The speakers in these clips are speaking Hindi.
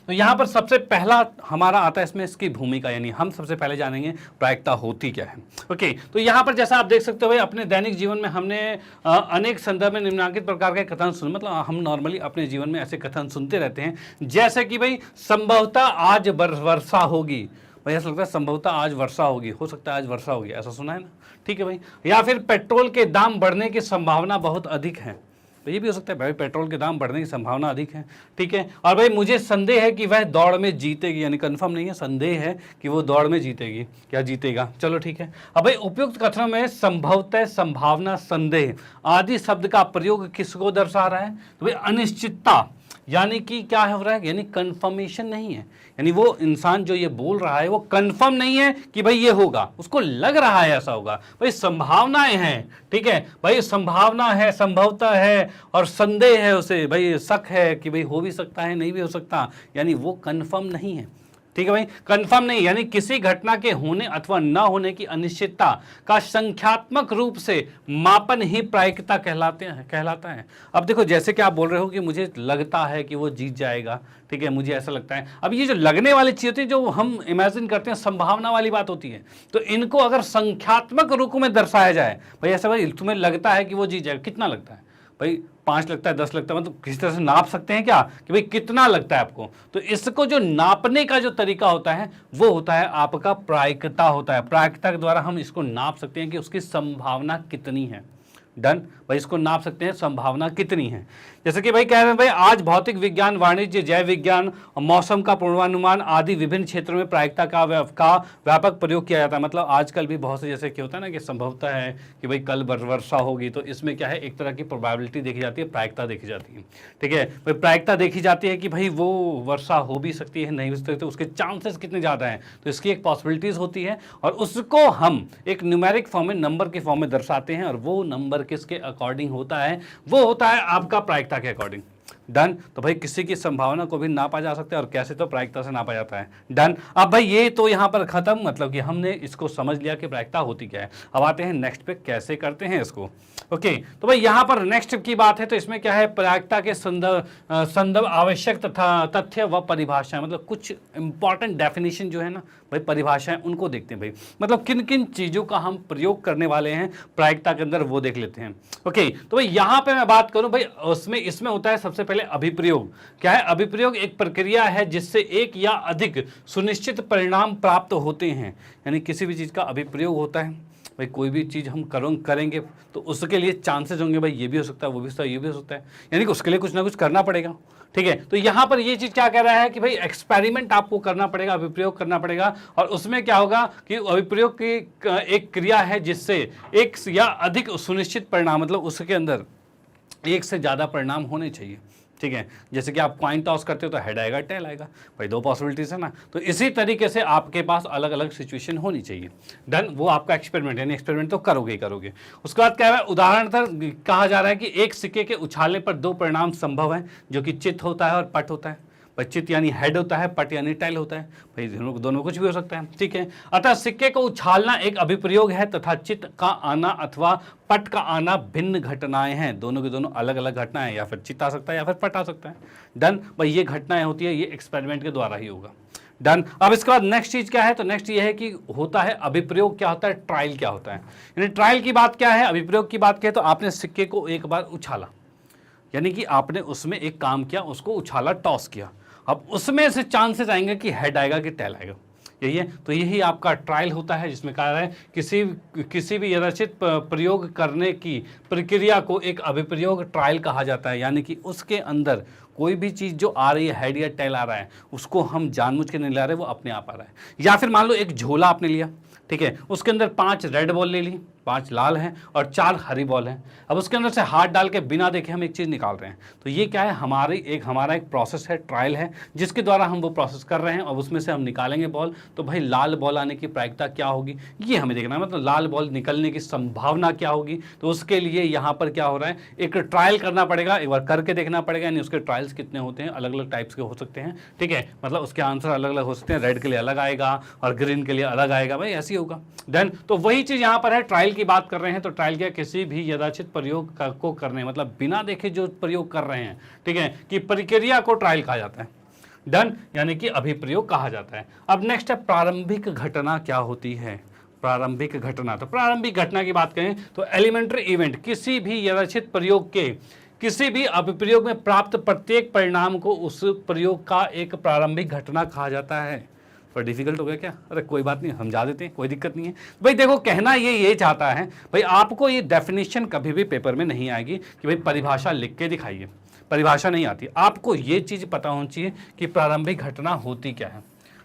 तो यहाँ पर सबसे पहला हमारा आता है इसमें इसकी भूमिका, यानी हम सबसे पहले जानेंगे प्रायिकता होती क्या है। ओके, तो यहाँ पर जैसा आप देख सकते हो भाई, अपने दैनिक जीवन में हमने अनेक संदर्भ में निम्नलिखित प्रकार के कथन सुन, मतलब हम नॉर्मली अपने जीवन में ऐसे कथन सुनते रहते हैं, जैसे कि भाई संभवतः आज वर्षा होगी। भाई ऐसा लगता है संभवतः आज वर्षा होगी, हो सकता है आज वर्षा होगी, ऐसा सुना है ना, ठीक है भाई। या फिर पेट्रोल के दाम बढ़ने की संभावना बहुत अधिक है, तो ये भी हो सकता है भाई पेट्रोल के दाम बढ़ने की संभावना अधिक है, ठीक है। और भाई मुझे संदेह है कि वह दौड़ में जीतेगी, यानी कंफर्म नहीं है, संदेह है कि वो दौड़ में जीतेगी, क्या जीतेगा, चलो ठीक है। अब भाई उपयुक्त कथनों में संभवतः, संभावना, संदेह आदि शब्द का प्रयोग किसको दर्शा रहा है, तो भाई अनिश्चितता, यानी कि क्या हो रहा है, यानी कंफर्मेशन नहीं है, यानी वो इंसान जो ये बोल रहा है वो कंफर्म नहीं है कि भाई ये होगा, उसको लग रहा है ऐसा होगा, भाई संभावनाएं हैं, ठीक है भाई, संभावना है, संभवतः है, और संदेह है, उसे भाई शक है कि भाई हो भी सकता है, नहीं भी हो सकता, यानी वो कंफर्म नहीं है, ठीक है भाई, कंफर्म नहीं, यानी किसी घटना के होने अथवा न होने की अनिश्चितता का संख्यात्मक रूप से मापन ही प्रायिकता कहलाता है। अब देखो, जैसे कि आप बोल रहे हो कि मुझे लगता है कि वो जीत जाएगा, ठीक है, मुझे ऐसा लगता है। अब ये जो लगने वाली चीज होती है, जो हम इमेजिन करते हैं, संभावना वाली बात होती है, तो इनको अगर संख्यात्मक रूप में दर्शाया जाए, भाई ऐसा भाई तुम्हें लगता है कि वो जीत जाएगा, कितना लगता है भाई, 5 लगता है, 10 लगता है, मतलब किसी तरह से नाप सकते हैं क्या कि भाई कितना लगता है आपको। तो इसको जो नापने का जो तरीका होता है वो होता है आपका प्रायिकता होता है। प्रायिकता के द्वारा हम इसको नाप सकते हैं कि उसकी संभावना कितनी है। डन भाई, इसको नाप सकते हैं संभावना कितनी है। जैसे कि भाई कह रहे हैं भाई आज भौतिक विज्ञान, वाणिज्य, जैव विज्ञान, मौसम का पूर्वानुमान आदि विभिन्न क्षेत्रों में प्रायिकता का व्यापक प्रयोग किया जाता है। मतलब आजकल भी बहुत से, जैसे कि होता है ना कि संभवतः है कि भाई कल वर्षा होगी, तो इसमें क्या है, एक तरह की प्रोबेबिलिटी देखी जाती है, प्रायिकता देखी जाती है, ठीक है भाई। प्रायिकता देखी जाती है कि भाई वो वर्षा हो भी सकती है, नहीं हो सकती, तो उसके चांसेस कितने ज़्यादा हैं, तो इसकी एक पॉसिबिलिटीज़ होती है, और उसको हम एक न्यूमेरिक फॉर्म में, नंबर के फॉर्म में दर्शाते हैं, और वो नंबर किसके अकॉर्डिंग होता है, वो होता है आपका प्रायिकता के अकॉर्डिंग। डन। तो भाई किसी की संभावना को भी नापा जा सकता है, और कैसे, तो प्रायिकता से नापा जाता है। डन। अब भाई ये तो यहाँ पर खत्म, मतलब कि हमने इसको समझ लिया कि प्रायिकता होती क्या है। अब आते हैं नेक्स्ट पे, कैसे करते हैं इसको। ओके, तो भाई यहाँ पर नेक्स्ट की बात है, तो इसमें क्या है, प्रायिकता के संदर्भ आवश्यक तथा तथ्य व परिभाषाएं, मतलब कुछ इंपॉर्टेंट डेफिनेशन जो है ना भाई, परिभाषाएं, उनको देखते हैं भाई, मतलब किन किन चीज़ों का हम प्रयोग करने वाले हैं प्रायिकता के अंदर, वो देख लेते हैं। ओके, तो भाई यहाँ पे मैं बात करूँ भाई, उसमें इसमें होता है सबसे पहले अभिप्रयोग। क्या है अभिप्रयोग? एक प्रक्रिया है जिससे एक या अधिक सुनिश्चित परिणाम प्राप्त होते हैं, यानी किसी भी चीज़ का अभिप्रयोग होता है भाई। कोई भी चीज़ हम करेंगे तो उसके लिए चांसेस होंगे भाई, ये भी हो सकता है, वो भी हो सकता है, ये भी हो सकता है, यानी कि उसके लिए कुछ ना कुछ करना पड़ेगा, ठीक है। तो यहाँ पर ये चीज़ क्या कह रहा है कि भाई एक्सपेरिमेंट आपको करना पड़ेगा, अभिप्रयोग करना पड़ेगा, और उसमें क्या होगा कि अभिप्रयोग की एक क्रिया है जिससे एक या अधिक सुनिश्चित परिणाम, मतलब उसके अंदर एक से ज़्यादा परिणाम होने चाहिए, ठीक है। जैसे कि आप कॉइन टॉस करते हो तो हेड आएगा, टेल आएगा भाई, 2 पॉसिबिलिटीज है ना। तो इसी तरीके से आपके पास अलग अलग सिचुएशन होनी चाहिए। डन। वो आपका एक्सपेरिमेंट, यानी एक्सपेरिमेंट तो करोगे ही करोगे। उसके बाद क्या है, उदाहरणतः कहा जा रहा है कि एक सिक्के के उछालने पर 2 परिणाम संभव हैं, जो कि चित होता है और पट होता है। चित यानी हेड होता है, पट यानी टेल होता है भाई, दोनों कुछ भी हो सकता है, ठीक है। अतः सिक्के को उछालना एक अभिप्रयोग है तथा चित का आना अथवा पट का आना भिन्न घटनाएं हैं। दोनों की दोनों अलग अलग घटनाएं, या फिर चित आ सकता है या फिर पट आ सकता है। डन भाई, ये घटनाएं होती है, ये एक्सपेरिमेंट के द्वारा ही होगा। डन। अब इसके बाद नेक्स्ट चीज क्या है, तो नेक्स्ट ये है कि होता है अभिप्रयोग, क्या होता है, ट्रायल क्या होता है। यानी ट्रायल की बात क्या है, अभिप्रयोग की बात क्या है, तो आपने सिक्के को एक बार उछाला, यानी कि आपने उसमें एक काम किया, उसको उछाला, टॉस किया। अब उसमें से चांसेस आएंगे कि हेड आएगा कि टेल आएगा, यही है। तो यही आपका ट्रायल होता है, जिसमें कहा है किसी भी यथाचित प्रयोग करने की प्रक्रिया को एक अभिप्रयोग ट्रायल कहा जाता है। यानी कि उसके अंदर कोई भी चीज़ जो आ रही है, हेड या टेल आ रहा है, उसको हम जानबूझ के नहीं ला रहे, वो अपने आप आ रहा है। या फिर मान लो एक झोला आपने लिया, ठीक है, उसके अंदर 5 रेड बॉल ले ली, 5 लाल हैं और 4 हरी बॉल हैं। अब उसके अंदर से हाथ डाल के बिना देखे हम एक चीज़ निकाल रहे हैं। तो ये क्या है, हमारा एक प्रोसेस है, ट्रायल है, जिसके द्वारा हम वो प्रोसेस कर रहे हैं, और उसमें से हम निकालेंगे बॉल। तो भाई लाल बॉल आने की प्रायिकता क्या होगी, ये हमें देखना है, मतलब लाल बॉल निकलने की संभावना क्या होगी। तो उसके लिए यहाँ पर क्या हो रहा है, एक ट्रायल करना पड़ेगा, एक बार करके देखना पड़ेगा, यानी उसके ट्रायल्स कितने होते हैं, अलग अलग टाइप्स के हो सकते हैं, ठीक है, मतलब उसके आंसर अलग अलग हो सकते हैं। रेड के लिए अलग आएगा और ग्रीन के लिए अलग आएगा, भाई ऐसे होगा। देन तो वही चीज यहाँ पर है, ट्रायल की बात कर रहे हैं। तो ट्रायल क्या, किसी भी यदाचित प्रयोग को करने, मतलब बिना देखे जो प्रयोग कर रहे हैं, ठीक है, कि प्रक्रिया को ट्रायल कहा जाता है। डन, यानी कि अभिप्रयोग कहा जाता है। अब नेक्स्ट है प्रारंभिक घटना क्या होती है। प्रारंभिक घटना, तो प्रारंभिक घटना की बात करें तो एलिमेंट्री इवेंट, किसी भी यथाचित प्रयोग के किसी भी अभिप्रयोग में प्राप्त प्रत्येक परिणाम को उस प्रयोग का एक प्रारंभिक घटना कहा जाता है। पर डिफिकल्ट हो गया क्या? अरे कोई बात नहीं, समझा देते हैं, कोई दिक्कत नहीं है। भाई देखो, कहना ये चाहता है भाई, आपको ये डेफिनेशन कभी भी पेपर में नहीं आएगी कि भाई परिभाषा लिख के दिखाइए, परिभाषा नहीं आती। आपको ये चीज़ पता होनी चाहिए कि प्रारंभिक घटना होती क्या है।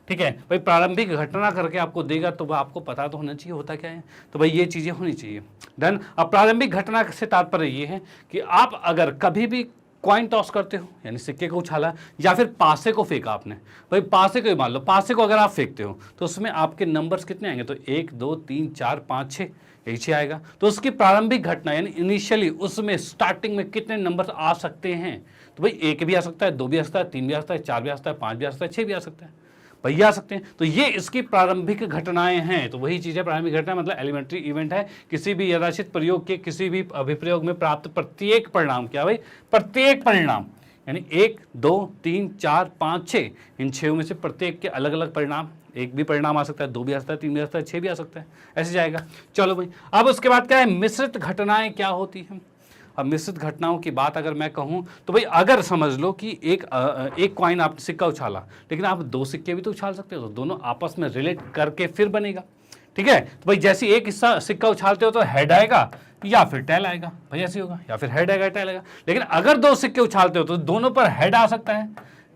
ठीक है भाई, प्रारंभिक घटना करके आपको देगा तो वह आपको पता तो होना चाहिए होता क्या है, तो भाई ये चीज़ें होनी चाहिए। डन। अब प्रारंभिक घटना से तात्पर्य ये है कि आप अगर कभी भी कॉइन टॉस करते हो, यानी सिक्के को उछाला, या फिर पासे को फेंका आपने, भाई पासे को ही मान लो, पासे को अगर आप फेंकते हो तो उसमें आपके नंबर्स कितने आएंगे? तो 1 2 3 4 5 6, यही 6 आएगा। तो उसकी प्रारंभिक घटना यानी इनिशियली उसमें स्टार्टिंग में कितने नंबर आ सकते हैं? तो भाई 1 भी आ सकता है, 2 भी आ सकता है, 3 भी आ सकता है, 4 भी आ सकता है, 5 भी आ सकता है, 6 भी आ सकता है, भैया आ सकते हैं। तो ये इसकी प्रारंभिक घटनाएं हैं। तो वही चीज़ है प्रारंभिक घटना, मतलब एलिमेंट्री इवेंट है, किसी भी यथाचित प्रयोग के किसी भी अभिप्रयोग में प्राप्त प्रत्येक परिणाम, क्या भाई? प्रत्येक परिणाम, यानी 1 2 3 4 5 6, इन 6 में से प्रत्येक के अलग अलग परिणाम, 1 भी परिणाम आ सकता है, 2 भी आ सकता है, 3 भी आ सकता है, 6 भी आ सकता है, ऐसे जाएगा। चलो भाई, अब उसके बाद क्या है? मिश्रित घटनाएं क्या होती हैं? अब मिश्रित घटनाओं की बात अगर मैं कहूं तो भाई अगर समझ लो कि एक कॉइन आप सिक्का उछाला, लेकिन आप 2 सिक्के भी तो उछाल सकते हो, तो दोनों आपस में रिलेट करके फिर बनेगा। ठीक है, तो भाई जैसे एक हिस्सा सिक्का उछालते हो तो हेड आएगा या फिर टेल आएगा, भाई ऐसे होगा, या फिर हेड आएगा टेल आएगा। लेकिन अगर 2 सिक्के उछालते हो तो दोनों पर हेड आ सकता है,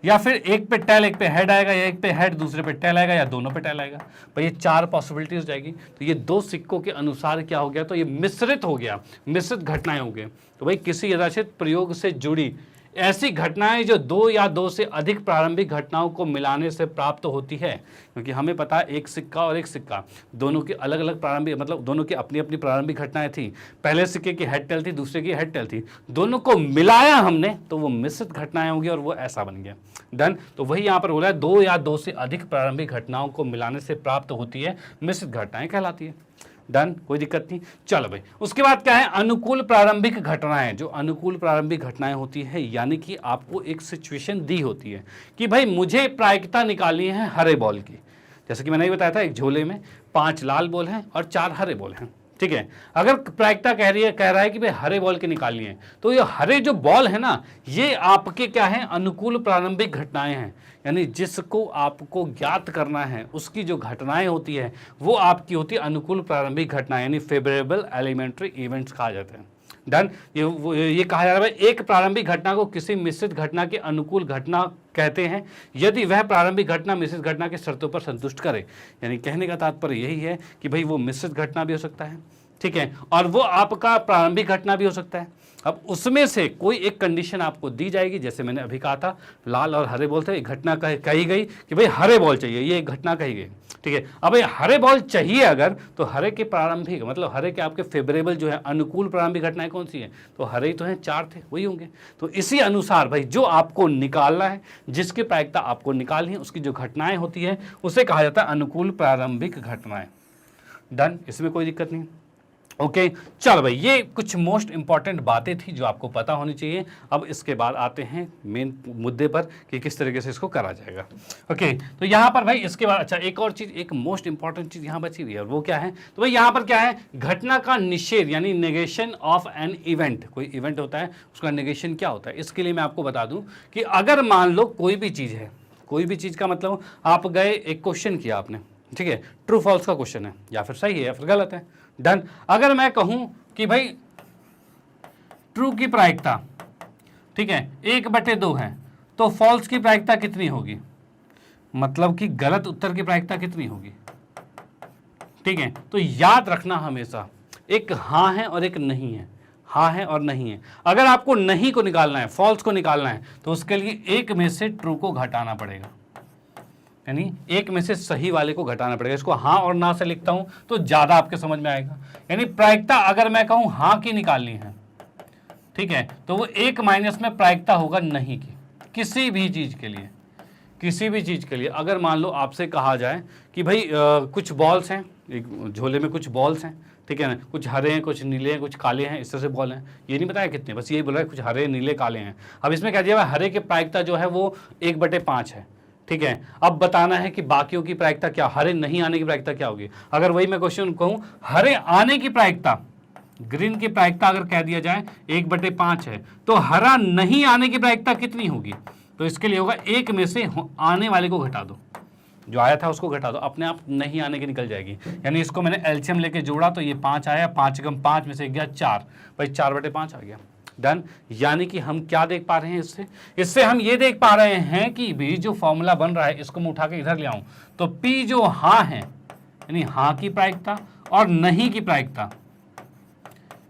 या फिर एक पे टेल एक पे हेड आएगा, या एक पे हेड दूसरे पे टेल आएगा, या दोनों पे टेल आएगा। भाई ये 4 पॉसिबिलिटीज हो जाएगी। तो ये 2 सिक्कों के अनुसार क्या हो गया? तो ये मिश्रित हो गया, मिश्रित घटनाएं हो गई। तो भाई किसी यथाचित प्रयोग से जुड़ी ऐसी घटनाएं जो 2 या 2 से अधिक प्रारंभिक घटनाओं को मिलाने से प्राप्त होती है, क्योंकि हमें पता है एक सिक्का और एक सिक्का दोनों की अलग अलग प्रारंभिक, मतलब दोनों की अपनी अपनी प्रारंभिक घटनाएं थी। पहले सिक्के की हेड टेल थी, दूसरे की हेड टेल थी, दोनों को मिलाया हमने तो वो मिश्रित घटनाएं होंगी और वो ऐसा बन गया। डन। तो वही यहाँ पर बोला है 2 या 2 से अधिक प्रारंभिक घटनाओं को मिलाने से प्राप्त होती है, मिश्रित घटनाएं कहलाती है। डन, कोई दिक्कत नहीं। चलो भाई, उसके बाद क्या है? अनुकूल प्रारंभिक घटनाएं। जो अनुकूल प्रारंभिक घटनाएं होती है, यानी कि आपको एक सिचुएशन दी होती है कि भाई मुझे प्रायिकता निकालनी है हरे बॉल की। जैसे कि मैंने ही बताया था, एक झोले में 5 लाल बॉल हैं और 4 हरे बॉल हैं। ठीक है, अगर प्रायिकता कह रहा है कि भाई हरे बॉल की निकालनी है, तो ये हरे जो बॉल है ना, ये आपके क्या है? अनुकूल प्रारंभिक घटनाएं हैं। यानी जिसको आपको ज्ञात करना है उसकी जो घटनाएं होती है वो आपकी होती है अनुकूल प्रारंभिक घटनाएं, यानी फेवरेबल एलिमेंट्री इवेंट्स कहा जाता है। डन। ये कहा जा रहा है एक प्रारंभिक घटना को किसी मिश्रित घटना के अनुकूल घटना कहते हैं यदि वह प्रारंभिक घटना मिश्रित घटना के शर्तों पर संतुष्ट करे। यानी कहने का तात्पर्य यही है कि भाई वो मिश्रित घटना भी हो सकता है, ठीक है, और वो आपका प्रारंभिक घटना भी हो सकता है। अब उसमें से कोई एक कंडीशन आपको दी जाएगी, जैसे मैंने अभी कहा था लाल और हरे बॉल थे, एक घटना कही गई कि भाई हरे बॉल चाहिए, ये एक घटना कही गई। ठीक है, अब ये हरे बॉल चाहिए अगर, तो हरे के प्रारंभिक, मतलब हरे के आपके फेवरेबल जो है अनुकूल प्रारंभिक घटनाएं कौन सी है? तो हरे ही तो हैं, 4 थे, वही होंगे। तो इसी अनुसार भाई जो आपको निकालना है, जिसकी प्रायिकता आपको निकालनी है, उसकी जो घटनाएं होती है उसे कहा जाता है अनुकूल प्रारंभिक घटनाएं। डन, इसमें कोई दिक्कत नहीं। ओके, चलो भाई, ये कुछ मोस्ट इंपॉर्टेंट बातें थी जो आपको पता होनी चाहिए। अब इसके बाद आते हैं मेन मुद्दे पर कि किस तरीके से इसको करा जाएगा। ओके, तो यहाँ पर भाई इसके बाद अच्छा एक और चीज़, एक मोस्ट इंपॉर्टेंट चीज़ यहाँ बची हुई है, और वो क्या है? तो भाई यहाँ पर क्या है? घटना का निषेध, यानी नेगेशन ऑफ एन इवेंट। कोई इवेंट होता है, उसका नेगेशन क्या होता है? इसके लिए मैं आपको बता दूँ कि अगर मान लो कोई भी चीज़ है, कोई भी चीज़ का मतलब आप गए, एक क्वेश्चन किया आपने, ठीक है, ट्रू फॉल्स का क्वेश्चन है, या फिर सही है या फिर गलत है। डन। अगर मैं कहूं कि भाई ट्रू की प्रायिकता, ठीक है, 1/2 है, तो फॉल्स की प्रायिकता कितनी होगी? मतलब कि गलत उत्तर की प्रायिकता कितनी होगी? ठीक है, तो याद रखना हमेशा एक हाँ है और एक नहीं है, हाँ है और नहीं है। अगर आपको नहीं को निकालना है, फॉल्स को निकालना है, तो उसके लिए एक में से ट्रू को घटाना पड़ेगा, यानी एक में से सही वाले को घटाना पड़ेगा। इसको हाँ और ना से लिखता हूं तो ज्यादा आपके समझ में आएगा। यानी प्रायिकता अगर मैं कहूं हाँ की निकालनी है, ठीक है, तो वो 1 माइनस में प्रायिकता होगा नहीं की, किसी भी चीज के लिए, किसी भी चीज के लिए। अगर मान लो आपसे कहा जाए कि भाई कुछ बॉल्स हैं, एक झोले में कुछ बॉल्स हैं, ठीक है ना, कुछ हरे हैं, कुछ नीले हैं, कुछ काले हैं, इस तरह से बॉल हैं, ये नहीं बताया कितने, बस यही बोल रहा है कुछ हरे नीले काले हैं। अब इसमें क्या दिया हुआ है? हरे की प्रायिकता जो है वो 1/5 है, ठीक है। अब बताना है कि बाकियों की प्रायिकता क्या, हरे नहीं आने की प्रायिकता क्या होगी। अगर वही मैं क्वेश्चन कहूं हरे आने की प्रायिकता, ग्रीन की प्रायिकता अगर कह दिया जाए 1/5 है, तो हरा नहीं आने की प्रायिकता कितनी होगी? तो इसके लिए होगा 1 में से आने वाले को घटा दो, जो आया था उसको घटा दो, अपने आप नहीं आने की निकल जाएगी। यानी इसको मैंने एलसीएम लेके जोड़ा तो ये 5 आया, 5 कम 5 में से गया 4, भाई 4/5 आ गया। डन। यानी कि हम क्या देख पा रहे हैं इससे हम ये देख पा रहे हैं कि भी जो फॉर्मूला बन रहा है इसको मैं उठा के इधर ले आऊं तो पी जो हाँ है, यानी हाँ की प्रायिकता और नहीं की प्रायिकता,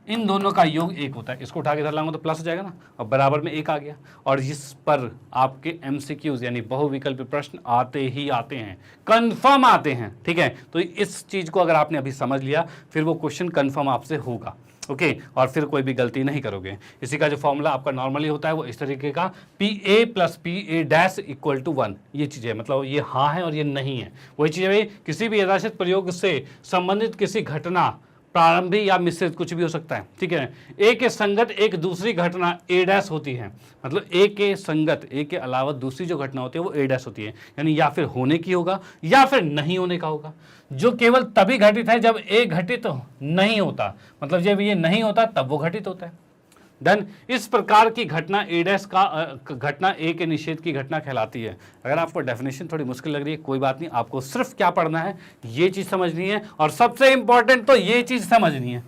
इन दोनों का योग 1 होता है। इसको उठा के इधर लाऊंगा तो प्लस हो जाएगा ना, और बराबर में 1 आ गया। और इस पर आपके एमसीक्यूज यानी बहुविकल्पी प्रश्न आते ही आते हैं, कंफर्म आते हैं, ठीक है। तो इस चीज को अगर आपने अभी समझ लिया फिर वो क्वेश्चन कंफर्म आपसे होगा, ओके। और फिर कोई भी गलती नहीं करोगे। इसी का जो फॉर्मूला आपका नॉर्मली होता है वो इस तरीके का, PA + PA' = 1, ये चीज़ है। मतलब ये हाँ है और ये नहीं है। वही चीज़ है भाई, किसी भी यथाचित प्रयोग से संबंधित किसी घटना, प्रारंभिक या मिश्रित कुछ भी हो सकता है, ठीक है। ए के संगत एक दूसरी घटना A' होती है, मतलब ए के संगत, ए के अलावा दूसरी जो घटना होती है वो A' होती है, यानी या फिर होने की होगा या फिर नहीं होने का होगा, जो केवल तभी घटित है जब ए घटित नहीं होता, मतलब जब ये नहीं होता तब वो घटित होता है। डन। इस प्रकार की घटना A' का घटना ए के निषेध की घटना कहलाती है। अगर आपको डेफिनेशन थोड़ी मुश्किल लग रही है कोई बात नहीं, आपको सिर्फ क्या पढ़ना है, ये चीज समझनी है, और सबसे इंपॉर्टेंट तो ये चीज समझनी है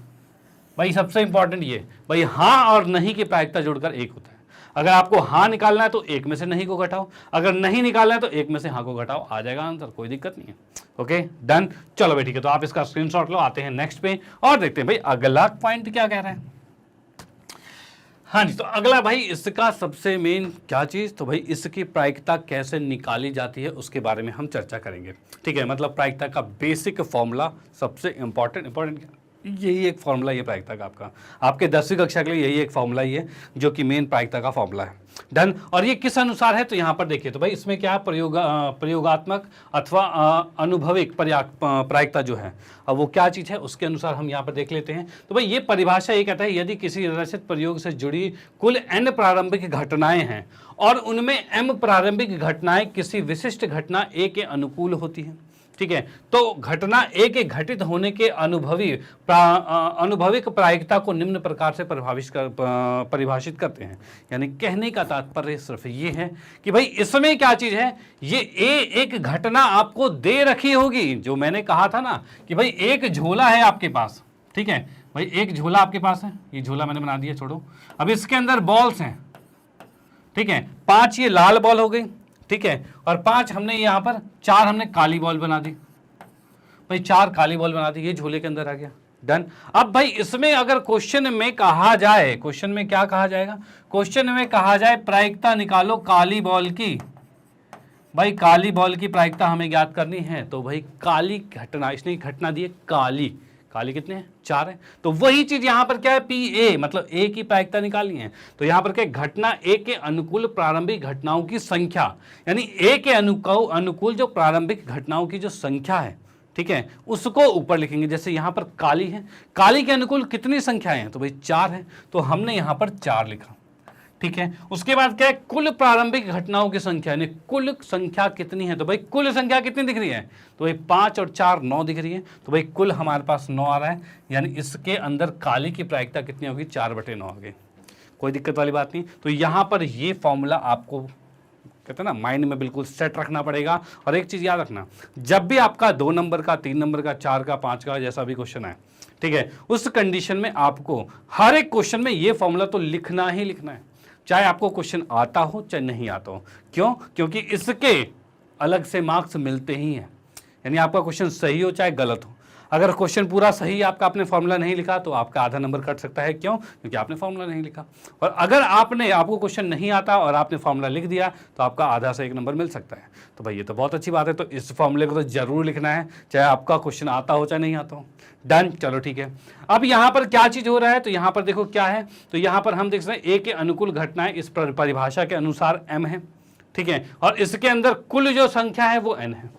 भाई, सबसे इंपॉर्टेंट ये भाई, हाँ और नहीं की प्रायिकता जोड़कर 1 होता है। अगर आपको हाँ निकालना है तो 1 में से नहीं को घटाओ, अगर नहीं निकालना है तो 1 में से हाँ को घटाओ, आ जाएगा आंसर, कोई दिक्कत नहीं है। Okay done. चलो भाई ठीक है, तो आप इसका स्क्रीनशॉट लो, आते हैं नेक्स्ट पे और देखते हैं भाई अगला पॉइंट क्या कह रहा है। हाँ जी, तो अगला भाई इसका सबसे मेन क्या चीज़, तो भाई इसकी प्रायिकता कैसे निकाली जाती है उसके बारे में हम चर्चा करेंगे, ठीक है। मतलब प्रायिकता का बेसिक फॉर्मूला, सबसे इंपॉर्टेंट यही एक फॉर्मूला, ये प्रायिकता का आपके 10वीं कक्षा के लिए यही एक फॉर्मूला ही है जो कि मेन प्रायिकता का फॉर्मूला है। डन। और ये किस अनुसार है, तो यहाँ पर देखिए, तो भाई इसमें क्या है, प्रयोगात्मक अथवा अनुभविक प्रायिकता जो है, अब वो क्या चीज़ है उसके अनुसार हम यहाँ पर देख लेते हैं। तो भाई ये परिभाषा ये कहता है, यदि किसी रचित प्रयोग से जुड़ी कुल n प्रारंभिक घटनाएं हैं और उनमें m प्रारंभिक घटनाएं किसी विशिष्ट घटना A के अनुकूल होती हैं, ठीक है, तो घटना ए के घटित होने के अनुभविक प्रायिकता को निम्न प्रकार से परिभाषित करते हैं। यानी कहने का तात्पर्य सिर्फ ये है कि भाई इसमें क्या चीज है, ये ए एक घटना आपको दे रखी होगी, जो मैंने कहा था ना कि भाई एक झोला है आपके पास, ठीक है भाई, एक झोला आपके पास है, ये झोला मैंने बना दिया, छोड़ो। अब इसके अंदर बॉल्स हैं, ठीक है, 5 ये लाल बॉल हो गई, ठीक है, और 5 हमने यहाँ पर 4 हमने काली बॉल बना दी, भाई 4 काली बॉल बना दी, ये झोले के अंदर आ गया। डन। अब भाई इसमें अगर क्वेश्चन में कहा जाए, क्वेश्चन में क्या कहा जाएगा, क्वेश्चन में कहा जाए प्रायिकता निकालो काली बॉल की, भाई काली बॉल की प्रायिकता हमें ज्ञात करनी है, तो भाई काली घटना, इसने घटना दी है काली, काली कितने हैं, 4 है, तो वही चीज यहां पर क्या है, PA, मतलब ए की प्रायिकता निकालनी है। तो यहां पर क्या, घटना ए के अनुकूल प्रारंभिक घटनाओं की संख्या, यानी ए के अनुकूल जो प्रारंभिक घटनाओं की जो संख्या है, ठीक है, उसको ऊपर लिखेंगे। जैसे यहां पर काली है, काली के अनुकूल कितनी संख्याएं हैं, तो भाई 4 है, तो हमने यहां पर 4 लिखा, ठीक है। उसके बाद क्या है, कुल प्रारंभिक घटनाओं की संख्या, यानी कुल संख्या कितनी है, तो भाई कुल संख्या कितनी दिख रही है, तो भाई 5 और 4 9 दिख रही है, तो भाई कुल हमारे पास 9 आ रहा है, यानी इसके अंदर काली की प्रायिकता कितनी होगी, 4/9 आ गई, कोई दिक्कत वाली बात नहीं। तो यहाँ पर ये फॉर्मूला आपको कहते हैं ना माइंड में बिल्कुल सेट रखना पड़ेगा। और एक चीज़ याद रखना, जब भी आपका 2 नंबर का, 3 नंबर का, 4 का, 5 का जैसा भी क्वेश्चन है, ठीक है, उस कंडीशन में आपको हर एक क्वेश्चन में ये फॉर्मूला तो लिखना ही लिखना है, चाहे आपको क्वेश्चन आता हो चाहे नहीं आता हो। क्यों? क्योंकि इसके अलग से मार्क्स मिलते ही हैं, यानी आपका क्वेश्चन सही हो चाहे गलत हो। अगर क्वेश्चन पूरा सही आपका, आपने फॉर्मूला नहीं लिखा, तो आपका आधा नंबर कट सकता है। क्यों? क्योंकि आपने फॉर्मूला नहीं लिखा। और अगर आपको क्वेश्चन नहीं आता और आपने फॉर्मूला लिख दिया, तो आपका आधा से 1 नंबर मिल सकता है। तो भाई ये तो बहुत अच्छी बात है, तो इस फॉर्मूले को तो जरूर लिखना है, चाहे आपका क्वेश्चन आता हो चाहे नहीं आता हो। डन। चलो ठीक है। अब यहाँ पर क्या चीज हो रहा है, तो यहाँ पर देखो क्या है, तो यहाँ पर हम देख सकते हैं ए के अनुकूल घटनाएं इस परिभाषा के अनुसार m है, ठीक है, और इसके अंदर कुल जो संख्या है वो n है।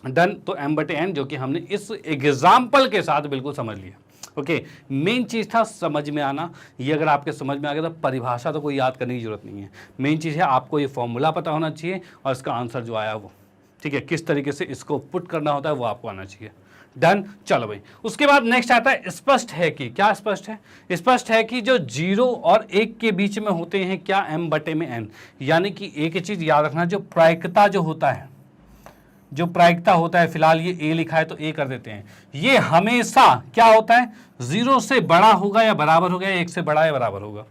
डन। तो m/n जो कि हमने इस एग्जाम्पल के साथ बिल्कुल समझ लिया। ओके, मेन चीज़ था समझ में आना। ये अगर आपके समझ में आ गया तो परिभाषा तो कोई याद करने की जरूरत नहीं है। मेन चीज़ है आपको ये फॉर्मूला पता होना चाहिए और इसका आंसर जो आया वो, ठीक है, किस तरीके से इसको पुट करना होता है वो आपको आना चाहिए। डन। चलो भाई, उसके बाद नेक्स्ट आता है स्पष्ट है कि। क्या स्पष्ट है? स्पष्ट है कि जो 0 और 1 के बीच में होते हैं क्या, m/n। यानी कि एक चीज याद रखना, जो प्रायिकता जो होता है, जो प्रायिकता होता है, फिलहाल ये a लिखा है तो a कर देते हैं, ये हमेशा क्या होता है, 0 से बड़ा होगा या बराबर होगा, या 1 से बड़ा या बराबर होगा।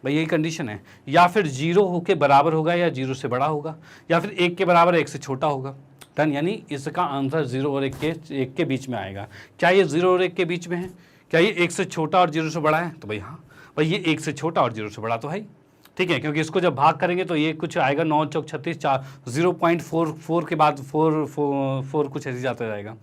भाई यही कंडीशन है, या फिर 0 होके बराबर होगा या 0 से बड़ा होगा, या फिर 1 के बराबर 1 से छोटा होगा। डन। यानी इसका आंसर 0 और 1 के बीच में आएगा। क्या ये 0 और 1 के बीच में है? क्या ये 1 से छोटा और 0 से बड़ा है? तो भाई हाँ, भाई ये 1 से छोटा और 0 से बड़ा तो है, ठीक है, क्योंकि इसको जब भाग करेंगे तो ये कुछ आएगा 9 चौक 36, 0.44 के बाद 4 कुछ ऐसे जाता जाएगा,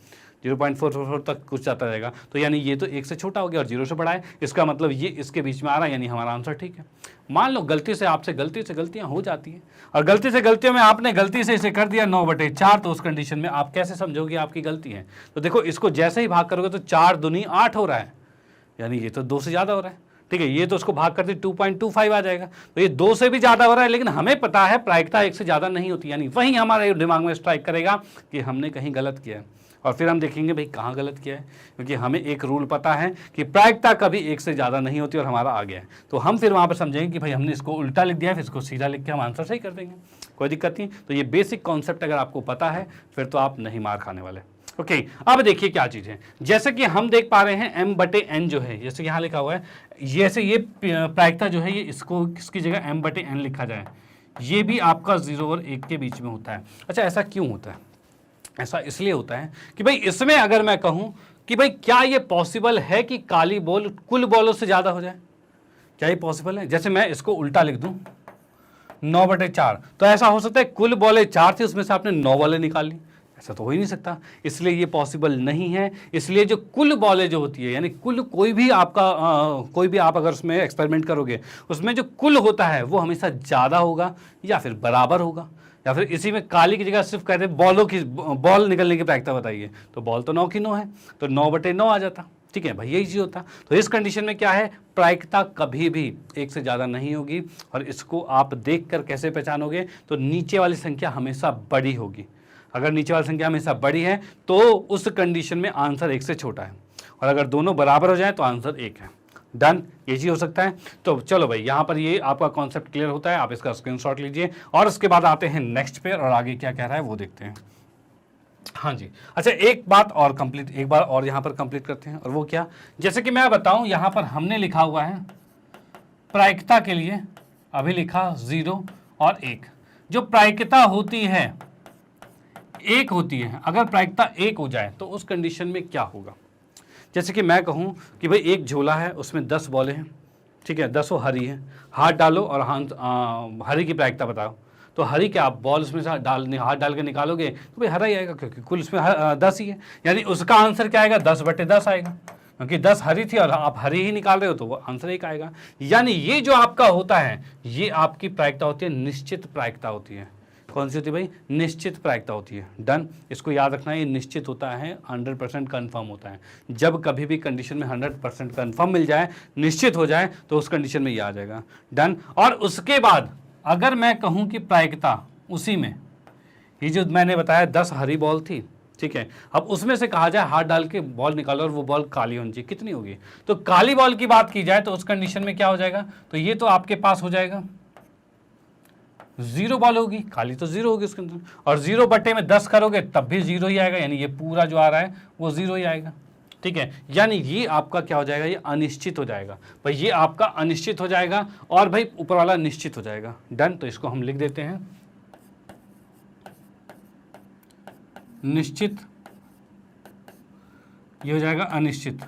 0.444 तक कुछ जाता रहेगा। तो यानी ये तो 1 से छोटा हो गया और 0 से बड़ा है, इसका मतलब ये इसके बीच में आ रहा है, यानी हमारा आंसर ठीक है। मान लो गलती से आपसे गलतियां हो जाती हैं, और गलती से गलतियों में आपने गलती से इसे कर दिया 9/4, तो उस कंडीशन में आप कैसे समझोगे आपकी गलती है? तो देखो, इसको जैसे ही भाग करोगे तो 4 दूनी 8 हो रहा है, यानी ये तो 2 से ज़्यादा हो रहा है, ठीक है। ये तो उसको भाग करते 2.25 आ जाएगा, तो ये 2 से भी ज़्यादा हो रहा है, लेकिन हमें पता है प्रायिकता 1 से ज़्यादा नहीं होती, यानी वहीं हमारे दिमाग में स्ट्राइक करेगा कि हमने कहीं गलत किया है। और फिर हम देखेंगे भाई कहाँ गलत किया है, क्योंकि हमें एक रूल पता है कि प्रायिकता कभी 1 से ज़्यादा नहीं होती, और हमारा आ गया है। तो हम फिर वहाँ पर समझेंगे कि भाई हमने इसको उल्टा लिख दिया है, फिर इसको सीधा लिख के हम आंसर सही कर देंगे, कोई दिक्कत नहीं। तो ये बेसिक कॉन्सेप्ट अगर आपको पता है फिर तो आप नहीं मार खाने वाले। ओके, अब देखिए क्या चीज़ है, जैसे कि हम देख पा रहे हैं m/n जो है, जैसे यहाँ लिखा हुआ है, जैसे ये प्रायिकता जो है, ये इसको किसकी जगह m/n लिखा जाए, ये भी आपका 0 और 1 के बीच में होता है। अच्छा, ऐसा क्यों होता है? ऐसा इसलिए होता है कि भाई इसमें अगर मैं कहूं कि भाई क्या ये पॉसिबल है कि काली बॉल कुल बॉलों से ज़्यादा हो जाए? क्या ये पॉसिबल है? जैसे मैं इसको उल्टा लिख दूं 9/4, तो ऐसा हो सकता है कुल बॉलें 4 थी, उसमें से आपने 9 बॉलें निकाल ली? ऐसा तो हो ही नहीं सकता, इसलिए ये पॉसिबल नहीं है। इसलिए जो कुल बॉलें जो होती है, यानी कुल कोई भी आप अगर उसमें एक्सपेरिमेंट करोगे, उसमें जो कुल होता है वो हमेशा ज़्यादा होगा या फिर बराबर होगा, या फिर इसी में काली की जगह सिर्फ कहते हैं बॉल निकलने की प्रायिकता बताइए, तो बॉल तो 9 की 9 है, तो 9/9 आ जाता, ठीक है भाई, यही चीज़ होता। तो इस कंडीशन में क्या है, प्रायिकता कभी भी 1 से ज़्यादा नहीं होगी, और इसको आप देखकर कैसे पहचानोगे, तो नीचे वाली संख्या हमेशा बड़ी होगी। अगर नीचे वाली संख्या हमेशा बड़ी है तो उस कंडीशन में आंसर 1 से छोटा है, और अगर दोनों बराबर हो जाए तो आंसर 1 है। डन, ये चीज़ हो सकता है। तो चलो भाई, यहाँ पर ये आपका कॉन्सेप्ट क्लियर होता है, आप इसका स्क्रीनशॉट लीजिए, और उसके बाद आते हैं नेक्स्ट पे, और आगे क्या कह रहा है वो देखते हैं। हाँ जी, अच्छा, एक बार और यहाँ पर कंप्लीट करते हैं, और वो क्या, जैसे कि मैं बताऊँ, यहाँ पर हमने लिखा हुआ है प्रायिकता के लिए, अभी लिखा 0 और 1। जो प्रायिकता होती है 1 होती है, अगर प्रायिकता 1 हो जाए तो उस कंडीशन में क्या होगा? जैसे कि मैं कहूँ कि भाई एक झोला है, उसमें 10 बॉलें हैं, ठीक है, 10 हरी हैं, हाथ डालो और हरी की प्रायिकता बताओ। तो हरी क्या, आप बॉल उसमें से हाथ डाल के निकालोगे तो भाई हरा ही आएगा, क्योंकि कुल उसमें 10 ही है, यानी उसका आंसर क्या आएगा, 10/10 आएगा, क्योंकि 10 हरी थी और आप हरी ही निकाल रहे हो, तो वो आंसर 1 आएगा। यानी ये जो आपका होता है, ये आपकी प्रायिकता होती है, निश्चित प्रायिकता होती है। कौन सी होती है भाई? निश्चित प्रायिकता होती है। डन, इसको याद रखना, ये निश्चित होता है, 100% कन्फर्म होता है। जब कभी भी कंडीशन में 100% कन्फर्म मिल जाए, निश्चित हो जाए, तो उस कंडीशन में ये आ जाएगा। डन। और उसके बाद अगर मैं कहूँ कि प्रायिकता उसी में, ये जो मैंने बताया 10 हरी बॉल थी, ठीक है, अब उसमें से कहा जाए हाथ डाल के बॉल निकालो और वो बॉल काली होनी चाहिए, कितनी होगी? तो काली बॉल की बात की जाए तो उस कंडीशन में क्या हो जाएगा, तो ये तो आपके पास हो जाएगा 0 बॉल होगी, काली तो 0 होगी उसके अंदर, और 0/10 करोगे तब भी 0 ही आएगा, यानी ये पूरा जो आ रहा है वो 0 ही आएगा, ठीक है। यानी ये आपका क्या हो जाएगा, ये अनिश्चित हो जाएगा भाई, ये आपका अनिश्चित हो जाएगा, और भाई ऊपर वाला निश्चित हो जाएगा। डन, तो इसको हम लिख देते हैं निश्चित, ये हो जाएगा अनिश्चित,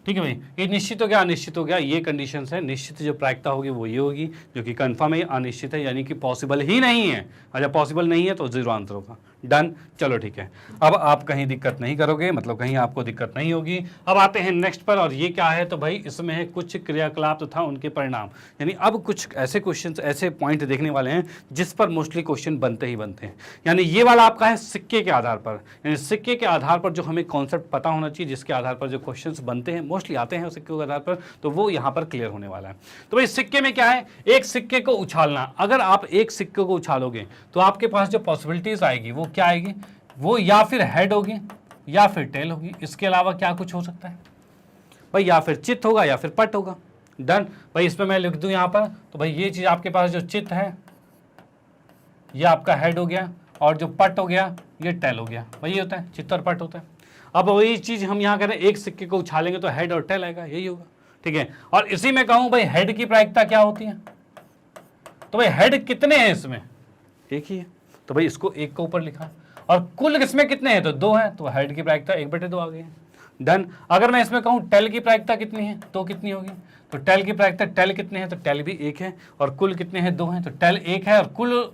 ठीक है भाई। ये निश्चित हो गया, अनिश्चित हो गया, ये कंडीशंस है। निश्चित जो प्रायिकता होगी वो ये होगी, जो कि कंफर्म है, अनिश्चित है यानी कि पॉसिबल ही नहीं है। अच्छा, पॉसिबल नहीं है तो 0 आंसर होगा। डन, चलो ठीक है। अब आप कहीं दिक्कत नहीं करोगे, मतलब कहीं आपको दिक्कत नहीं होगी। अब आते हैं नेक्स्ट पर, और ये क्या है, तो भाई इसमें है कुछ क्रियाकलाप तथा उनके परिणाम। यानी अब कुछ ऐसे क्वेश्चंस, ऐसे पॉइंट देखने वाले हैं जिस पर मोस्टली क्वेश्चन बनते ही बनते हैं। यानी ये वाला आपका है सिक्के के आधार पर, यानी सिक्के के आधार पर जो हमें कॉन्सेप्ट पता होना चाहिए, जिसके आधार पर जो क्वेश्चन बनते हैं, मोस्टली आते हैं सिक्के के आधार पर, तो वो यहाँ पर क्लियर होने वाला है। तो भाई सिक्के में क्या है, एक सिक्के को उछालना। अगर आप एक सिक्के को उछालोगे तो आपके पास जो पॉसिबिलिटीज आएगी वो क्या आएगी, वो या फिर हेड होगी या फिर टेल होगी। इसके अलावा क्या कुछ हो सकता है भाई, या फिर चित्त होगा या फिर पट होगा। डन भाई, इसमें मैं लिख दूं यहां पर, तो भाई ये चीज आपके पास जो चित्त है ये आपका हेड हो गया, और जो पट हो गया ये टेल हो गया। वही होता है, चित्त और पट होता है। अब वही चीज हम यहाँ करें, एक सिक्के को उछालेंगे तो हेड और टेल आएगा, यही होगा। ठीक है, और इसी में कहूं भाई हेड की प्रायिकता क्या होती है, तो भाई हेड कितने हैं इसमें, एक ही है, तो भाई इसको एक को ऊपर लिखा। और कुल इसमें कितने हैं, तो 2 हैं, तो हेड की प्रायिकता 1/2 आ गई है। डन। अगर मैं इसमें कहूं टेल की प्रायिकता कितनी है, तो कितनी होगी, तो टेल की प्रायिकता, टेल कितने हैं, तो टेल भी 1 है, और कुल कितने हैं, 2 हैं, तो टेल 1 है और कुल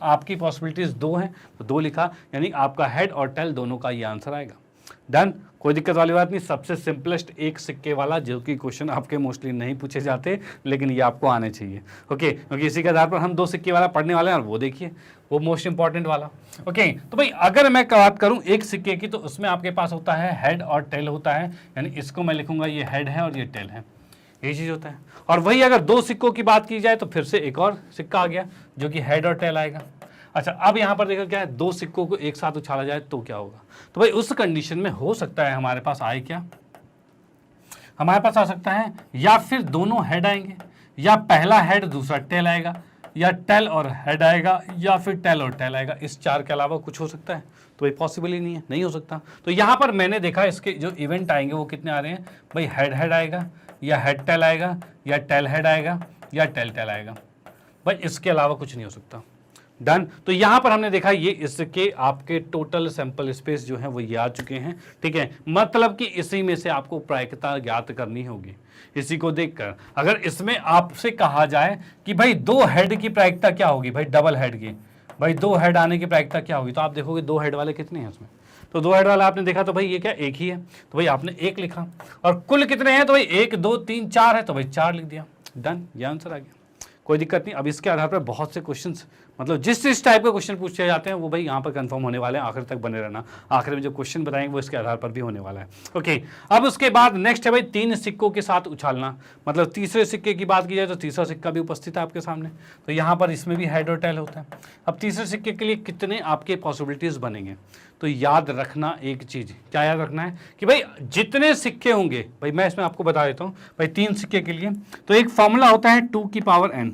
आपकी पॉसिबिलिटीज 2 हैं, तो 2 लिखा। यानी आपका हेड और टेल दोनों का ये आंसर आएगा। डन, कोई दिक्कत वाली बात नहीं। सबसे सिंपलेस्ट एक सिक्के वाला, जो कि क्वेश्चन आपके मोस्टली नहीं पूछे जाते, लेकिन ये आपको आने चाहिए। ओके, क्योंकि इसी के आधार पर हम 2 सिक्के वाला पढ़ने वाले हैं, और वो देखिए वो मोस्ट इंपॉर्टेंट वाला। ओके, तो भाई अगर मैं बात करूं एक सिक्के की, तो उसमें आपके पास होता है हेड और टेल होता है। यानी इसको मैं लिखूंगा ये हेड है और ये टेल है, ये चीज होता है। और वही अगर 2 सिक्कों की बात की जाए तो फिर से एक और सिक्का आ गया जो कि हेड और टेल आएगा। अच्छा, अब यहां पर देखो क्या है, 2 सिक्कों को एक साथ उछाला जाए तो क्या होगा, तो भाई उस कंडीशन में हो सकता है हमारे पास आए क्या, हमारे पास आ सकता है या फिर दोनों हेड आएंगे, या पहला हेड दूसरा टेल आएगा, या टेल और हेड आएगा, या फिर टेल और टेल आएगा। इस 4 के अलावा कुछ हो सकता है, तो भाई पॉसिबल ही नहीं है, नहीं हो सकता। तो यहां पर मैंने देखा इसके जो इवेंट आएंगे वो कितने आ रहे हैं भाई, हेड हेड आएगा, या हेड टेल आएगा, या टेल हेड आएगा, या टेल टेल आएगा। भाई इसके अलावा कुछ नहीं हो सकता। डन। तो यहां पर हमने देखा ये इसके आपके टोटल सैंपल स्पेस जो है वो ये आ चुके हैं। ठीक है, मतलब कि इसी में से आपको प्रायिकता ज्ञात करनी होगी। इसी को देखकर अगर इसमें आपसे कहा जाए कि भाई 2 हेड की प्रायिकता क्या होगी, भाई डबल हेड की, भाई 2 हेड आने की प्रायिकता क्या होगी, तो आप देखोगे 2 हेड वाले कितने हैं इसमें, तो 2 हेड वाला आपने देखा, तो भाई ये क्या एक ही है, तो भाई आपने 1 लिखा। और कुल कितने हैं, तो भाई 1 2 3 4 है, तो भाई 4 लिख दिया। डन, ये आंसर आ गया, कोई दिक्कत नहीं। अब इसके आधार पर बहुत से क्वेश्चंस, मतलब जिस टाइप के क्वेश्चन पूछे जाते हैं वो भाई यहाँ पर कंफर्म होने वाले हैं। आखिर तक बने रहना, आखिर में जो क्वेश्चन बताएंगे वो इसके आधार पर भी होने वाला है। ओके, अब उसके बाद नेक्स्ट है भाई 3 सिक्कों के साथ उछालना। मतलब तीसरे सिक्के की बात की जाए तो तीसरा सिक्का भी उपस्थित है आपके सामने, तो यहाँ पर इसमें भी हेड और टेल होता है। अब तीसरे सिक्के के लिए कितने आपके पॉसिबिलिटीज बनेंगे, तो याद रखना एक चीज, क्या याद रखना है कि भाई जितने सिक्के होंगे, भाई मैं इसमें आपको बता देता हूँ, भाई 3 सिक्के के लिए तो एक फॉर्मूला होता है 2 की पावर n।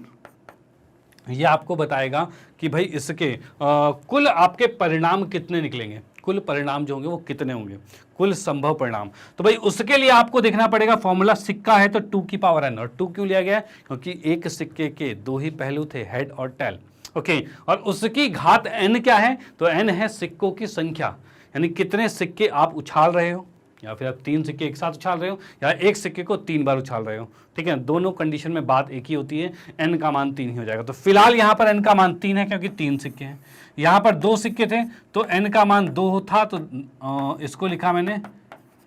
ये आपको बताएगा कि भाई इसके कुल आपके परिणाम कितने निकलेंगे, कुल परिणाम जो होंगे वो कितने होंगे, कुल संभव परिणाम। तो भाई उसके लिए आपको देखना पड़ेगा, फॉर्मूला सिक्का है तो 2 की पावर n। और 2 क्यों लिया गया है, क्योंकि एक सिक्के के 2 ही पहलू थे, हेड और टेल। ओके, और उसकी घात n क्या है, तो n है सिक्कों की संख्या, यानी कितने सिक्के आप उछाल रहे हो, या फिर आप 3 सिक्के एक साथ उछाल रहे हो, या एक सिक्के को 3 बार उछाल रहे हो। ठीक है, दोनों कंडीशन में बात एक ही होती है, n का मान 3 ही हो जाएगा। तो फिलहाल यहाँ पर n का मान 3 है क्योंकि 3 सिक्के हैं। यहाँ पर 2 सिक्के थे तो n का मान 2 था, तो इसको लिखा मैंने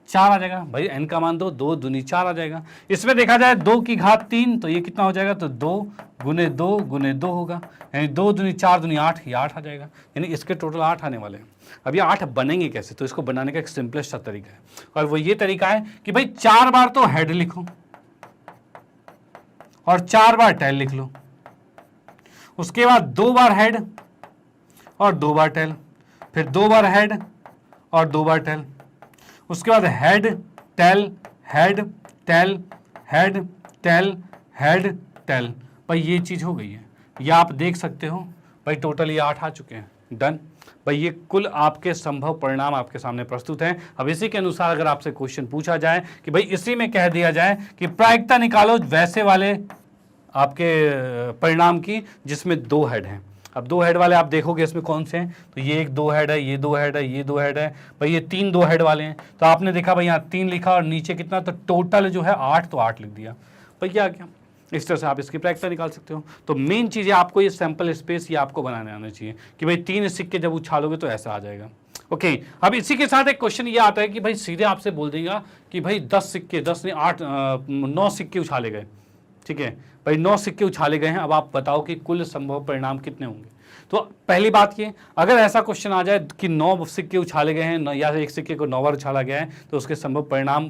4 आ जाएगा। भाई n का मान 2, 2 दूनी 4 आ जाएगा। इसमें देखा जाए 2 की घात 3, तो ये कितना हो जाएगा, तो 2 गुने 2 गुने 2 होगा, यानी 2 दूनी 4 दूनी 8, ये 8 आ जाएगा। यानी इसके टोटल 8 आने वाले हैं। अब ये 8 बनेंगे कैसे, तो इसको बनाने का एक सिंपलेस्ट सा तरीका है, और वो ये तरीका है कि भाई 4 बार तो हेड लिखो और 4 बार टेल लिख लो, उसके बाद 2 बार हेड और 2 बार टेल, फिर 2 बार हेड और 2 बार टेल, उसके बाद head tail head tell head tell head tell. भाई ये चीज हो गई है, ये आप देख सकते हो। भाई टोटल ये 8 आ चुके हैं। डन। भाई ये कुल आपके संभव परिणाम आपके सामने प्रस्तुत हैं। अब इसी के अनुसार अगर आपसे क्वेश्चन पूछा जाए कि भाई इसी में कह दिया जाए कि प्रायिकता निकालो वैसे वाले आपके परिणाम की जिसमें 2 हेड हैं। अब 2 हेड वाले आप देखोगे इसमें कौन से हैं, तो ये एक 2 हेड है, ये 2 हेड है, ये 2 हेड है। भाई ये 3 2 हेड वाले हैं, तो आपने देखा भाई यहाँ 3 लिखा और नीचे कितना, तो टोटल जो है 8, तो 8 लिख दिया। भाई क्या इस तरह से आप इसकी प्रायिकता निकाल सकते हो। तो मेन चीज़ है आपको ये सैंपल स्पेस ये आपको बनाने आना चाहिए कि भाई 3 सिक्के जब उछालोगे तो ऐसा आ जाएगा। ओके, अब इसी के साथ एक क्वेश्चन ये आता है कि भाई सीधे आपसे बोल देगा कि भाई 10 सिक्के 10 नहीं 8 9 सिक्के उछाले गए, ठीक है भाई 9 सिक्के उछाले गए हैं, अब आप बताओ कि कुल संभव परिणाम कितने होंगे। तो पहली बात ये, अगर ऐसा क्वेश्चन आ जाए कि 9 सिक्के उछाले गए हैं या एक सिक्के को 9 बार उछाला गया है तो उसके संभव परिणाम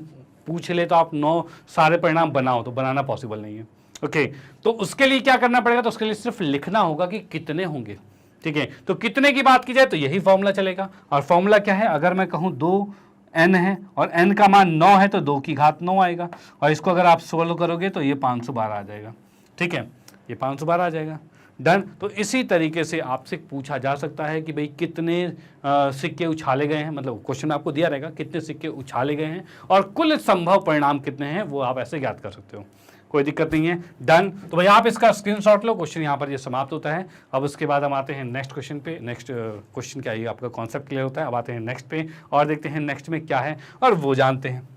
पूछ ले तो आप 9 सारे परिणाम बनाओ, तो बनाना पॉसिबल नहीं है। ओके, तो उसके लिए क्या करना पड़ेगा, तो उसके लिए सिर्फ लिखना होगा कि कितने होंगे, ठीक है। तो कितने की बात की जाए तो यही फॉर्मूला चलेगा, और फॉर्मूला क्या है, अगर मैं कहूँ 2n है और n का मान 9 है तो 2 की घात 9 आएगा, और इसको अगर आप सोल्व करोगे तो ये 512 आ जाएगा, ठीक है, ये 512 आ जाएगा। डन। तो इसी तरीके से आपसे पूछा जा सकता है कि भाई कितने सिक्के उछाले गए हैं, मतलब क्वेश्चन आपको दिया रहेगा कितने सिक्के उछाले गए हैं और कुल संभव परिणाम कितने हैं, वो आप ऐसे ज्ञात कर सकते हो, कोई दिक्कत नहीं है। डन। तो भाई आप इसका स्क्रीनशॉट लो, क्वेश्चन यहाँ पर ये समाप्त होता है। अब उसके बाद हम आते हैं नेक्स्ट क्वेश्चन पे। नेक्स्ट क्वेश्चन क्या है, आपका कॉन्सेप्ट क्लियर होता है। अब आते हैं नेक्स्ट पे और देखते हैं नेक्स्ट में क्या है और वो जानते हैं।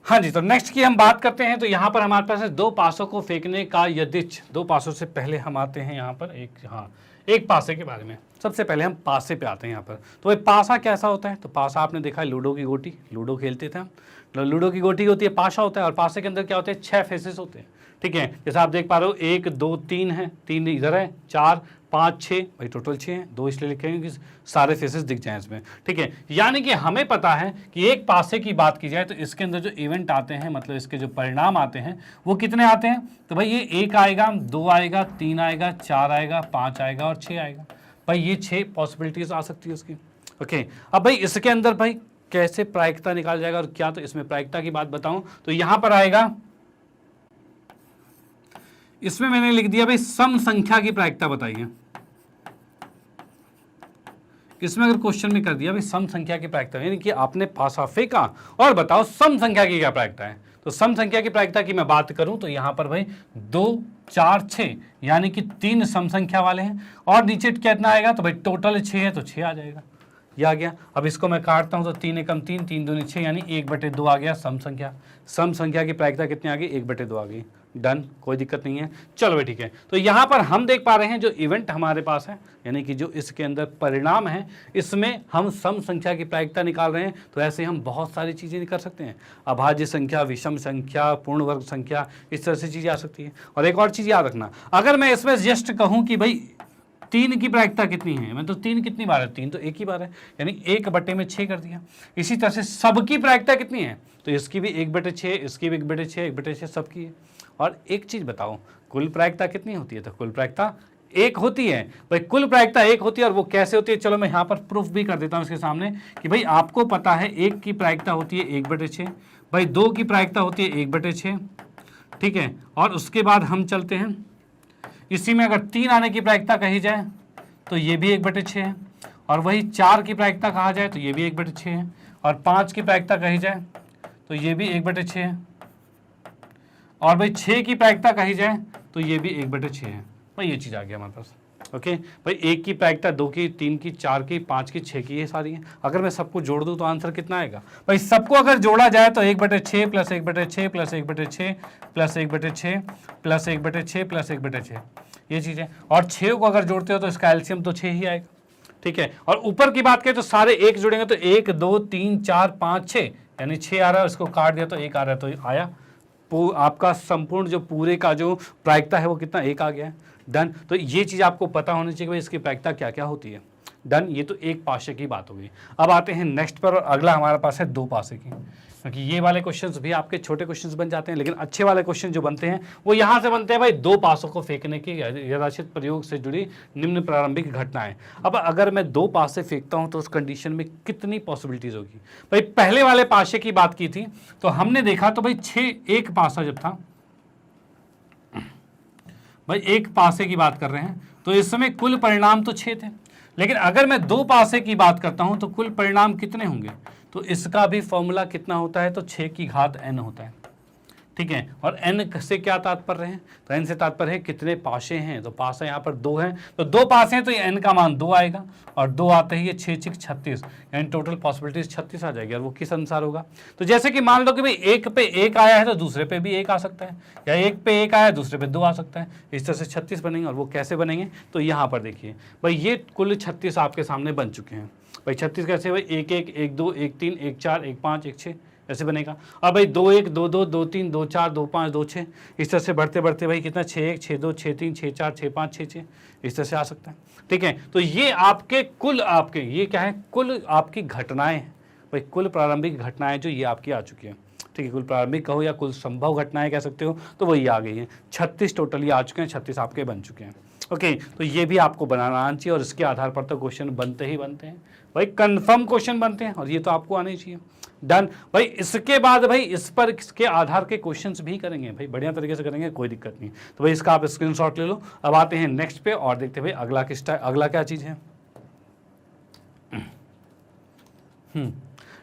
हाँ जी, तो नेक्स्ट की हम बात करते हैं। तो यहाँ पर हमारे पास है 2 पासों को फेंकने का यदिच। 2 पासों से पहले हम आते हैं यहाँ पर एक पासे के बारे में। सबसे पहले हम पासे पे आते हैं यहाँ पर। तो भाई पासा कैसा होता है, तो पासा आपने देखा है लूडो की गोटी, लूडो खेलते थे हम, लूडो की गोटी होती है, पासा होता है, और पासे के अंदर क्या होते हैं 6 फेसेस होते हैं, ठीक है। जैसे आप देख पा रहे हो 1 2 3 है, 3 इधर है, 4 5 6, भाई टोटल 6 हैं, 2 इसलिए लिखेंगे कि सारे फेसेस दिख जाएं इसमें, ठीक है। यानी कि हमें पता है कि एक पासे की बात की जाए तो इसके अंदर जो इवेंट आते हैं, मतलब इसके जो परिणाम आते हैं वो कितने आते हैं, तो भाई ये 1 आएगा, 2 आएगा, 3 आएगा, 4 आएगा, 5 आएगा और 6 आएगा। भाई ये 6 पॉसिबिलिटीज आ सकती है उसकी। ओके, अब भाई इसके अंदर भाई कैसे प्रायिकता निकाल जाएगा और क्या, तो इसमें प्रायिकता की बात बताऊं तो यहां पर आएगा, इसमें मैंने लिख दिया भाई सम संख्या की प्रायिकता बताइए। इसमें अगर क्वेश्चन में कर दिया भाई सम संख्या की प्रायिकता, यानी कि आपने पासा फेंका और बताओ सम संख्या की क्या प्रायिकता है। तो सम संख्या की प्रायिकता की मैं बात करूं तो यहां पर भाई 2 4 6 यानी कि 3 सम संख्या वाले हैं, और नीचे कितना आएगा, तो भाई टोटल 6 है तो 6 आ जाएगा, ये आ गया। अब इसको मैं काटता हूं तो 3 एकम 3, 3 दूनी 6 यानी 1/2 आ गया सम संख्या। सम संख्या की प्रायिकता कितनी आ गई, 1/2 आ गई। डन, कोई दिक्कत नहीं है। चलो भाई ठीक है, तो यहाँ पर हम देख पा रहे हैं जो इवेंट हमारे पास है, यानी कि जो इसके अंदर परिणाम है, इसमें हम सम संख्या की प्रायिकता निकाल रहे हैं। तो ऐसे हम बहुत सारी चीज़ें कर सकते हैं, अभाज्य संख्या, विषम संख्या, पूर्ण वर्ग संख्या, इस तरह से चीज़ें आ सकती है। और एक और चीज़ याद रखना, अगर मैं इसमें जस्ट कहूँ कि भाई 3 की प्रायिकता कितनी है, मैं तो 3 कितनी बार है, 3 तो एक ही बार है, यानी 1/6 कर दिया। इसी तरह से सबकी प्रायिकता कितनी है, तो इसकी भी 1/6, इसकी भी 1/6, 1/6 सबकी है। और एक चीज बताओ, कुल प्रायिकता कितनी होती है, तो कुल प्रायिकता 1 होती है। भाई कुल प्रायिकता 1 होती है, और वो कैसे होती है, चलो मैं यहाँ पर प्रूफ भी कर देता हूँ इसके सामने कि भाई आपको पता है 1 की प्रायिकता होती है 1/6, भाई 2 की प्रायिकता होती है 1/6, ठीक है। और उसके बाद हम चलते हैं, इसी में अगर 3 आने की प्रायिकता कही जाए तो ये भी 1/6 है, और वही 4 की प्रायिकता कहा जाए तो ये भी 1/6 है, और 5 की प्रायिकता कही जाए तो ये भी 1/6 है, और भाई 6 की प्रायिकता कही जाए तो ये भी 1/6 है। भाई ये चीज़ आ गया हमारे पास। ओके भाई 1 की प्रायिकता, 2 की, 3 की, 4 की, 5 की, 6 की, ये सारी हैं। अगर मैं सबको जोड़ दूं तो आंसर कितना आएगा, भाई सबको अगर जोड़ा जाए तो 1/6 plus 1/6 plus 1/6 plus 1/6 plus 1/6 plus 1/6, ये चीज़ें। और 6 को अगर जोड़ते हो तो इसका एलसीएम तो 6 ही आएगा, ठीक है। और ऊपर की बात करें तो सारे 1 जुड़ेंगे तो 1 2 3 4 5 6 यानी 6 आ रहा है, उसको काट दिया तो 1 आ रहा है, तो आया आपका संपूर्ण जो पूरे का जो प्रायिकता है वो कितना, 1 आ गया है। डन। तो ये चीज़ आपको पता होनी चाहिए कि भाई इसकी प्रायिकता क्या क्या होती है। डन, ये तो एक पासे की बात होगी। अब आते हैं नेक्स्ट पर, और अगला हमारे पास है 2 पासे की, क्योंकि ये वाले क्वेश्चंस भी आपके छोटे क्वेश्चंस बन जाते हैं, लेकिन अच्छे वाले क्वेश्चन जो बनते हैं वो यहाँ से बनते हैं भाई 2 पासों को फेंकने की यथाचित प्रयोग से जुड़ी निम्न प्रारंभिक घटनाएं। अब अगर मैं 2 पासे फेंकता हूँ तो उस कंडीशन में कितनी पॉसिबिलिटीज होगी। भाई पहले वाले पासे की बात की थी तो हमने देखा तो भाई 6, एक पासा जब था, भाई एक पासे की बात कर रहे हैं तो इस समय कुल परिणाम तो 6 थे, लेकिन अगर मैं 2 पासे की बात करता हूं तो कुल परिणाम कितने होंगे, तो इसका भी फॉर्मूला कितना होता है, तो 6 की घात n होता है, ठीक है। और n से क्या तात्पर्य है, तो n से तात्पर्य है कितने पासे हैं, तो पासा यहाँ पर 2 हैं, तो 2 पासे हैं तो ये n का मान 2 आएगा, और 2 आते ही ये 6 6 36, यानी टोटल पॉसिबिलिटीज 36 आ जाएगी। और वो किस अनुसार होगा, तो जैसे कि मान लो कि भाई एक पे 1 आया है तो दूसरे पे भी 1 आ सकता है, या एक पे 1 आया है दूसरे पे 2 आ सकता है, इस तरह से 36 बनेंगे। और वो कैसे बनेंगे, तो यहाँ पर देखिए भाई ये कुल 36 आपके सामने बन चुके हैं। भाई 36 कैसे, भाई 1 1 1 2 1 3 1 4 1 5 1 6 ऐसे बनेगा। और भाई 2 1 2 2 2 3 2 4 2 5 2 6, इस तरह से बढ़ते बढ़ते भाई कितना 6 1 6 2 6 3 6 4 6 5 6 6 इस तरह से आ सकता है। ठीक है, तो ये आपके कुल आपके ये क्या है, कुल आपकी घटनाएं हैं भाई, कुल प्रारंभिक घटनाएं जो ये आपकी आ चुकी है। ठीक है, कुल प्रारंभिक कहो या कुल संभव घटनाएं कह सकते हो, तो वही आ गई हैं। 36 टोटली आ चुके हैं, 36 आपके बन चुके हैं। ओके, तो ये भी आपको बनाना आना चाहिए, और इसके आधार पर तो क्वेश्चन बनते ही बनते हैं भाई, कंफर्म क्वेश्चन बनते हैं, और ये तो आपको आने चाहिए। डन भाई। इसके बाद भाई इस पर इसके आधार के क्वेश्चंस भी करेंगे भाई, बढ़िया तरीके से करेंगे, कोई दिक्कत नहीं। तो भाई इसका आप स्क्रीनशॉट ले लो। अब आते हैं नेक्स्ट पे और देखते हैं भाई अगला किस अगला क्या चीज़ है।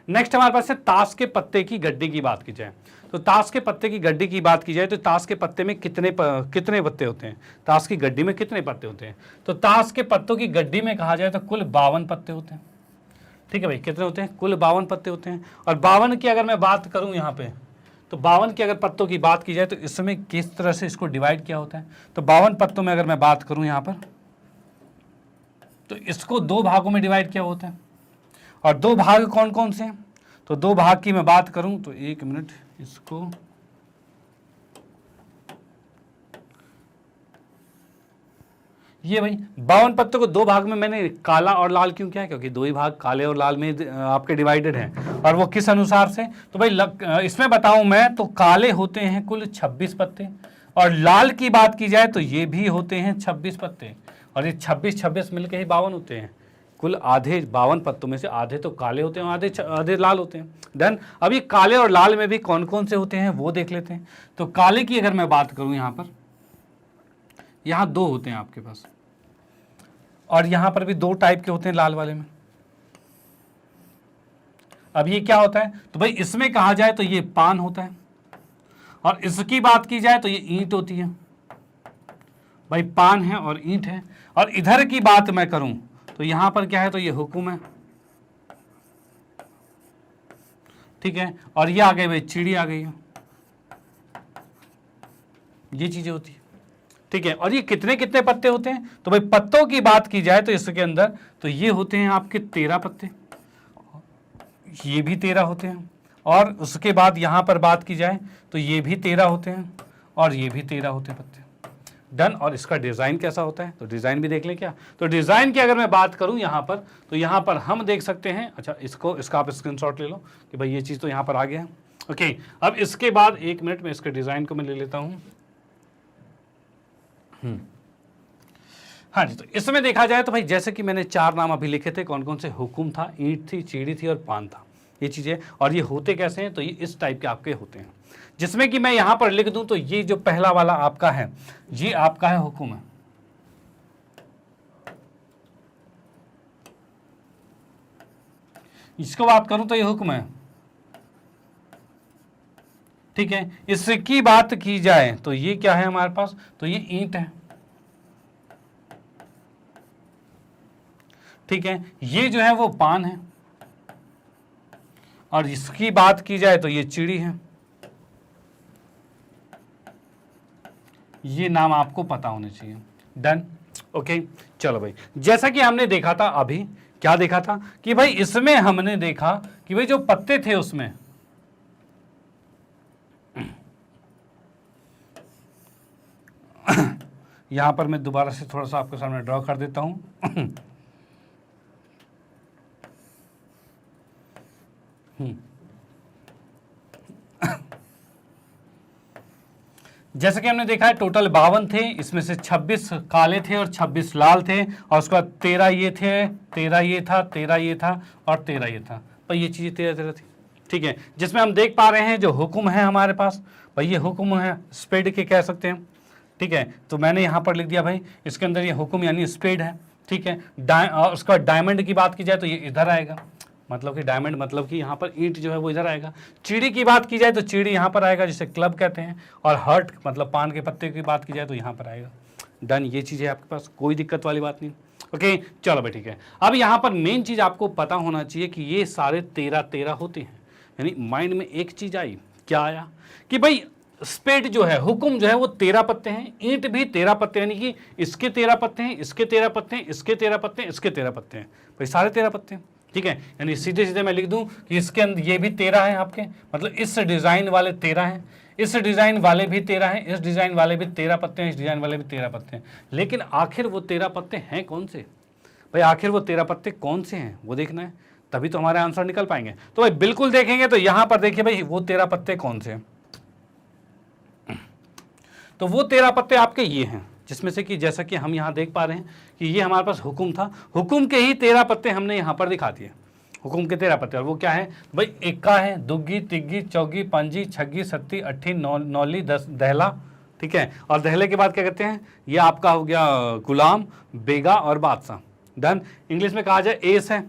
नेक्स्ट हमारे पास है ताश के पत्ते की गड्डी की बात की जाए, तो ताश के पत्ते की गड्डी की बात की जाए तो ताश के पत्ते में कितने पत्ते होते हैं, ताश की गड्डी में कितने पत्ते होते हैं, तो ताश के पत्तों की गड्डी में कहा जाए तो कुल 52 पत्ते होते हैं। ठीक है भाई, कितने होते हैं, कुल 52 पत्ते होते हैं। और 52 की अगर मैं बात करूं यहाँ पे, तो 52 की अगर पत्तों की बात की जाए तो इसमें किस तरह से इसको डिवाइड किया होता है, तो 52 पत्तों में अगर मैं बात करूं यहाँ पर, तो इसको 2 भागों में डिवाइड किया होता है। और 2 भाग कौन कौन से हैं, तो 2 भाग की मैं बात करूं तो 1 मिनट, इसको ये भाई 52 पत्तों को 2 भाग में मैंने काला और लाल क्यों किया है, क्योंकि 2 ही भाग काले और लाल में आपके डिवाइडेड हैं। और वो किस अनुसार से, तो भाई इसमें बताऊं मैं तो काले होते हैं कुल 26 पत्ते, और लाल की बात की जाए तो ये भी होते हैं 26 पत्ते, और ये 26 मिलके ही 52 होते हैं। कुल आधे 52 पत्तों में से आधे तो काले होते हैं, आधे लाल होते हैं। डन। अब ये काले और लाल में भी कौन कौन से होते हैं वो देख लेते हैं। तो काले की अगर मैं बात करूं यहाँ पर, यहाँ 2 होते हैं आपके पास, और यहाँ पर भी 2 टाइप के होते हैं लाल वाले में। अब ये क्या होता है, तो भाई इसमें कहा जाए तो ये पान होता है, और इसकी बात की जाए तो ये ईंट होती है। भाई पान है और ईंट है। और इधर की बात मैं करूं तो यहां पर क्या है, तो ये हुक्म है। ठीक है, और ये आ गई भाई चिड़ी आ गई है, ये चीजें होती है। ठीक है, और ये कितने कितने पत्ते होते हैं, तो भाई पत्तों की बात की जाए तो इसके अंदर तो ये होते हैं आपके 13 पत्ते, ये भी 13 होते हैं, और उसके बाद यहां पर बात की जाए तो ये भी 13 होते हैं, और ये भी 13 होते हैं पत्ते। डन। और इसका डिज़ाइन कैसा होता है, तो डिज़ाइन भी देख लें क्या, तो डिज़ाइन की अगर मैं बात करूं यहाँ पर, तो यहाँ पर हम देख सकते हैं, अच्छा इसका आप स्क्रीनशॉट ले लो कि भाई ये चीज़ तो यहाँ पर आ गया है। ओके, अब इसके बाद 1 मिनट में इसके डिज़ाइन को मैं ले लेता हूँ। हाँ जी, तो इसमें देखा जाए तो भाई जैसे कि मैंने 4 नाम अभी लिखे थे, कौन कौन से, हुकुम था, ईंट थी, चीड़ी थी और पान था, ये चीज़ें। और ये होते कैसे हैं, तो ये इस टाइप के आपके होते हैं, जिसमें कि मैं यहाँ पर लिख दूं तो ये जो पहला वाला आपका है, ये आपका है हुकुम है। इसको बात करूं तो ये हुक्म है। ठीक है, इसकी बात की जाए तो ये क्या है हमारे पास, तो ये ईंट है। ठीक है, ये जो है वो पान है, और इसकी बात की जाए तो ये चिड़ी है। ये नाम आपको पता होने चाहिए। डन। ओके, चलो भाई, जैसा कि हमने देखा था अभी, क्या देखा था कि भाई इसमें हमने देखा कि भाई जो पत्ते थे उसमें यहां पर मैं दोबारा से थोड़ा सा आपके सामने ड्रॉ कर देता हूं। जैसे कि हमने देखा है टोटल 52 थे, इसमें से 26 काले थे और 26 लाल थे, और उसके बाद 13 ये थे, 13 ये था, 13 ये था और 13 ये था। पर ये चीज़ें 13 थी। ठीक है, जिसमें हम देख पा रहे हैं जो हुक्म है हमारे पास, भाई ये हुक्म है, स्पेड के कह सकते हैं। ठीक है, तो मैंने यहाँ पर लिख दिया भाई, इसके अंदर ये हुक्म यानी स्पेड है। ठीक है, उसका डायमंड की बात की जाए तो ये इधर आएगा, मतलब कि डायमंड मतलब कि यहाँ पर ईंट जो है वो इधर आएगा। चिड़ी की बात की जाए तो चिड़ी यहाँ पर आएगा जिसे क्लब कहते हैं, और हर्ट मतलब पान के पत्ते की बात की जाए तो यहाँ पर आएगा। डन, ये चीज़ है आपके पास, कोई दिक्कत वाली बात नहीं। ओके चलो भाई ठीक है। अब यहाँ पर मेन चीज़ आपको पता होना चाहिए कि ये सारे 13 होते हैं, यानी माइंड में एक चीज़ आई, क्या आया कि भाई स्पेड जो है, हुक्म जो है वो 13 पत्ते हैं, ईंट भी 13 पत्ते, यानी कि इसके 13 पत्ते हैं, इसके 13 पत्ते हैं, इसके 13 पत्ते हैं, इसके 13 पत्ते हैं, भाई सारे 13 पत्ते हैं। ठीक है, यानी सीधे सीधे मैं लिख दूं कि इसके अंदर ये भी 13 है आपके, मतलब इस डिजाइन वाले 13 हैं, इस डिजाइन वाले भी 13 हैं, इस डिजाइन वाले भी 13 पत्ते हैं, इस डिजाइन वाले भी 13 पत्ते हैं। लेकिन आखिर वो 13 पत्ते हैं कौन से भाई, आखिर वो 13 पत्ते कौन से हैं वो देखना है, तभी तो हमारे आंसर निकल पाएंगे। तो भाई बिल्कुल देखेंगे तो यहां पर देखिए भाई वो 13 पत्ते कौन से हैं, तो वो 13 पत्ते आपके ये हैं, जिसमें से कि जैसा कि हम यहाँ देख पा रहे हैं कि ये हमारे पास हुक्म था, हुक्म के ही 13 पत्ते हमने यहाँ पर दिखा दिए, हुक्म के 13 पत्ते। और वो क्या है भाई, इक्का है, दुग्गी, तिग्गी, चौगी, पंजी, छग्गी, सत्ती, अट्ठी, नौली, दहला। ठीक है, और दहले के बाद क्या कहते हैं, ये आपका हो गया गुलाम, बेगा और बादशाह। डन, इंग्लिश में कहा जाए एस है,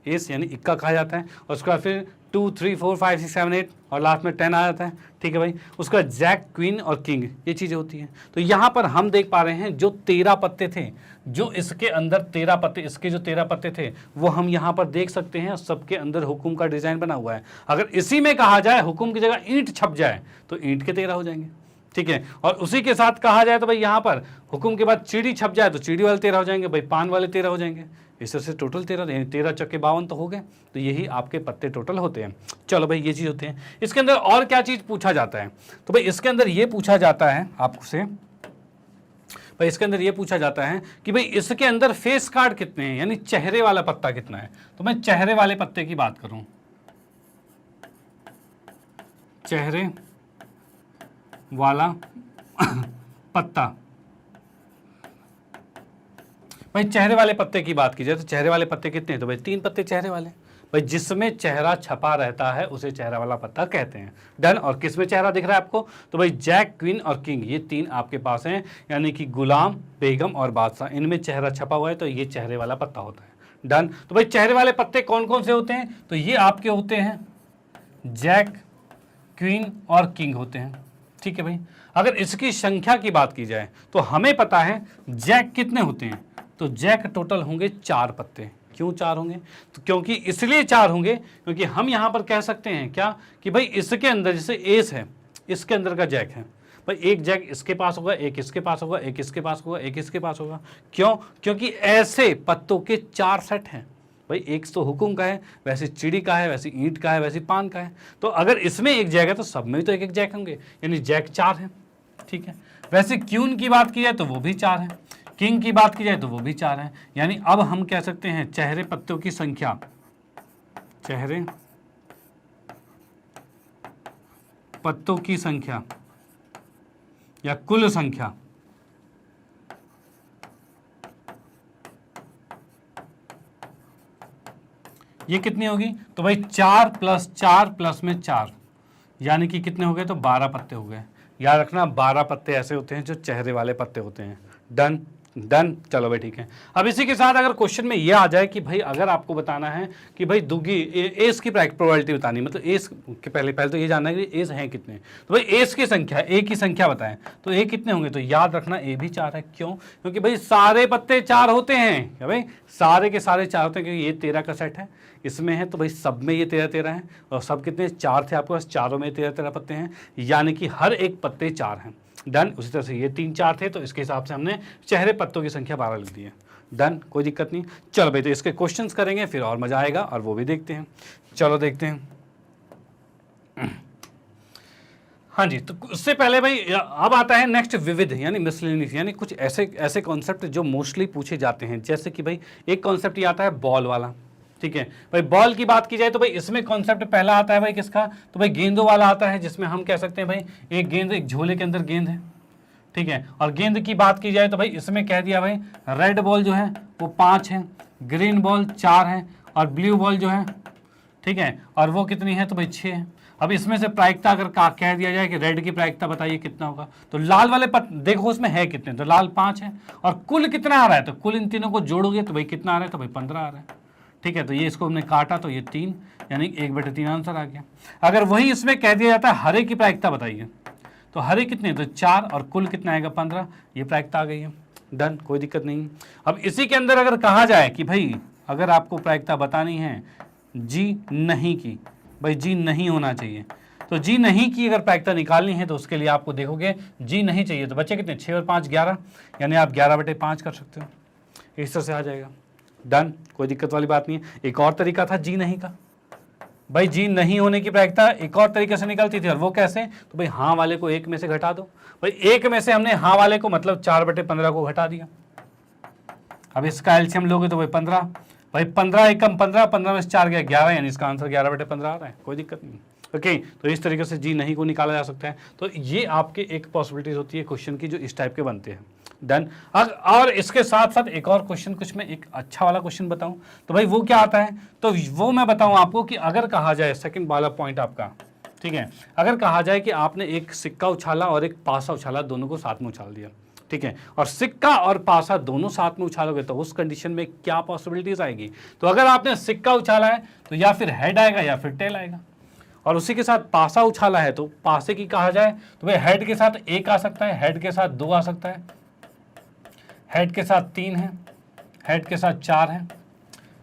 एस यानी इक्का कहा जाता है, और उसके बाद फिर 2, 3, 4, 5, 6, 7, 8 और लास्ट में 10 आ जाता है। ठीक है भाई, उसका जैक, क्वीन और किंग, ये चीज़ें होती हैं। तो यहाँ पर हम देख पा रहे हैं जो 13 पत्ते थे, जो इसके अंदर 13 पत्ते, इसके जो 13 पत्ते थे वो हम यहाँ पर देख सकते हैं, सबके अंदर हुक्म का डिजाइन बना हुआ है। अगर इसी में कहा जाए हुक्म की जगह ईंट छप जाए तो ईंट के 13 हो जाएंगे। ठीक है, और उसी के साथ कहा जाए तो भाई यहाँ पर हुक्म के बाद चिड़ी छप जाए तो चिड़ी वाले 13 हो जाएंगे, भाई पान वाले 13 हो जाएंगे, इस तरह से टोटल 13, 13 चक्के 52 तो हो गए। तो यही आपके पत्ते टोटल होते हैं। चलो भाई ये चीज़ होते हैं। इसके अंदर और क्या चीज़ पूछा जाता है, तो भाई इसके अंदर ये पूछा जाता है आपसे, भाई इसके अंदर ये पूछा जाता है कि भाई इसके अंदर फेस कार्ड कितने हैं, यानी चेहरे वाला पत्ता कितना है। तो मैं चेहरे वाले पत्ते की बात करूं, चेहरे वाला पत्ता, भाई चेहरे वाले पत्ते की बात की जाए तो चेहरे वाले पत्ते कितने हैं, तो भाई 3 पत्ते चेहरे वाले, भाई जिसमें चेहरा छपा रहता है उसे चेहरा वाला पत्ता कहते हैं। डन, और किसमें चेहरा दिख रहा है आपको, तो भाई जैक, क्वीन और किंग, ये 3 आपके पास हैं, यानी कि गुलाम, बेगम और बादशाह, इनमें चेहरा छपा हुआ है तो ये चेहरे वाला पत्ता होता है। डन, तो भाई चेहरे वाले पत्ते कौन कौन से होते हैं, तो ये आपके होते हैं जैक, क्वीन और किंग होते हैं। ठीक है भाई, अगर इसकी संख्या की बात की जाए तो हमें पता है जैक कितने होते हैं, तो जैक टोटल होंगे 4 पत्ते। क्यों 4 होंगे, तो क्योंकि इसलिए 4 होंगे क्योंकि हम यहां पर कह सकते हैं क्या कि भाई इसके अंदर जैसे एस है, इसके अंदर का जैक है, भाई एक जैक इसके पास होगा, एक इसके पास होगा, एक इसके पास होगा, एक इसके पास होगा। क्यों, क्योंकि ऐसे पत्तों के 4 सेट हैं। भाई एक तो हुकुम का है, वैसे चिड़ी का है, वैसे ईंट का है, वैसे पान का है। तो अगर इसमें एक जैक है तो सब में तो एक एक जैक होंगे, यानी जैक 4 है। ठीक है, वैसे क्यून की बात की जाए तो वो भी 4 है, किंग की बात की जाए तो वो भी 4 है। यानी अब हम कह सकते हैं चेहरे पत्तों की संख्या, चेहरे पत्तों की संख्या या कुल संख्या ये कितनी होगी, तो भाई 4 + 4 + में 4, यानी कि कितने हो गए, तो 12 पत्ते हो गए। याद रखना 12 पत्ते ऐसे होते हैं जो चेहरे वाले पत्ते होते हैं। डन डन, चलो भाई ठीक है। अब इसी के साथ अगर क्वेश्चन में ये आ जाए कि भाई अगर आपको बताना है कि भाई दुगी एस की प्रोबेबिलिटी बतानी, मतलब एस के पहले तो ये जानना है कि एस हैं कितने, तो भाई एस की संख्या, ए की संख्या बताएं तो ए कितने होंगे, तो याद रखना ए भी 4 है। क्यों, क्योंकि भाई सारे पत्ते 4 होते हैं, क्या भाई सारे के सारे 4 होते हैं, क्योंकि ये 13 का सेट है, इसमें है तो भाई सब में ये 13-13 हैं, और सब कितने 4 थे आपके पास, चारों में 13-13 पत्ते हैं, यानी कि हर एक पत्ते 4 हैं। डन, उसी तरह से ये 3-4 थे तो इसके हिसाब से हमने चेहरे पत्तों की संख्या 12 लिख दी है। डन, कोई दिक्कत नहीं। चलो भाई तो इसके क्वेश्चंस करेंगे फिर और मजा आएगा, और वो भी देखते हैं। चलो देखते हैं। हाँ जी, तो उससे पहले भाई अब आता है नेक्स्ट विविध यानी मिसलेनियस, यानी कुछ ऐसे कॉन्सेप्ट जो मोस्टली पूछे जाते हैं। जैसे कि भाई एक कॉन्सेप्ट ये आता है बॉल वाला, ठीक है भाई। बॉल की बात की जाए तो भाई इसमें कॉन्सेप्ट पहला आता है भाई किसका, तो भाई गेंदों वाला आता है, जिसमें हम कह सकते हैं भाई एक गेंद, एक झोले के अंदर गेंद है, ठीक है। और गेंद की बात की जाए तो भाई इसमें कह दिया भाई रेड बॉल जो है वो 5 है, ग्रीन बॉल 4 है, और ब्लू बॉल जो है, ठीक है, और वो कितनी है, तो भाई 6 है। अब इसमें से प्रायिकता अगर कह दिया जाए कि रेड की प्रायिकता बताइए कितना होगा, तो लाल वाले देखो उसमें है कितने, तो लाल 5 है, और कुल कितना आ रहा है, तो कुल इन तीनों को जोड़ोगे तो भाई कितना आ रहा है, तो भाई 15 आ रहा है। ठीक है, तो ये इसको हमने काटा तो ये 3 यानी 1/3 आंसर आ गया। अगर वही इसमें कह दिया जाता है हरे की प्रायिकता बताइए, तो हरे कितने, तो 4 और कुल कितना आएगा 15, ये प्रायिकता आ गई है। डन, कोई दिक्कत नहीं। अब इसी के अंदर अगर कहा जाए कि भाई अगर आपको प्रायिकता बतानी है जी नहीं की, भाई जी नहीं होना चाहिए, तो जी नहीं की अगर प्रायिकता निकालनी है तो उसके लिए आपको देखोगे जी नहीं चाहिए तो बच्चे कितने, 6 और 5 11, यानी आप 11/5 कर सकते हो, इस तरह से आ जाएगा। डन, कोई दिक्कत वाली बात नहीं है। एक और तरीका था जी नहीं का, भाई जी नहीं होने की प्रायिकता एक और तरीके से निकलती थी, और वो कैसे, तो भाई हाँ वाले को 1 में से घटा दो। भाई 1 में से हमने हाँ वाले को मतलब 4/15 को घटा दिया। अब इसका एलसीएम लोगे तो भाई 15, भाई 15 एकम 15, 15 में से 4 गया 11, यानी इसका आंसर 11/15 आ रहा है, कोई दिक्कत नहीं। ओके, तो इस तरीके से जी नहीं को निकाला जा सकता है। तो ये आपके एक पॉसिबिलिटीज होती है क्वेश्चन की जो इस टाइप के बनते हैं। डन। और इसके साथ साथ एक और क्वेश्चन, कुछ मैं एक अच्छा वाला क्वेश्चन बताऊं तो भाई वो क्या आता है, तो वो मैं बताऊं आपको कि अगर कहा जाए, सेकंड वाला पॉइंट आपका, ठीक है, अगर कहा जाए कि आपने एक सिक्का उछाला और एक पासा उछाला, दोनों को साथ में उछाल दिया, ठीक है, और सिक्का और पासा दोनों साथ में उछालोगे तो उस कंडीशन में क्या पॉसिबिलिटीज आएगी, तो अगर आपने सिक्का उछाला है तो या फिर हेड आएगा या फिर टेल आएगा, और उसी के साथ पासा उछाला है तो पासे की कहा जाए तो भाई हेड के साथ 1 आ सकता है, हेड के साथ 2 आ सकता है, हेड के साथ 3 है, हेड के साथ 4 है,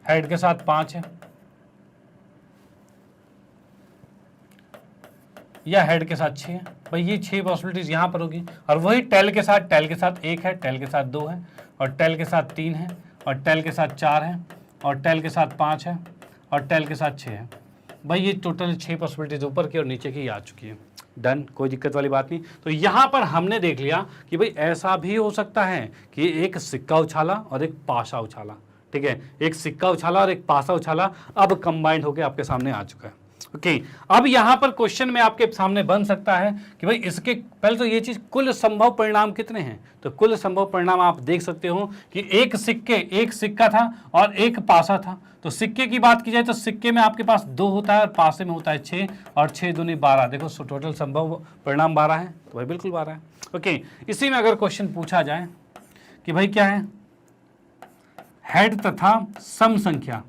हेड के साथ 5 है, या हेड के साथ 6 है। भाई ये 6 पॉसिबिलिटीज यहां पर होगी। और वही टेल के साथ 1 है, टेल के साथ 2 है, और टेल के साथ 3 है, और टेल के साथ 4 है, और टेल के साथ 5 है, और टेल के साथ 6 है। भाई ये टोटल 6 पॉसिबिलिटीज ऊपर की और नीचे की आ चुकी है। डन, कोई दिक्कत वाली बात नहीं। तो यहां पर हमने देख लिया कि भाई ऐसा भी हो सकता है कि एक सिक्का उछाला और एक पासा उछाला, ठीक है, एक सिक्का उछाला और एक पासा उछाला अब कंबाइंड होकर आपके सामने आ चुका है। ओके, अब यहां पर क्वेश्चन में आपके सामने बन सकता है कि भाई इसके पहले तो ये चीज कुल संभव परिणाम कितने हैं, तो कुल संभव परिणाम आप देख सकते हो कि एक सिक्का था और एक पासा था। तो सिक्के की बात की जाए तो सिक्के में आपके पास 2 होता है और पासे में होता है 6, और 6 दूनी 12, देखो टोटल संभव परिणाम 12 है, तो भाई बिल्कुल 12 है। ओके, इसी में अगर क्वेश्चन पूछा जाए कि भाई क्या है, हेड तथा सम संख्या,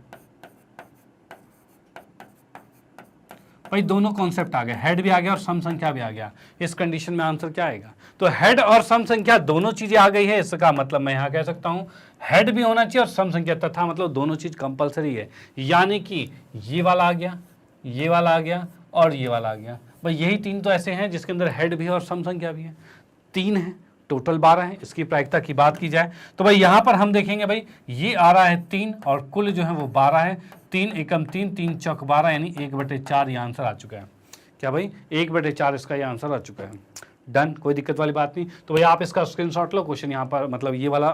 भाई दोनों कॉन्सेप्ट आ गए, हेड भी आ गया और सम संख्या भी आ गया, इस कंडीशन में आंसर क्या आएगा, तो हेड और सम संख्या दोनों चीजें आ गई है, इसका मतलब मैं यहां कह सकता हूं हेड भी होना चाहिए और सम संख्या तथा, मतलब दोनों चीज कंपलसरी है, यानी कि ये वाला आ गया, ये वाला आ गया और ये वाला आ गया। भाई यही 3 तो ऐसे हैं जिसके अंदर हेड भी है और सम संख्या भी है, 3 है, टोटल 12 है। इसकी प्रायिकता की बात की जाए तो भाई यहां पर हम देखेंगे भाई ये आ रहा है 3 और कुल जो है वो 12 है, 3 एकम 3, 3 चौक 12, यानी 1/4 ये आंसर आ चुका है। क्या भाई 1/4 इसका ये आंसर आ चुका है। डन, कोई दिक्कत वाली बात नहीं। तो भाई आप इसका स्क्रीनशॉट लो, क्वेश्चन यहाँ पर मतलब ये वाला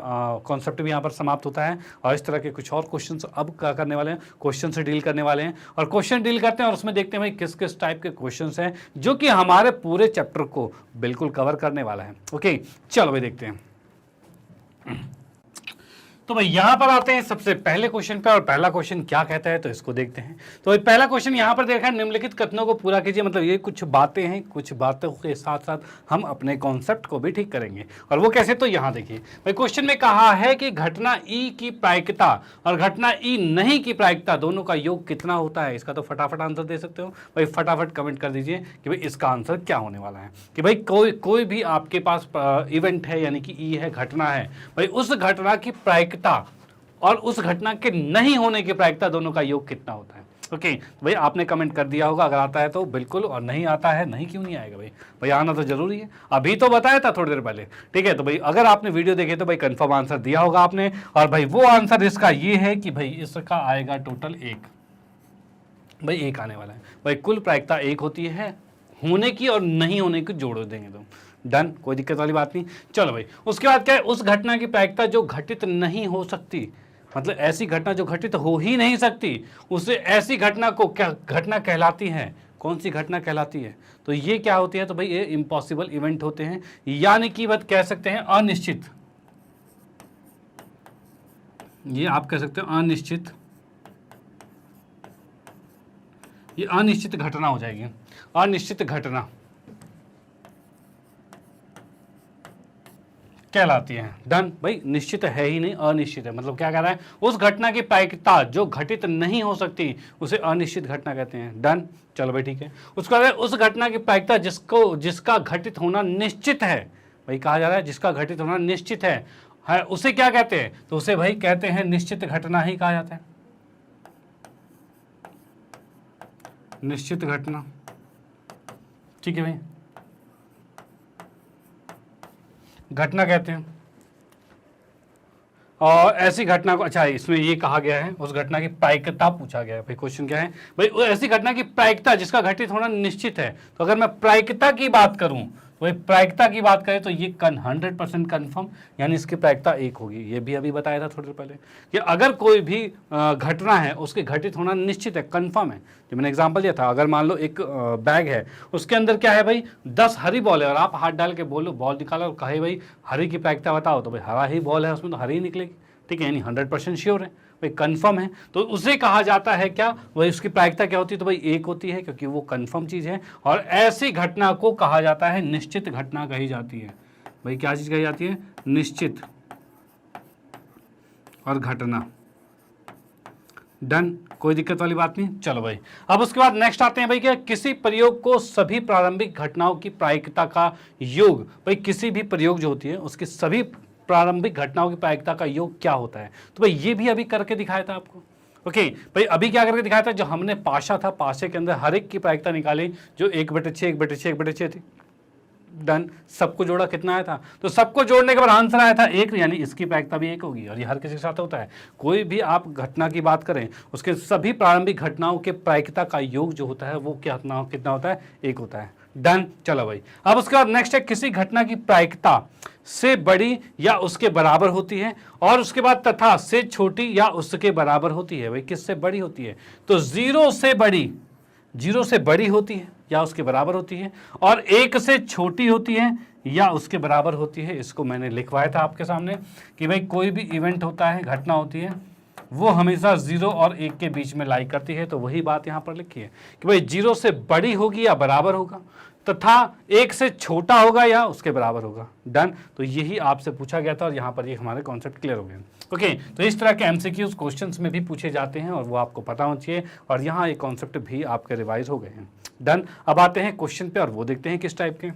कॉन्सेप्ट भी यहाँ पर समाप्त होता है, और इस तरह के कुछ और क्वेश्चन अब क्या करने वाले हैं, क्वेश्चन से डील करने वाले हैं, और क्वेश्चन डील करते हैं और उसमें देखते हैं भाई किस किस टाइप के क्वेश्चन हैं जो कि हमारे पूरे चैप्टर को बिल्कुल कवर करने वाला है। ओके, चलो भाई देखते हैं। तो भाई यहां पर आते हैं सबसे पहले क्वेश्चन पे, और पहला क्वेश्चन क्या कहता है तो इसको देखते हैं। तो भाई पहला क्वेश्चन यहां पर देखा है, निम्नलिखित कथनों को पूरा कीजिए, मतलब ये कुछ बातें हैं, कुछ बातों के साथ साथ हम अपने कॉन्सेप्ट को भी ठीक करेंगे, और वो कैसे, तो यहां देखिए भाई क्वेश्चन में कहा है कि घटना ई की प्रायिकता और घटना ई नहीं की प्रायिकता दोनों का योग कितना होता है। इसका तो फटाफट आंसर दे सकते हो भाई, फटाफट कमेंट कर दीजिए कि भाई इसका आंसर क्या होने वाला है। कि भाई कोई भी आपके पास इवेंट है, यानी कि ई है, घटना है, भाई उस घटना की प्रायिकता और उस घटना के नहीं होने की प्रायिकता दोनों का योग कितना होता है। ओके, भाई आपने कमेंट कर दिया होगा, अगर आता है तो बिल्कुल, और नहीं आता है, नहीं क्यों नहीं आएगा भाई, भाई आना तो जरूरी है, अभी तो बताया था थोड़ी देर पहले, ठीक है। तो भाई अगर आपने वीडियो देखे तो भाई कंफर्म आंसर दिया होगा आपने, और भाई वो आंसर इसका ये है कि भाई इसका आएगा टोटल 1, भाई 1 आने वाला है। भाई कुल प्रायिकता 1 होती है, होने की और नहीं होने की जोड़ देंगे तो। डन, कोई दिक्कत वाली बात नहीं। चलो भाई उसके बाद क्या है, उस घटना की प्रायिकता जो घटित नहीं हो सकती, मतलब ऐसी घटना जो घटित हो ही नहीं सकती, उसे ऐसी घटना को क्या घटना कहलाती है, कौन सी घटना कहलाती है, तो ये क्या होती है, तो भाई ये इम्पॉसिबल इवेंट होते हैं, यानी कि बात कह सकते हैं अनिश्चित, ये आप कह सकते हो अनिश्चित, ये अनिश्चित घटना हो जाएगी, अनिश्चित घटना, कहलाती है। डन भाई, निश्चित है ही नहीं, अनिश्चित है। मतलब क्या कह रहा है, उस घटना की प्रायिकता जो घटित नहीं हो सकती उसे अनिश्चित घटना कहते हैं। डन, चलो भाई ठीक है। उसके बाद उस घटना की प्रायिकता जिसका घटित होना निश्चित है, भाई कहा जा रहा है जिसका घटित होना निश्चित है उसे क्या कहते हैं, तो उसे भाई कहते हैं निश्चित घटना ही कहा जाता है। निश्चित घटना, ठीक है भाई, घटना कहते हैं। और ऐसी घटना को, अच्छा इसमें ये कहा गया है उस घटना की प्रायिकता पूछा गया है। भाई क्वेश्चन क्या है, भाई ऐसी घटना की प्रायिकता जिसका घटित होना निश्चित है। तो अगर मैं प्रायिकता की बात करूं, तो भाई प्रायिकता की बात करें तो ये 100% कन्फर्म, यानी इसकी प्रायिकता 1 होगी। ये भी अभी बताया था थोड़ी देर पहले कि अगर कोई भी घटना है उसके घटित होना निश्चित है, कन्फर्म है। जो मैंने एग्जांपल दिया था, अगर मान लो एक बैग है, उसके अंदर क्या है भाई 10 हरी बॉल है, और आप हाथ डाल के बोलो बॉल निकालो और कहे भाई हरी की प्रायिकता बताओ, तो भाई हरा ही बॉल है, उसमें तो हरी ही निकलेगी। ठीक है, यानी 100% श्योर है भाई, कंफर्म है। तो उसे कहा जाता है क्या, वही उसकी प्रायिकता क्या होती है, तो भाई 1 होती है, क्योंकि वो कंफर्म चीज है। और ऐसी घटना को कहा जाता है निश्चित घटना कही जाती है। भाई क्या चीज कही जाती है, निश्चित और घटना। डन, कोई दिक्कत वाली बात नहीं। चलो भाई, अब उसके बाद नेक्स्ट आते हैं भाई, क्या किसी प्रयोग को सभी प्रारंभिक घटनाओं की प्रायिकता का योग। भाई किसी भी प्रयोग जो होती है उसकी सभी प्रारंभिक घटनाओं की प्रायिकता का योग क्या होता है, तो भाई ये भी अभी करके दिखाया था आपको। ओके भाई, अभी क्या करके दिखाया था, जो हमने पाशा था, पाशे के अंदर हर एक की प्रायिकता निकाली जो 1/6 1/6 1/6 थी। डन, सबको जोड़ा कितना आया था, तो सबको जोड़ने के बाद आंसर आया था 1, यानी इसकी प्रायिकता भी 1 होगी। और ये हर किसी के साथ होता है, कोई भी आप घटना की बात करें उसके सभी प्रारंभिक घटनाओं के प्रायिकता का योग जो होता है वो कितना होता है, 1 होता है। डन, चलो भाई, अब उसके बाद नेक्स्ट है किसी घटना की प्रायिकता से बड़ी या उसके बराबर होती है, और उसके बाद तथा से छोटी या उसके बराबर होती है। भाई किससे बड़ी होती है, तो 0 से बड़ी होती है या उसके बराबर होती है, और 1 से छोटी होती है या उसके बराबर होती है। इसको मैंने लिखवाया था आपके सामने कि भाई कोई भी इवेंट होता है, घटना होती है, वो हमेशा 0 और 1 के बीच में लाई करती है। तो वही बात यहाँ पर लिखी है कि भाई 0 से बड़ी होगी या बराबर होगा, तथा 1 से छोटा होगा या उसके बराबर होगा। डन, तो यही आपसे पूछा गया था और यहाँ पर ये हमारे कॉन्सेप्ट क्लियर हो गए। ओके, तो इस तरह के एमसीक्यूज क्वेश्चंस में भी पूछे जाते हैं और वो आपको पता होना चाहिए, और यहाँ ये कॉन्सेप्ट भी आपके रिवाइज हो गए हैं। डन, अब आते हैं क्वेश्चन पे और वो देखते हैं किस टाइप के।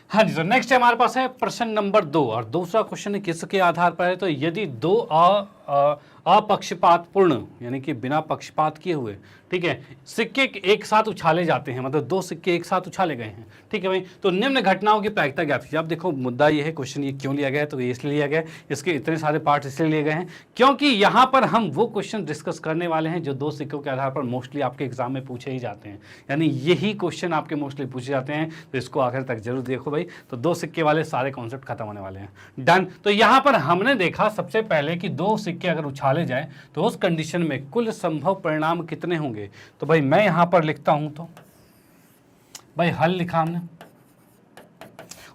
हाँ जी, तो नेक्स्ट हमारे पास है प्रश्न नंबर 2, और दूसरा क्वेश्चन किसके आधार पर है, तो यदि 2 अपक्षपात पूर्ण यानी कि बिना पक्षपात किए हुए, ठीक है, सिक्के एक साथ उछाले जाते हैं, मतलब 2 सिक्के एक साथ उछाले गए हैं, ठीक है भाई, तो निम्न घटनाओं की प्रायिकता क्या थी। अब देखो मुद्दा ये है, क्वेश्चन ये क्यों लिया गया है, तो ये इसलिए लिया गया है, इसके इतने सारे पार्ट इसलिए लिए गए हैं क्योंकि यहाँ पर हम वो क्वेश्चन डिस्कस करने वाले हैं जो 2 सिक्कों के आधार पर मोस्टली आपके एग्जाम में पूछे ही जाते हैं, यानी यही क्वेश्चन आपके मोस्टली पूछे जाते हैं। तो इसको आखिर तक जरूर देखो भाई, तो 2 सिक्के वाले सारे कॉन्सेप्ट खत्म होने वाले हैं। डन, तो यहाँ पर हमने देखा सबसे पहले कि 2 सिक्के अगर उछाले जाए तो उस कंडीशन में कुल संभव परिणाम कितने होंगे। तो भाई मैं यहां पर लिखता हूं, तो भाई हल लिखा हमने,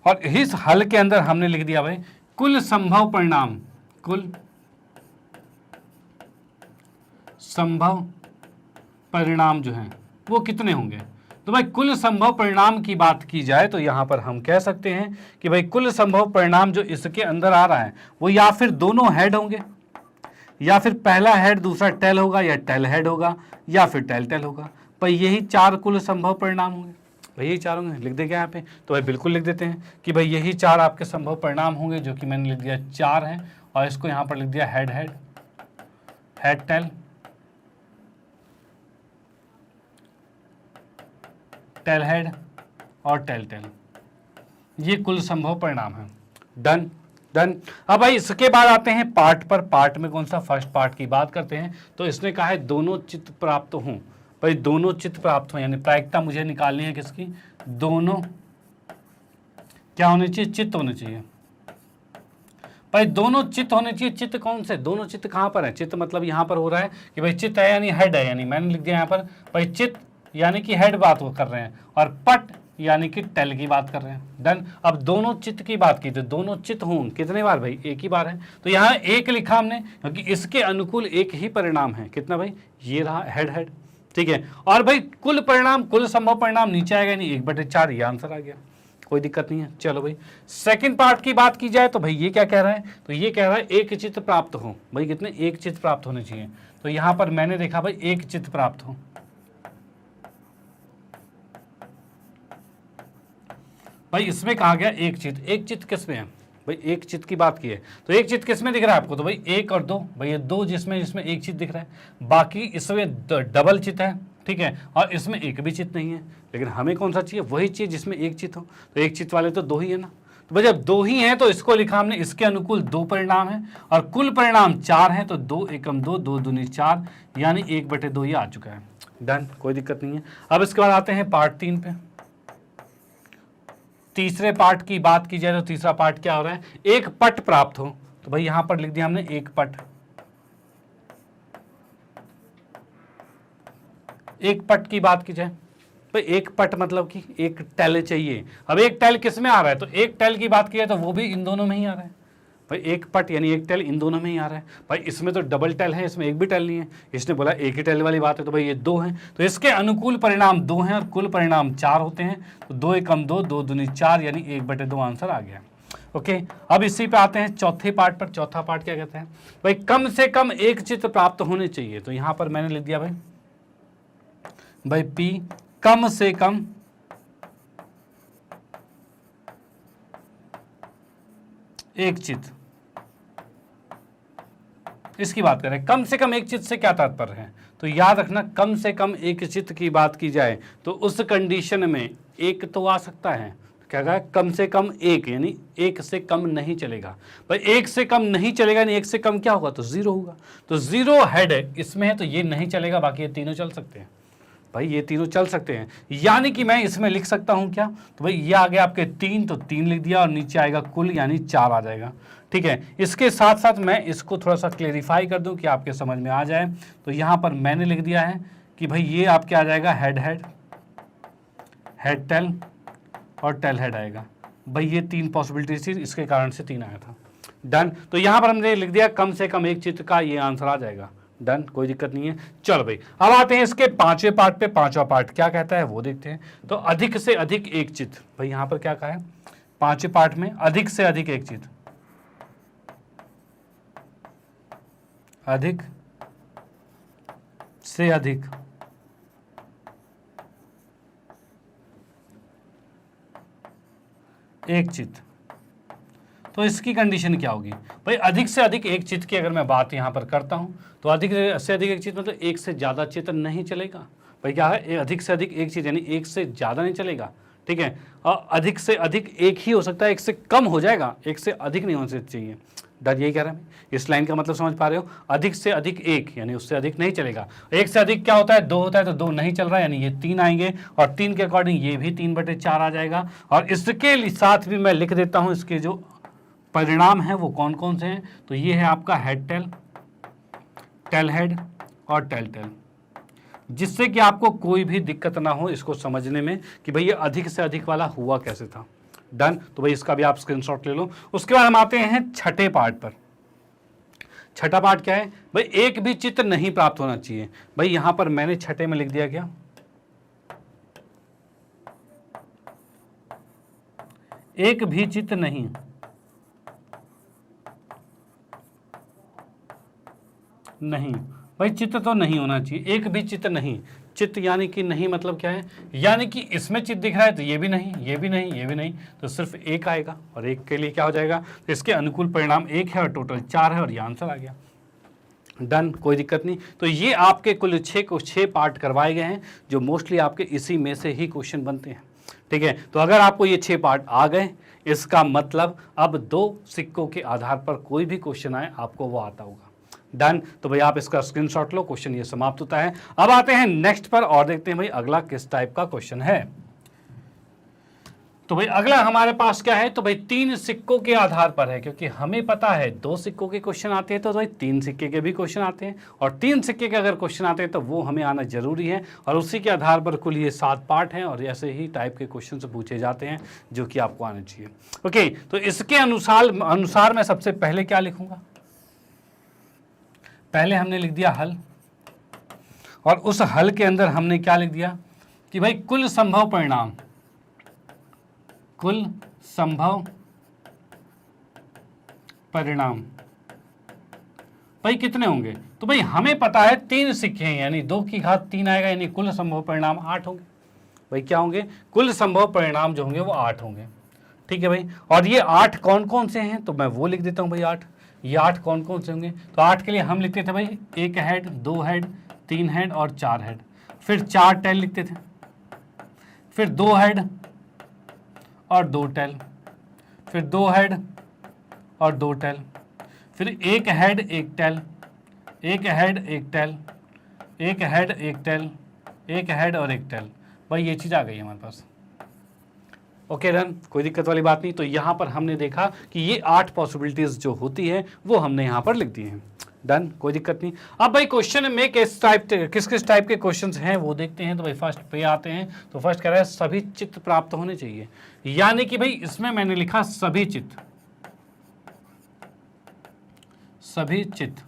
और इस हल के अंदर हमने लिख दिया भाई कुल संभव परिणाम, कुल संभव परिणाम जो हैं वो कितने होंगे। तो भाई कुल संभव परिणाम की बात की जाए तो यहां पर हम कह सकते हैं कि भाई कुल संभव परिणाम जो इसके अंदर आ रहा है वो या फिर दोनों हेड होंगे, या फिर पहला हेड दूसरा टेल होगा, या टेल हेड होगा, या फिर टेल टेल होगा। भाई यही 4 कुल संभव परिणाम होंगे। भाई यही 4 होंगे, लिख देंगे यहाँ पे, तो भाई बिल्कुल लिख देते हैं कि भाई यही 4 आपके संभव परिणाम होंगे, जो कि मैंने लिख दिया 4 है, और इसको यहाँ पर लिख दिया head head, head tail, tail head और टेल टेल, ये कुल संभव परिणाम है। Done done. अब भाई इसके बाद आते हैं पार्ट पर। पार्ट में कौन सा, फर्स्ट पार्ट की बात करते हैं। तो इसने कहा है दोनों चित्त प्राप्त हों। भाई दोनों चित्त प्राप्त हों यानी प्रायिकता मुझे निकालनी है किसकी, दोनों क्या होने चाहिए, चित्त होने चाहिए। भाई दोनों चित्त होने चाहिए। चित्त कौन से, दोनों चित्त कहां पर है, चित्त मतलब यहां पर हो रहा है कि भाई चित्त है यानी हेड है, यानी मैंने लिख दिया यहां पर भाई चित्त यानी कि हेड बात वो कर रहे हैं, और पट यानी कि टेल की बात कर रहे हैं। डन। अब दोनों चित्त की बात की तो दोनों चित्त हों कितने बार, भाई 1 ही बार है, तो यहाँ 1 लिखा हमने क्योंकि इसके अनुकूल 1 ही परिणाम है। कितना भाई, ये रहा हेड हेड, ठीक है। और भाई कुल परिणाम, कुल संभव परिणाम नीचे आएगा नहीं, 1/4, ये आंसर आ गया। कोई दिक्कत नहीं है। चलो भाई सेकंड पार्ट की बात की जाए तो भाई ये क्या कह रहा है, तो ये कह रहा है एक चित्त प्राप्त हो। भाई कितने, एक चित्त प्राप्त होने चाहिए। तो यहां पर मैंने देखा भाई एक चित्त प्राप्त हो। भाई इसमें कहा गया एक चित्त, एक चित्त किस में है भाई, एक चित्त की बात की है। तो एक चित्त किस में दिख रहा है आपको, तो भाई एक और दो, भाई ये दो जिसमें एक चित्त दिख रहा है, बाकी इसमें डबल चित्त है, ठीक है, और इसमें एक भी चित्त नहीं है। लेकिन हमें कौन सा चाहिए, वही चाहिए जिसमें एक चित्त हो। तो एक चित्त वाले तो दो ही है ना, तो भाई जब दो ही हैं तो इसको लिखा हमने, इसके अनुकूल दो परिणाम है और कुल परिणाम चार है, तो दो एकम दो, दो दूनी चार, यानी 1/2 ये आ चुका है। डन, कोई दिक्कत नहीं है। अब इसके बाद आते हैं पार्ट 3 पे। तीसरे पार्ट की बात की जाए तो तीसरा पार्ट क्या हो रहा है, एक पट प्राप्त हो। तो भाई यहां पर लिख दिया हमने एक पट। एक पट की बात की जाए तो एक पट मतलब कि एक टेल चाहिए। अब एक टेल किस में आ रहा है, तो एक टेल की बात की जाए तो वो भी इन दोनों में ही आ रहा है। भाई एक पट यानी एक टेल इन दोनों में ही आ रहा है। भाई इसमें तो डबल टेल है, इसमें एक भी टेल नहीं है। इसने बोला एक ही टेल वाली बात है, तो भाई ये दो हैं, तो इसके अनुकूल परिणाम दो हैं और कुल परिणाम चार होते हैं। तो दो एकम दो, दो दूनी चार, यानी 1/2 आंसर आ गया। ओके, अब इसी पे आते हैं चौथे पार्ट पर। चौथा पार्ट क्या कहते हैं, भाई कम से कम एक चित्त प्राप्त होने चाहिए। तो यहां पर मैंने लिख दिया भाई P कम से कम एक चित्त, इसकी बात करें। कम से कम एक चित्त से क्या तात्पर्य है, तो याद रखना कम से कम एक चित्त की बात की जाए तो उस कंडीशन में एक तो आ सकता है, क्या कहा, कम से कम एक, यानी एक से कम नहीं चलेगा। भाई एक से कम नहीं चलेगा, यानी एक से कम क्या होगा, तो जीरो होगा। तो जीरो हेड इसमें है तो ये नहीं चलेगा, बाकी ये तीनों चल सकते हैं। भाई ये तीनों चल सकते हैं, यानी कि मैं इसमें लिख सकता हूं क्या, तो भाई ये आ गया आपके 3, तो 3 लिख दिया और नीचे आएगा कुल, यानी 4 आ जाएगा। ठीक है, इसके साथ साथ मैं इसको थोड़ा सा क्लेरिफाई कर दूं कि आपके समझ में आ जाए। तो यहां पर मैंने लिख दिया है कि भाई ये आपके आ जाएगा हेड हेड, हेड टेल और टेल हेड आएगा। भाई ये 3 पॉसिबिलिटी थी, इसके कारण से 3 आया था। डन, तो यहां पर हमने लिख दिया कम से कम एक चित्त का ये आंसर आ जाएगा। डन, कोई दिक्कत नहीं है। चलो भाई अब आते हैं इसके पांचवें पार्ट पे। पांचवा पार्ट क्या कहता है वो देखते हैं। तो अधिक से अधिक एक चित्त, भाई यहां पर क्या कहा है, पांचवें पार्ट में अधिक से अधिक एक चित्त, अधिक से अधिक एक चित्त। तो इसकी कंडीशन क्या होगी, भाई अधिक से अधिक एक चित्त की अगर मैं बात यहां पर करता हूं तो अधिक से अधिक एक चित्त मतलब एक से ज्यादा चित्त नहीं चलेगा। भाई क्या है, अधिक से अधिक एक चित्त यानी एक से ज्यादा नहीं चलेगा। ठीक है, और अधिक से अधिक एक ही हो सकता है, एक से कम हो जाएगा, एक से अधिक नहीं होना चाहिए। डर यही कह रहा है, इस लाइन का मतलब समझ पा रहे हो, अधिक से अधिक एक यानी उससे अधिक नहीं चलेगा। एक से अधिक क्या होता है, 2 होता है, तो 2 नहीं चल रहा है, यानी ये 3 आएंगे और 3 के अकॉर्डिंग ये भी 3/4 आ जाएगा। और इसके साथ भी मैं लिख देता हूं इसके जो परिणाम है वो कौन कौन से हैं। तो ये है आपका हेड टेल, टेल हेड और टेल टेल, जिससे कि आपको कोई भी दिक्कत ना हो इसको समझने में कि भाई ये अधिक से अधिक वाला हुआ कैसे था। डन, तो भाई इसका भी आप स्क्रीनशॉट ले लो। उसके बाद हम आते हैं छठे पार्ट पर। छठा पार्ट क्या है, भाई एक भी चित्त नहीं प्राप्त होना चाहिए। भाई यहां पर मैंने छठे में लिख दिया क्या, एक भी चित्त नहीं, नहीं भाई चित्त तो नहीं होना चाहिए, एक भी चित्त नहीं। चित्त यानी कि नहीं मतलब क्या है, यानी कि इसमें चित्त दिख रहा है तो ये भी नहीं, ये भी नहीं, ये भी नहीं, तो सिर्फ एक आएगा और एक के लिए क्या हो जाएगा, तो इसके अनुकूल परिणाम 1 है और टोटल 4 है और ये आंसर आ गया। डन, कोई दिक्कत नहीं। तो ये आपके कुल 6 पार्ट करवाए गए हैं जो मोस्टली आपके इसी में से ही क्वेश्चन बनते हैं। ठीक है, तो अगर आपको ये 6 पार्ट आ गए, इसका मतलब अब 2 सिक्कों के आधार पर कोई भी क्वेश्चन आए आपको वो आता होगा। डन, तो भाई आप इसका स्क्रीनशॉट लो, क्वेश्चन ये समाप्त होता है। अब आते हैं नेक्स्ट पर और देखते हैं भाई अगला किस टाइप का क्वेश्चन है। तो भाई अगला हमारे पास क्या है, तो भाई 3 सिक्कों के आधार पर है, क्योंकि हमें पता है 2 सिक्कों के क्वेश्चन आते हैं तो भाई 3 सिक्के के भी क्वेश्चन आते हैं, और 3 सिक्के के अगर क्वेश्चन आते हैं तो वो हमें आना जरूरी है, और उसी के आधार पर कुल ये 7 पार्ट हैं और ऐसे ही टाइप के क्वेश्चन से पूछे जाते हैं जो कि आपको आने चाहिए। ओके, तो इसके अनुसार मैं सबसे पहले क्या लिखूंगा, पहले हमने लिख दिया हल, और उस हल के अंदर हमने क्या लिख दिया कि भाई कुल संभव परिणाम, कुल संभव परिणाम भाई कितने होंगे? तो भाई हमें पता है 3 सिक्के हैं, यानी 2 की घात 3 आएगा, यानी कुल संभव परिणाम 8 होंगे। भाई क्या होंगे? कुल संभव परिणाम जो होंगे वो 8 होंगे। ठीक है भाई, और ये 8 कौन कौन से हैं? तो मैं वो लिख देता हूँ भाई 8। ये 8 कौन कौन से होंगे? तो 8 के लिए हम लिखते थे भाई 1 हेड, 2 हेड, 3 हेड और 4 हेड। फिर 4 टेल लिखते थे, फिर 2 हेड और 2 टेल, फिर 2 हेड और 2 टेल, फिर 1 head 1 tail, 1 head 1 tail, 1 head 1 tail, 1 head और 1 टेल। भाई ये चीज़ आ गई हमारे पास। ओके डन, कोई दिक्कत वाली बात नहीं। तो यहाँ पर हमने देखा कि ये 8 पॉसिबिलिटीज जो होती है वो हमने यहाँ पर लिख दी हैं। डन, कोई दिक्कत नहीं। अब भाई क्वेश्चन में किस किस टाइप के क्वेश्चंस हैं वो देखते हैं। तो भाई फर्स्ट पे आते हैं। तो फर्स्ट कह रहा है सभी चित्त प्राप्त होने चाहिए, यानी कि भाई इसमें मैंने लिखा सभी चित्त, सभी चित्त।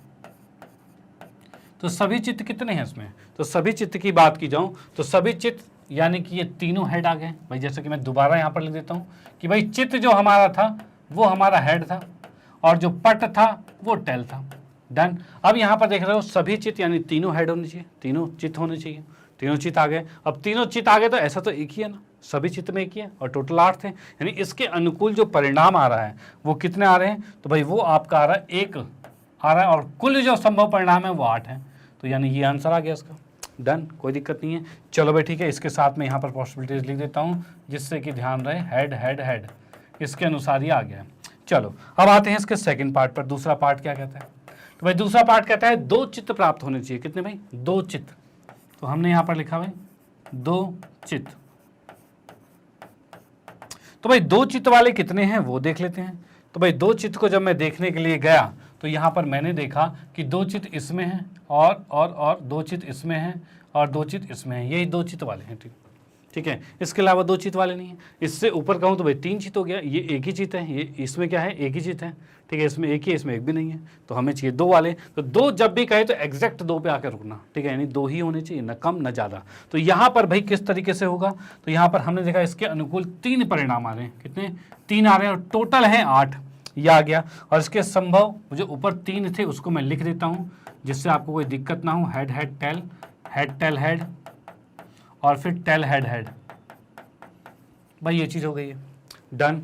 तो सभी चित्त कितने हैं इसमें? तो सभी चित्त की बात की जाऊं तो सभी चित्त यानी कि ये तीनों हेड आ गए भाई। जैसे कि मैं दोबारा यहां पर लिख देता हूं कि भाई चित्त जो हमारा था वो हमारा हेड था और जो पट था वो टेल था। डन। अब यहां पर देख रहे हो सभी चित्त यानी तीनों हेड होने चाहिए, तीनों चित्त होने चाहिए। तीनों चित्त आ गए। अब तीनों चित्त आ गए तो ऐसा तो एक ही है ना, सभी चित्त में एक ही है और टोटल 8 थे, यानी इसके अनुकूल जो परिणाम आ रहा है वो कितने आ रहे हैं? तो भाई वो आपका आ रहा है 1 आ रहा है और कुल जो संभव परिणाम है वो 8 है। तो यानी ये आंसर आ गया इसका। डन, कोई दिक्कत नहीं है। चलो भाई ठीक है, इसके साथ में यहाँ पर पॉसिबिलिटीज लिख देता हूँ जिससे कि ध्यान रहे हेड हेड हेड, इसके अनुसार ही आ गया। चलो अब आते हैं इसके सेकंड पार्ट पर। दूसरा पार्ट क्या कहता है? तो भाई दूसरा पार्ट कहता है 2 चित्त प्राप्त होने चाहिए। कितने भाई? 2 चित्त। तो हमने यहाँ पर लिखा भाई 2 चित्त। तो भाई 2 चित्त वाले कितने हैं वो देख लेते हैं। तो भाई 2 चित्त को जब मैं देखने के लिए गया तो यहाँ पर मैंने देखा कि 2 चित्त इसमें हैं और 2 चित्त इसमें हैं और 2 चित्त इसमें हैं, यही 2 चित्त वाले हैं। ठीक है, इसके अलावा 2 चित्त वाले नहीं है। इससे ऊपर कहूँ तो भाई 3 चित्त हो गया, ये एक ही चित्त है, ये इसमें क्या है? एक ही चित्त है। ठीक है, इसमें एक ही है, इसमें एक भी नहीं है, तो हमें चाहिए 2 वाले। तो 2 जब भी कहे तो एग्जैक्ट 2 पे आकर रुकना। ठीक है, यानी 2 ही होने चाहिए, न कम न ज़्यादा। तो यहाँ पर भाई किस तरीके से होगा? तो यहाँ पर हमने देखा इसके अनुकूल 3 परिणाम आ रहे हैं। कितने? 3 आ रहे हैं और टोटल है 8। यह आ गया। और इसके संभव जो ऊपर 3 थे उसको मैं लिख देता हूँ जिससे आपको कोई दिक्कत ना हो। Head head tail, head tell head और फिर टेल हेड हेड। भाई ये चीज़ हो गई है। Done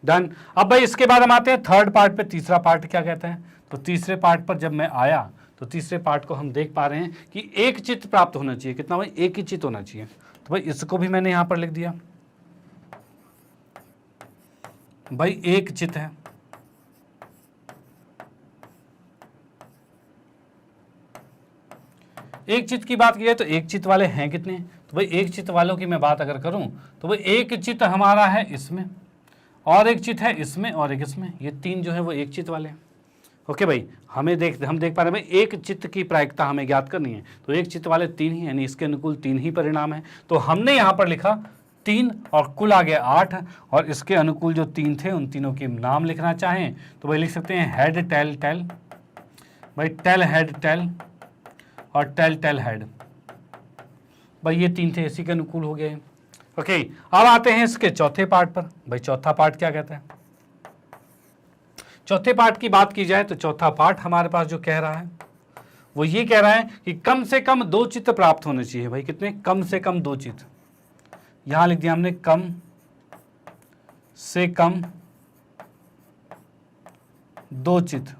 done. अब भाई इसके बाद हम आते हैं थर्ड पार्ट पे। तीसरा पार्ट क्या कहता है? तो तीसरे पार्ट पर जब मैं आया तो तीसरे पार्ट को हम देख पा रहे हैं कि 1 चित्त प्राप्त होना चाहिए। कितना भाई? 1 ही चित्त होना चाहिए। तो भाई इसको भी मैंने यहां पर लिख दिया भाई 1 चित्त है। एक चित्त की बात की जाए तो 1 चित्त वाले हैं कितने? तो भाई 1 चित्त वालों की मैं बात अगर करूं तो भाई 1 चित्त हमारा है इसमें और 1 चित्त है इसमें और 1 इसमें। ये 3 जो है वो 1 चित्त वाले हैं। ओके भाई, हम देख पा रहे हैं भाई 1 चित्त की प्रायिकता हमें ज्ञात करनी है। तो 1 चित्त वाले 3 ही, यानी इसके अनुकूल 3 ही परिणाम है। तो हमने यहाँ पर लिखा 3 और कुल आ गया 8 और इसके अनुकूल जो 3 थे उन तीनों के नाम लिखना चाहें तो भाई लिख सकते हैं हेड टेल टेल, भाई टेल हेड टेल और टेल टेल हेड। भाई ये 3 थे, इसी के अनुकूल हो गए। ओके, अब आते हैं इसके चौथे पार्ट पर। भाई चौथा पार्ट क्या कहता है? चौथे पार्ट की बात की जाए तो चौथा पार्ट हमारे पास जो कह रहा है वो ये कह रहा है कि कम से कम 2 चित्त प्राप्त होने चाहिए। भाई कितने? कम से कम 2 चित्त। यहां लिख दिया हमने कम से कम 2 चित्त।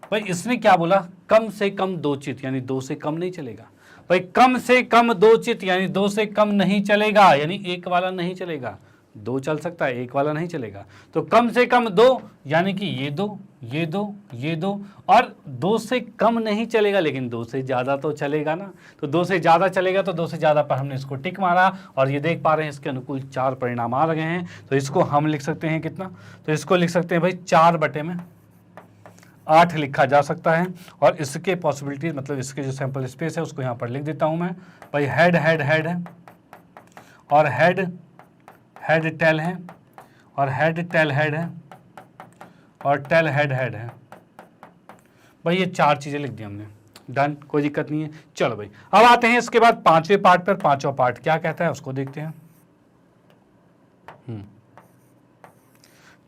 भाई इसने क्या बोला? कम से कम 2 चित्त, यानी 2 से कम नहीं चलेगा। भाई कम से कम 2 चित्त यानी 2 से कम नहीं चलेगा, यानी 1 वाला नहीं चलेगा। 2 चल सकता है, 1 वाला नहीं चलेगा। तो कम से कम 2 यानी कि ये 2 ये 2 ये 2 और 2 से कम नहीं चलेगा, लेकिन 2 से ज़्यादा तो चलेगा ना। तो 2 से ज़्यादा चलेगा तो 2 से ज़्यादा पर हमने इसको टिक मारा और ये देख पा रहे हैं इसके अनुकूल 4 परिणाम आ रहे हैं। तो इसको हम लिख सकते हैं कितना? तो इसको लिख सकते हैं भाई 4/8 लिखा जा सकता है। और इसके पॉसिबिलिटीज मतलब इसके जो सैंपल स्पेस है उसको यहाँ पर लिख देता हूँ मैं। भाई हेड हेड हेड है और हेड हेड टेल है और हेड टेल हेड है और टेल हेड हेड है। भाई ये 4 चीज़ें लिख दी हमने। डन, कोई दिक्कत नहीं है। चलो भाई, अब आते हैं इसके बाद पांचवें पार्ट पर। पांचवा पार्ट क्या कहता है उसको देखते हैं।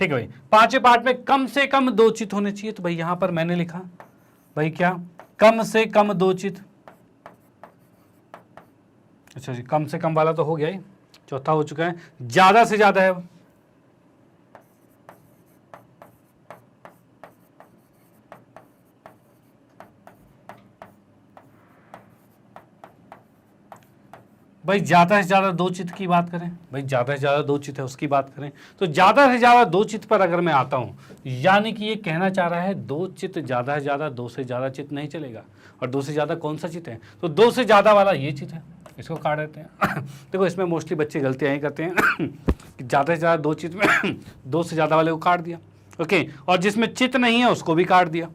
ठीक है भाई, पांचवें पार्ट में कम से कम दो चित होने चाहिए। तो भाई यहां पर मैंने लिखा भाई क्या, कम से कम दो चित। अच्छा जी, कम से कम वाला तो हो गया ही, चौथा हो चुका है, ज्यादा से ज्यादा है। भाई ज्यादा से ज्यादा दो चित की बात करें, भाई ज्यादा से ज्यादा दो चित है उसकी बात करें, तो ज्यादा से ज्यादा दो चित पर अगर मैं आता हूं, यानी कि ये कहना चाह रहा है दो चित ज्यादा से ज्यादा, दो से ज्यादा चित नहीं चलेगा। और दो से ज्यादा कौन सा चित है, तो दो से ज्यादा वाला ये चित है, इसको काट देते हैं। देखो इसमें मोस्टली बच्चे गलतियां ही करते हैं कि ज्यादा से ज्यादा दो चित में दो से ज्यादा वाले को काट दिया, ओके, और जिसमें चित नहीं है उसको भी काट दिया,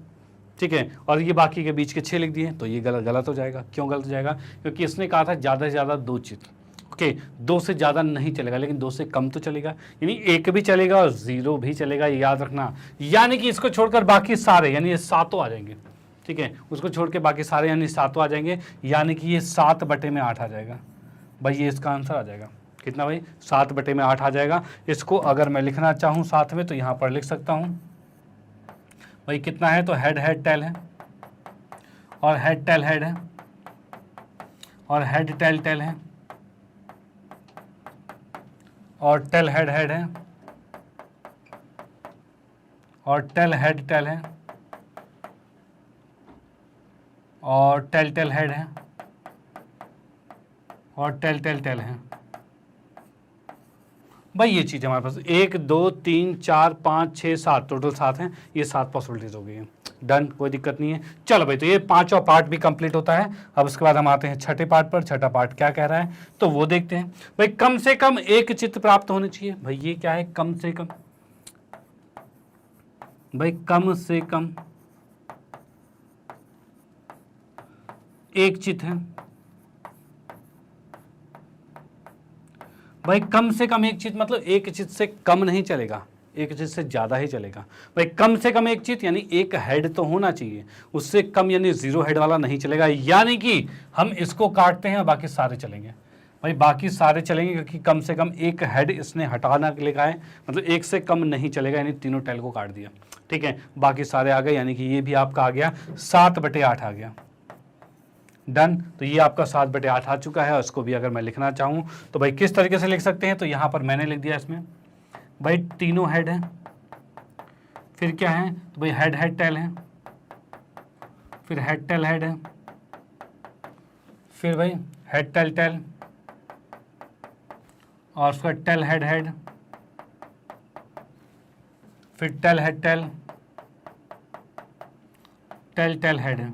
ठीक है, और ये बाकी के बीच के 6 लिख दिए, तो ये गलत हो जाएगा। क्यों गलत हो जाएगा, क्योंकि इसने कहा था ज़्यादा से ज़्यादा दो चित, ओके, दो से ज़्यादा नहीं चलेगा, लेकिन दो से कम तो चलेगा, यानी एक भी चलेगा और जीरो भी चलेगा, ये याद रखना। यानी कि इसको छोड़कर बाकी सारे, यानी ये सातों आ जाएंगे, ठीक है, उसको छोड़ के बाकी सारे यानी सातों आ जाएंगे, यानी कि ये 7/8 आ जाएगा। भाई ये इसका आंसर आ जाएगा, कितना भाई, 7/8 आ जाएगा। इसको अगर मैं लिखना चाहूँ साथ में तो यहाँ पर लिख सकता हूँ भाई कितना है, तो हेड हेड टेल है, और हेड टेल हेड है, और हेड टेल टेल है, और टेल हेड हेड है, और टेल हेड टेल है, और टेल टेल हेड है, और टेल टेल टेल है। भाई ये चीज़ हमारे पास 1 2 3 4 5 6 7 टोटल 7 हैं, ये 7 पॉसिबिलिटीज हो गई हैं। डन, कोई दिक्कत नहीं है। चलो भाई, तो ये पांचवा पार्ट भी कंप्लीट होता है। अब उसके बाद हम आते हैं छठे पार्ट पर। छठा पार्ट क्या कह रहा है तो वो देखते हैं। भाई कम से कम एक चित्त प्राप्त होने चाहिए। भाई ये क्या है, कम से कम, भाई कम से कम एक चित्त है। भाई कम से कम एक चित्त मतलब एक चित्त से कम नहीं चलेगा, एक चित्त से ज़्यादा ही चलेगा। भाई कम से कम एक चित्त यानी एक हेड तो होना चाहिए, उससे कम यानी 0 हेड वाला नहीं चलेगा। यानी कि हम इसको काटते हैं और बाकी सारे चलेंगे। भाई बाकी सारे चलेंगे क्योंकि कम से कम एक हेड इसने हटाना लिखा है, मतलब एक से कम नहीं चलेगा, यानी तीनों टेल को काट दिया, ठीक है। बाकी सारे आ गए, यानी कि ये भी आपका आ गया 7/8 आ गया। डन, तो ये आपका 7/8 आ चुका है। और इसको भी अगर मैं लिखना चाहूँ तो भाई किस तरीके से लिख सकते हैं, तो यहाँ पर मैंने लिख दिया इसमें भाई तीनों हेड है, फिर क्या है तो भाई हेड हेड टेल है, फिर हेड टेल हेड है, फिर भाई हेड टेल टेल, और उसका टेल हेड हेड, फिर tail head tail, tail tail head है।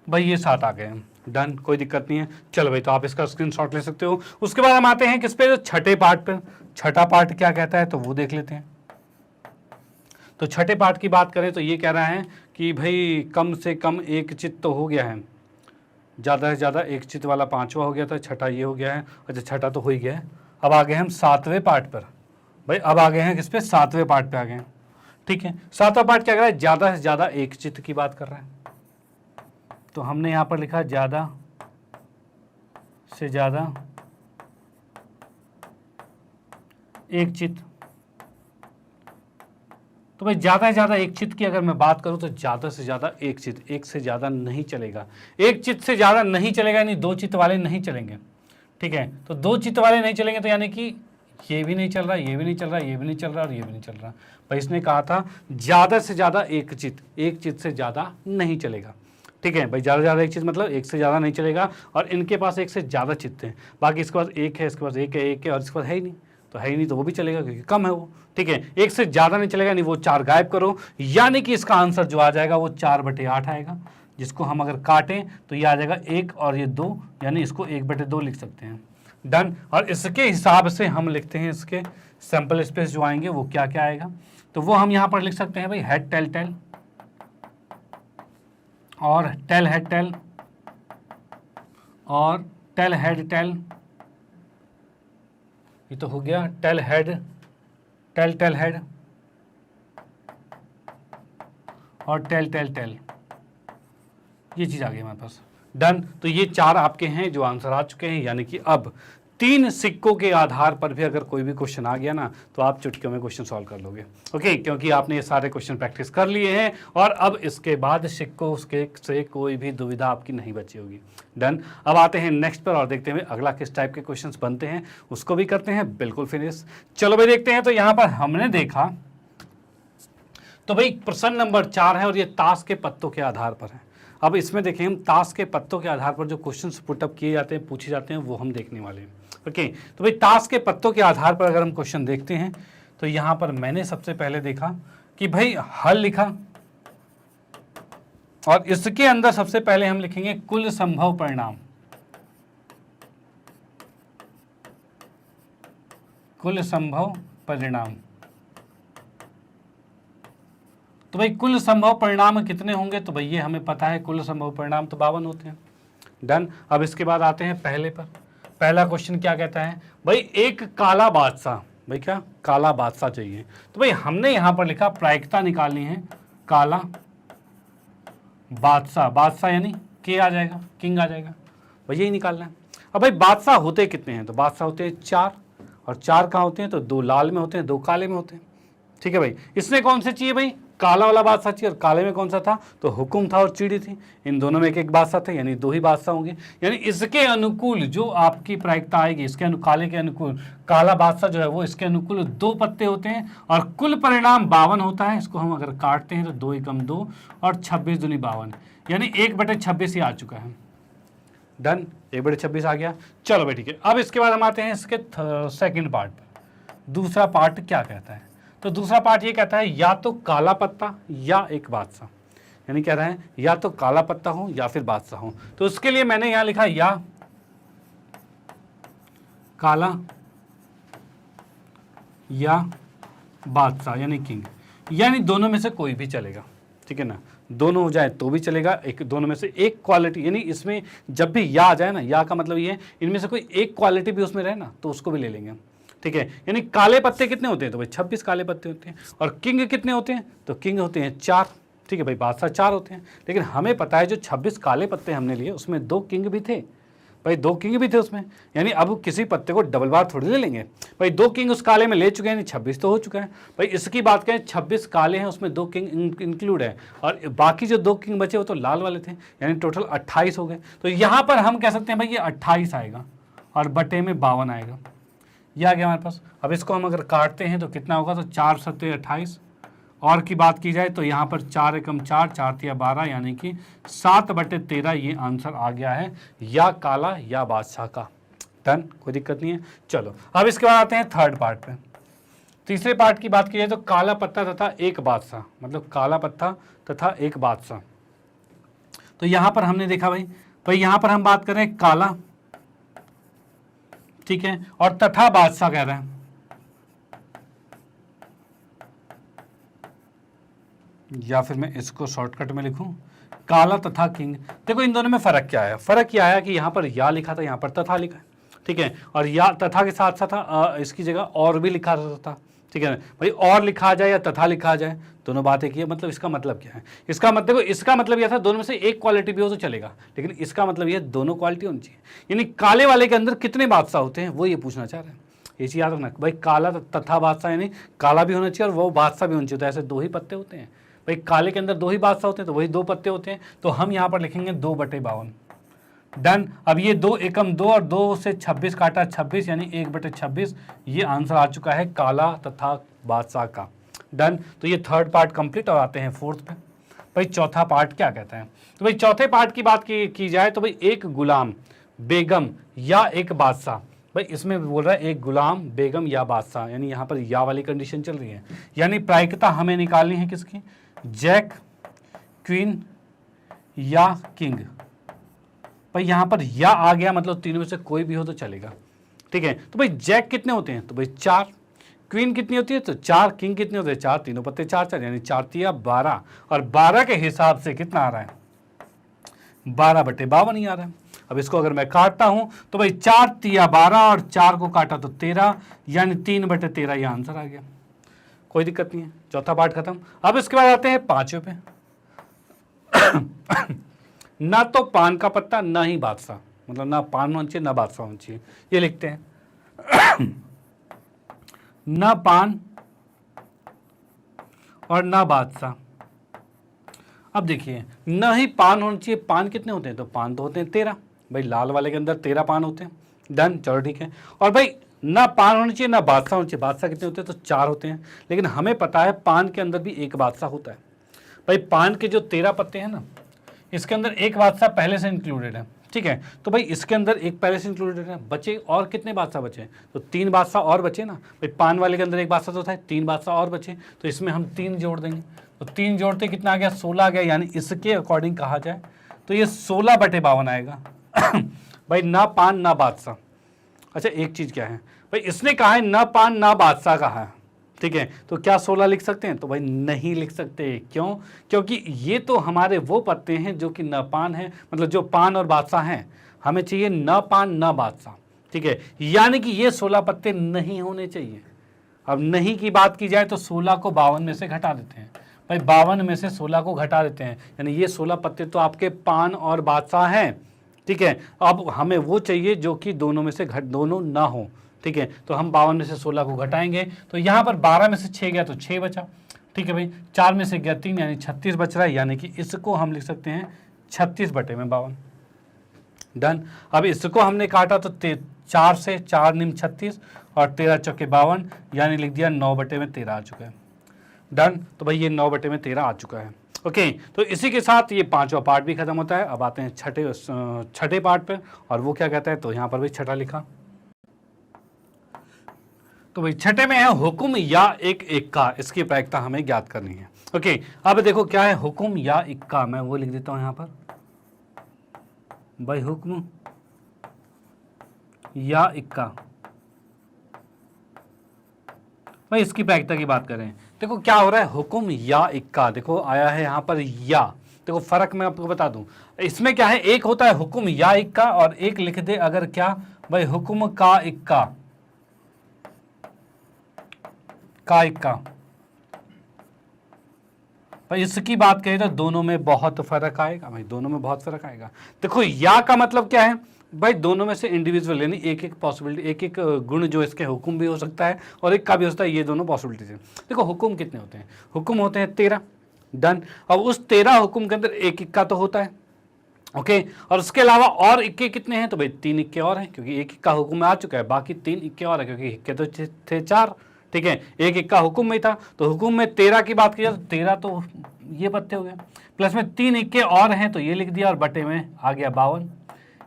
भाई ये 7 आ गए हैं। डन, कोई दिक्कत नहीं है। चलो भाई, तो आप इसका स्क्रीनशॉट ले सकते हो। उसके बाद हम आते हैं किस पे, छठे पार्ट पे। छठा पार्ट क्या कहता है तो वो देख लेते हैं। तो छठे पार्ट की बात करें तो ये कह रहा है कि भाई कम से कम एक चित्त तो हो गया है, ज़्यादा से ज़्यादा एक चित्त वाला 5वां हो गया था, छठा ये हो गया है। अच्छा छठा तो हो ही गया है। अब आ गए हम 7वें पार्ट पर। भाई अब आ गए हैं किस पे, 7वें पार्ट पे आ गए हैं, ठीक है। 7वां पार्ट क्या कह रहा है, ज़्यादा से ज़्यादा एक चित्त की बात कर रहा है। तो हमने यहाँ पर लिखा ज़्यादा से ज़्यादा एक चित्त। तो भाई ज़्यादा से ज़्यादा एक चित्त की अगर मैं बात करूँ तो ज़्यादा से ज़्यादा एक चित्त, एक से ज़्यादा नहीं चलेगा। एक चित्त से ज़्यादा नहीं चलेगा, यानी दो चित्त वाले नहीं चलेंगे, ठीक है। तो दो चित्त वाले नहीं चलेंगे तो यानी कि ये भी नहीं चल रहा, ये भी नहीं चल रहा, ये भी नहीं चल रहा और ये भी नहीं चल रहा। भाई इसने कहा था ज़्यादा से ज़्यादा एक चित्त से ज़्यादा नहीं चलेगा, ठीक है। भाई ज़्यादा से ज़्यादा एक चीज़ मतलब एक से ज़्यादा नहीं चलेगा, और इनके पास एक से ज़्यादा चित्त हैं। बाकी इसके पास एक है, इसके पास एक है, और इसके पास है ही नहीं, तो है ही नहीं तो वो भी चलेगा क्योंकि कम है वो, ठीक है। एक से ज़्यादा नहीं चलेगा, नहीं वो 4 गायब करो, यानी कि इसका आंसर जो आ जाएगा वो 4/8 आएगा, जिसको हम अगर काटें तो ये आ जाएगा 1 और ये 2, यानी इसको 1/2 लिख सकते हैं। डन, और इसके हिसाब से हम लिखते हैं इसके सैंपल स्पेस जो आएंगे वो क्या क्या आएगा, तो वो हम यहाँ पर लिख सकते हैं भाई हेड टेल टेल, और टेल हेड टेल, और टेल हेड टेल, ये तो हो गया tail head, tail tail head, और टेल टेल टेल, ये चीज़ आ गई हमारे पास। डन। तो ये 4 आपके हैं जो आंसर आ चुके हैं, यानी कि अब 3 सिक्कों के आधार पर भी अगर कोई भी क्वेश्चन आ गया ना तो आप चुटकियों में क्वेश्चन सॉल्व कर लोगे। ओके, क्योंकि आपने ये सारे क्वेश्चन प्रैक्टिस कर लिए हैं और अब इसके बाद सिक्कों उसके से कोई भी दुविधा आपकी नहीं बची होगी। डन। अब आते हैं नेक्स्ट पर और देखते हैं अगला किस टाइप के क्वेश्चंस बनते हैं, उसको भी करते हैं बिल्कुल फिनिश। चलो भाई देखते हैं। तो यहाँ पर हमने देखा तो भाई प्रश्न नंबर 4 है और ये ताश के पत्तों के आधार पर है। अब इसमें देखें हम ताश के पत्तों के आधार पर जो क्वेश्चंस पुटअप किए जाते हैं, पूछे जाते हैं, वो हम देखने वाले हैं। ओके, तो भाई ताश के पत्तों के आधार पर अगर हम क्वेश्चन देखते हैं तो यहाँ पर मैंने सबसे पहले देखा कि भाई हल लिखा और इसके अंदर सबसे पहले हम लिखेंगे कुल संभव परिणाम। कुल संभव परिणाम। तो भाई कुल संभव परिणाम कितने होंगे, तो भाई ये हमें पता है कुल संभव परिणाम तो 52 होते हैं। डन। अब इसके बाद आते हैं पहले पर। पहला क्वेश्चन क्या कहता है भाई, एक काला बादशाह। भाई क्या काला बादशाह चाहिए, तो भाई हमने यहां पर लिखा प्रायिकता निकालनी है काला बादशाह। बादशाह यानी के आ जाएगा, किंग आ जाएगा, भाई यही निकालना है। अब भाई बादशाह होते कितने हैं, तो बादशाह होते हैं 4 और 4 कहाँ होते हैं, तो 2 लाल में होते हैं, 2 काले में होते हैं। ठीक है भाई, इसमें कौन से चाहिए भाई, काला वाला बादशाह चाहिए और काले में कौन सा था, तो हुकुम था और चिड़ी थी। इन दोनों में एक एक बादशाह थे, यानी 2 ही बादशाह होंगे। यानी इसके अनुकूल जो आपकी प्रायिकता आएगी, इसके काले के अनुकूल काला बादशाह जो है वो इसके अनुकूल 2 पत्ते होते हैं और कुल परिणाम 52 होता है। इसको हम अगर काटते हैं तो 2 एकम 2 और 26 दूनी 52, यानी 1/26 ही आ चुका है। डन, 1/26 आ गया। चलो भाई ठीक है। अब इसके बाद हम आते हैं इसके सेकेंड पार्ट पर। दूसरा पार्ट क्या कहता है, तो दूसरा पार्ट ये कहता है या तो काला पत्ता या एक बादशाह, यानी कह रहा है या तो काला पत्ता हो या फिर बादशाह हो। तो उसके लिए मैंने यहां लिखा या काला या बादशाह यानी किंग, यानी दोनों में से कोई भी चलेगा। ठीक है ना, दोनों हो जाए तो भी चलेगा, एक दोनों में से एक क्वालिटी, यानी इसमें जब भी या आ जाए ना, या का मतलब ये है इनमें से कोई एक क्वालिटी भी उसमें रहे ना तो उसको भी ले लेंगे। ठीक है, यानी काले पत्ते कितने होते हैं, तो भाई 26 काले पत्ते होते हैं। और किंग कितने होते हैं, तो किंग होते हैं 4। ठीक है भाई, बादशाह 4 होते हैं, लेकिन हमें पता है जो 26 काले पत्ते हमने लिए उसमें 2 किंग भी थे। भाई 2 किंग भी थे उसमें, यानी अब किसी पत्ते को डबल बार थोड़ी ले लेंगे। भाई 2 किंग उस काले में ले चुके हैं, 26 तो हो चुका है। भाई इसकी बात करें 26 काले हैं, उसमें 2 किंग इंक्लूड है और बाकी जो 2 किंग बचे वो तो लाल वाले थे, यानी टोटल 28 हो गए। तो यहाँ पर हम कह सकते हैं भाई ये 28 आएगा और बटे में 52 आएगा। यह आ गया हमारे पास। अब इसको हम अगर काटते हैं तो कितना होगा, तो 4 सत्ते 28 और की बात की जाए तो यहाँ पर 4 एकम 4, 4 तिया 12, यानी कि 7/13 ये आंसर आ गया है या काला या बादशाह का। डन, कोई दिक्कत नहीं है। चलो अब इसके बाद आते हैं थर्ड पार्ट पे। तीसरे पार्ट की बात की जाए तो काला पत्ता तथा एक बादशाह, मतलब काला पत्ता तथा एक बादशाह। तो यहाँ पर हमने देखा भाई यहाँ पर हम बात करें काला, ठीक है, और तथा बादशाह कह रहे हैं, या फिर मैं इसको शॉर्टकट में लिखूं काला तथा किंग। देखो इन दोनों में फर्क क्या है, फर्क क्या आया कि यहाँ पर या लिखा था, यहाँ पर तथा लिखा है। ठीक है, और या तथा के साथ साथ इसकी जगह और भी लिखा था। ठीक है भाई, और लिखा जाए या तथा लिखा जाए, दोनों बातें की है। मतलब इसका मतलब क्या है, इसका मतलब इसका मतलब यह था दोनों में से एक क्वालिटी भी हो तो चलेगा, लेकिन इसका मतलब यह दोनों क्वालिटी होनी चाहिए। यानी काले वाले के अंदर कितने बादशाह होते हैं वो ये पूछना चाह रहे हैं। ये चीज़ याद रखना भाई, काला तथा बादशाह, यानी काला भी होना चाहिए और वो बादशाह भी होना चाहिए। तो ऐसे 2 ही पत्ते होते हैं भाई, काले के अंदर 2 ही बादशाह होते हैं तो वही 2 पत्ते होते हैं। तो हम यहाँ पर लिखेंगे 2/52। डन। अब ये 2 एकम 2 और 2 से 26 काटा 26, यानी 1/26 ये आंसर आ चुका है काला तथा बादशाह का। डन। तो ये थर्ड पार्ट कंप्लीट। और आते हैं फोर्थ पे। भाई चौथा पार्ट क्या कहता है, तो भाई चौथे पार्ट की बात की जाए तो भाई एक गुलाम, बेगम या एक बादशाह। भाई इसमें बोल रहा है एक गुलाम, बेगम या बादशाह, यानी यहाँ पर या वाली कंडीशन चल रही है। यानी प्रायिकता हमें निकालनी है किसकी, जैक, क्वीन या किंग। भाई यहाँ पर या आ गया, मतलब तीनों में से कोई भी हो तो चलेगा। ठीक है, तो भाई जैक कितने होते हैं, तो भाई 4, क्वीन कितनी होती है तो 4, किंग कितने होते हैं 4, तीनों पत्ते 4, यानी 4 तिया 12, और 12 के हिसाब से कितना आ रहा है, 12/52 ही आ रहा है। अब इसको अगर मैं काटता हूं तो भाई 4 तिया 12 और 4 को काटा तो 13, यानी 3/13 ये आंसर आ गया। कोई दिक्कत नहीं है, चौथा पार्ट खत्म। अब इसके बाद आते हैं पांचवें पे। ना तो पान का पत्ता ना ही बादशाह, मतलब ना पान होना चाहिए ना बादशाह होना चाहिए, ये लिखते हैं। ना पान और ना बादशाह। अब देखिए, ना ही पान होना चाहिए, पान कितने होते हैं, तो पान तो होते हैं 13, भाई लाल वाले के अंदर 13 पान होते हैं, डन, चलो ठीक है। और भाई ना पान होना चाहिए ना बादशाह होना चाहिए, बादशाह कितने होते हैं, तो 4 होते हैं, लेकिन हमें पता है पान के अंदर भी एक बादशाह होता है। भाई पान के जो 13 पत्ते हैं ना, इसके अंदर एक बादशाह पहले से इंक्लूडेड है, ठीक है, तो भाई इसके अंदर एक पहले से इंक्लूडेड है, बचे और कितने बादशाह बचे, तो 3 बादशाह और बचे ना, भाई पान वाले के अंदर एक बादशाह तो था, 3 बादशाह और बचे, तो इसमें हम 3 जोड़ देंगे, तो 3 जोड़ते कितना आ गया, 16 आ गया, यानी इसके अकॉर्डिंग कहा जाए तो ये 16/52 आएगा। भाई ना पान ना बादशाह। अच्छा एक चीज क्या है, भाई इसने कहा है ना पान ना बादशाह कहा है, ठीक है, तो क्या 16 लिख सकते हैं, तो भाई नहीं लिख सकते, क्यों, क्योंकि ये तो हमारे वो पत्ते हैं जो कि न पान है, मतलब जो पान और बादशाह हैं, हमें चाहिए न पान न बादशाह, ठीक है, यानी कि ये 16 पत्ते नहीं होने चाहिए। अब नहीं की बात की जाए तो 16 को 52 में से घटा देते हैं, भाई 52 में से 16 को घटा देते हैं, यानी ये 16 पत्ते तो आपके पान और बादशाह हैं, ठीक है। अब हमें वो चाहिए जो कि दोनों में से दोनों ना हो, ठीक है, तो हम 52 में से 16 को घटाएंगे, तो यहाँ पर 12 में से 6 गया तो 6 बचा, ठीक है भाई, 4 में से गया 3 यानी 36 बच रहा है, यानी कि इसको हम लिख सकते हैं 36/52, डन। अब इसको हमने काटा तो 4 से 4 निम 36 और 13 चौके 52, यानी लिख दिया 9/13 आ चुका है, डन। तो भाई ये 9/13 आ चुका है, ओके। तो इसी के साथ ये 5वां पार्ट भी खत्म होता है। अब आते हैं छठे पार्ट पे, और वो क्या कहता है, तो यहाँ पर भी छठा लिखा, तो भाई छठे में है हुक्म या एक इक्का, इसकी प्रायिकता हमें ज्ञात करनी है, ओके। अब देखो क्या है हुक्म या इक्का, मैं वो लिख देता हूं यहां पर, भाई हुक्म या इक्का। भाई इसकी प्रायिकता की बात करें, देखो क्या हो रहा है, हुक्म या इक्का, देखो आया है यहां पर या, देखो फर्क मैं आपको बता दूं, इसमें क्या है, एक होता है हुक्म या इक्का और एक लिख दे अगर क्या, भाई हुक्म का इक्का, का इक्का। भाई इसकी बात करें तो दोनों में बहुत फर्क आएगा, भाई दोनों में बहुत फर्क आएगा। देखो या का मतलब क्या है, भाई दोनों में से इंडिविजुअल यानी एक एक पॉसिबिलिटी, एक एक गुण जो इसके हुक्म भी हो सकता है और एक का भी हो सकता है, ये दोनों पॉसिबिलिटीज है। देखो हुक्म कितने होते हैं, हुक्म होते हैं 13, डन। अब उस 13 हुक्म के अंदर एक इक्का तो होता है, ओके, और उसके अलावा और इक्के कितने हैं, तो भाई 3 इक्के और हैं, क्योंकि एक इक्का हुक्म में आ चुका है, बाकी 3 इक्के और है, क्योंकि इक्के तो थे 4, ठीक है, एक इक्का हुक्म में था, तो हुक्म में 13 की बात की जाए तो 13 तो ये पत्ते हो गए, प्लस में 3 इक्के और हैं तो ये लिख दिया, और बटे में आ गया 52,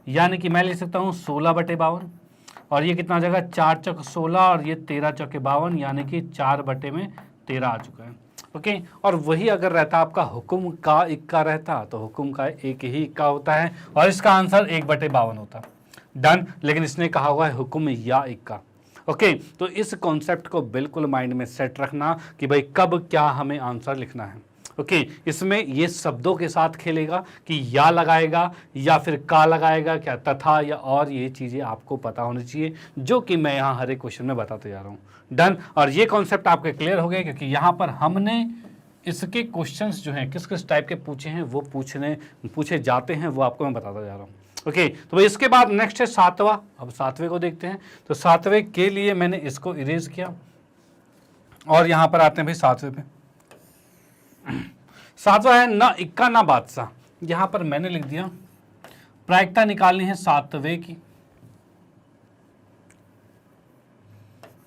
यानी कि मैं लिख सकता हूँ 16/52, और ये कितना आ जाएगा, 4 चौक 16 और ये 13 चौके 52, यानी कि 4/13 आ चुका है, ओके। और वही अगर रहता आपका हुक्म का इक्का रहता, तो हुक्म का एक ही इक्का होता है और इसका आंसर 1/52 होता, डन। लेकिन इसने कहा हुआ है हुक्म या इक्का, ओके। तो इस कॉन्सेप्ट को बिल्कुल माइंड में सेट रखना कि भाई कब क्या हमें आंसर लिखना है, ओके। इसमें ये शब्दों के साथ खेलेगा कि या लगाएगा या फिर का लगाएगा, क्या तथा या और, ये चीज़ें आपको पता होनी चाहिए, जो कि मैं यहाँ हर एक क्वेश्चन में बताते जा रहा हूँ, डन। और ये कॉन्सेप्ट आपके क्लियर हो गए, क्योंकि यहाँ पर हमने इसके क्वेश्चंस जो हैं किस किस टाइप के पूछे हैं, वो पूछे जाते हैं, वो आपको मैं बताता जा रहा हूँ, ओके। तो भाई इसके बाद नेक्स्ट है 7वां, अब 7वें को देखते हैं। तो 7वें के लिए मैंने इसको इरेज किया और यहाँ पर आते हैं भाई 7वें पे। 7वां है ना इक्का ना बादशाह, यहाँ पर मैंने लिख दिया प्रायिकता निकालनी है 7वें की,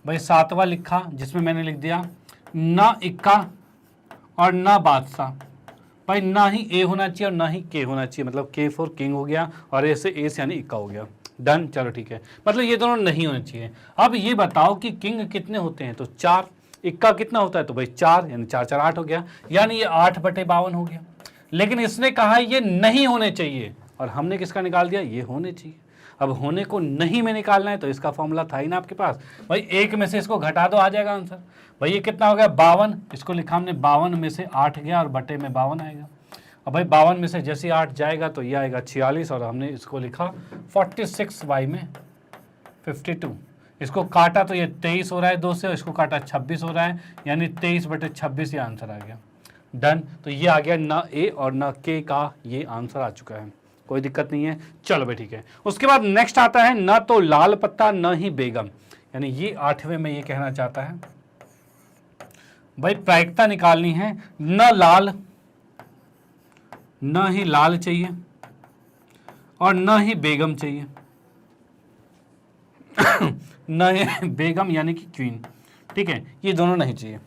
भाई 7वां लिखा, जिसमें मैंने लिख दिया ना इक्का और ना बादशाह, भाई ना ही ए होना चाहिए और ना ही के होना चाहिए, मतलब के फॉर किंग हो गया और ए से एस यानी इक्का हो गया, डन। चलो ठीक है, मतलब ये दोनों नहीं होने चाहिए। अब ये बताओ कि किंग कितने होते हैं, तो 4, इक्का कितना होता है, तो भाई 4, यानी 4 4 8 हो गया, यानी ये 8/52 हो गया। लेकिन इसने कहा ये नहीं होने चाहिए और हमने किसका निकाल दिया, ये होने चाहिए। अब होने को नहीं में निकालना है तो इसका फॉर्मूला था ही ना आपके पास, भाई एक में से इसको घटा दो, आ जाएगा आंसर। भाई ये कितना हो गया 52, इसको लिखा हमने 52 में से 8 गया और बटे में 52 आएगा। अब भाई 52 में से जैसे 8 जाएगा तो ये आएगा 46 और हमने इसको लिखा 46y में 52। इसको काटा तो ये 23 हो रहा है 2 से, और इसको काटा 26 हो रहा है, यानी 23/26 ये आंसर आ गया, डन। तो ये आ गया न ए और न के का ये आंसर आ चुका है, कोई दिक्कत नहीं है। चलो भाई ठीक है। उसके बाद नेक्स्ट आता है न तो लाल पत्ता न ही बेगम, यानी ये 8वें में ये कहना चाहता है भाई प्रायिकता निकालनी है, न लाल न ही लाल चाहिए और न ही बेगम चाहिए न ही बेगम यानी कि क्वीन, ठीक है, ये दोनों नहीं चाहिए,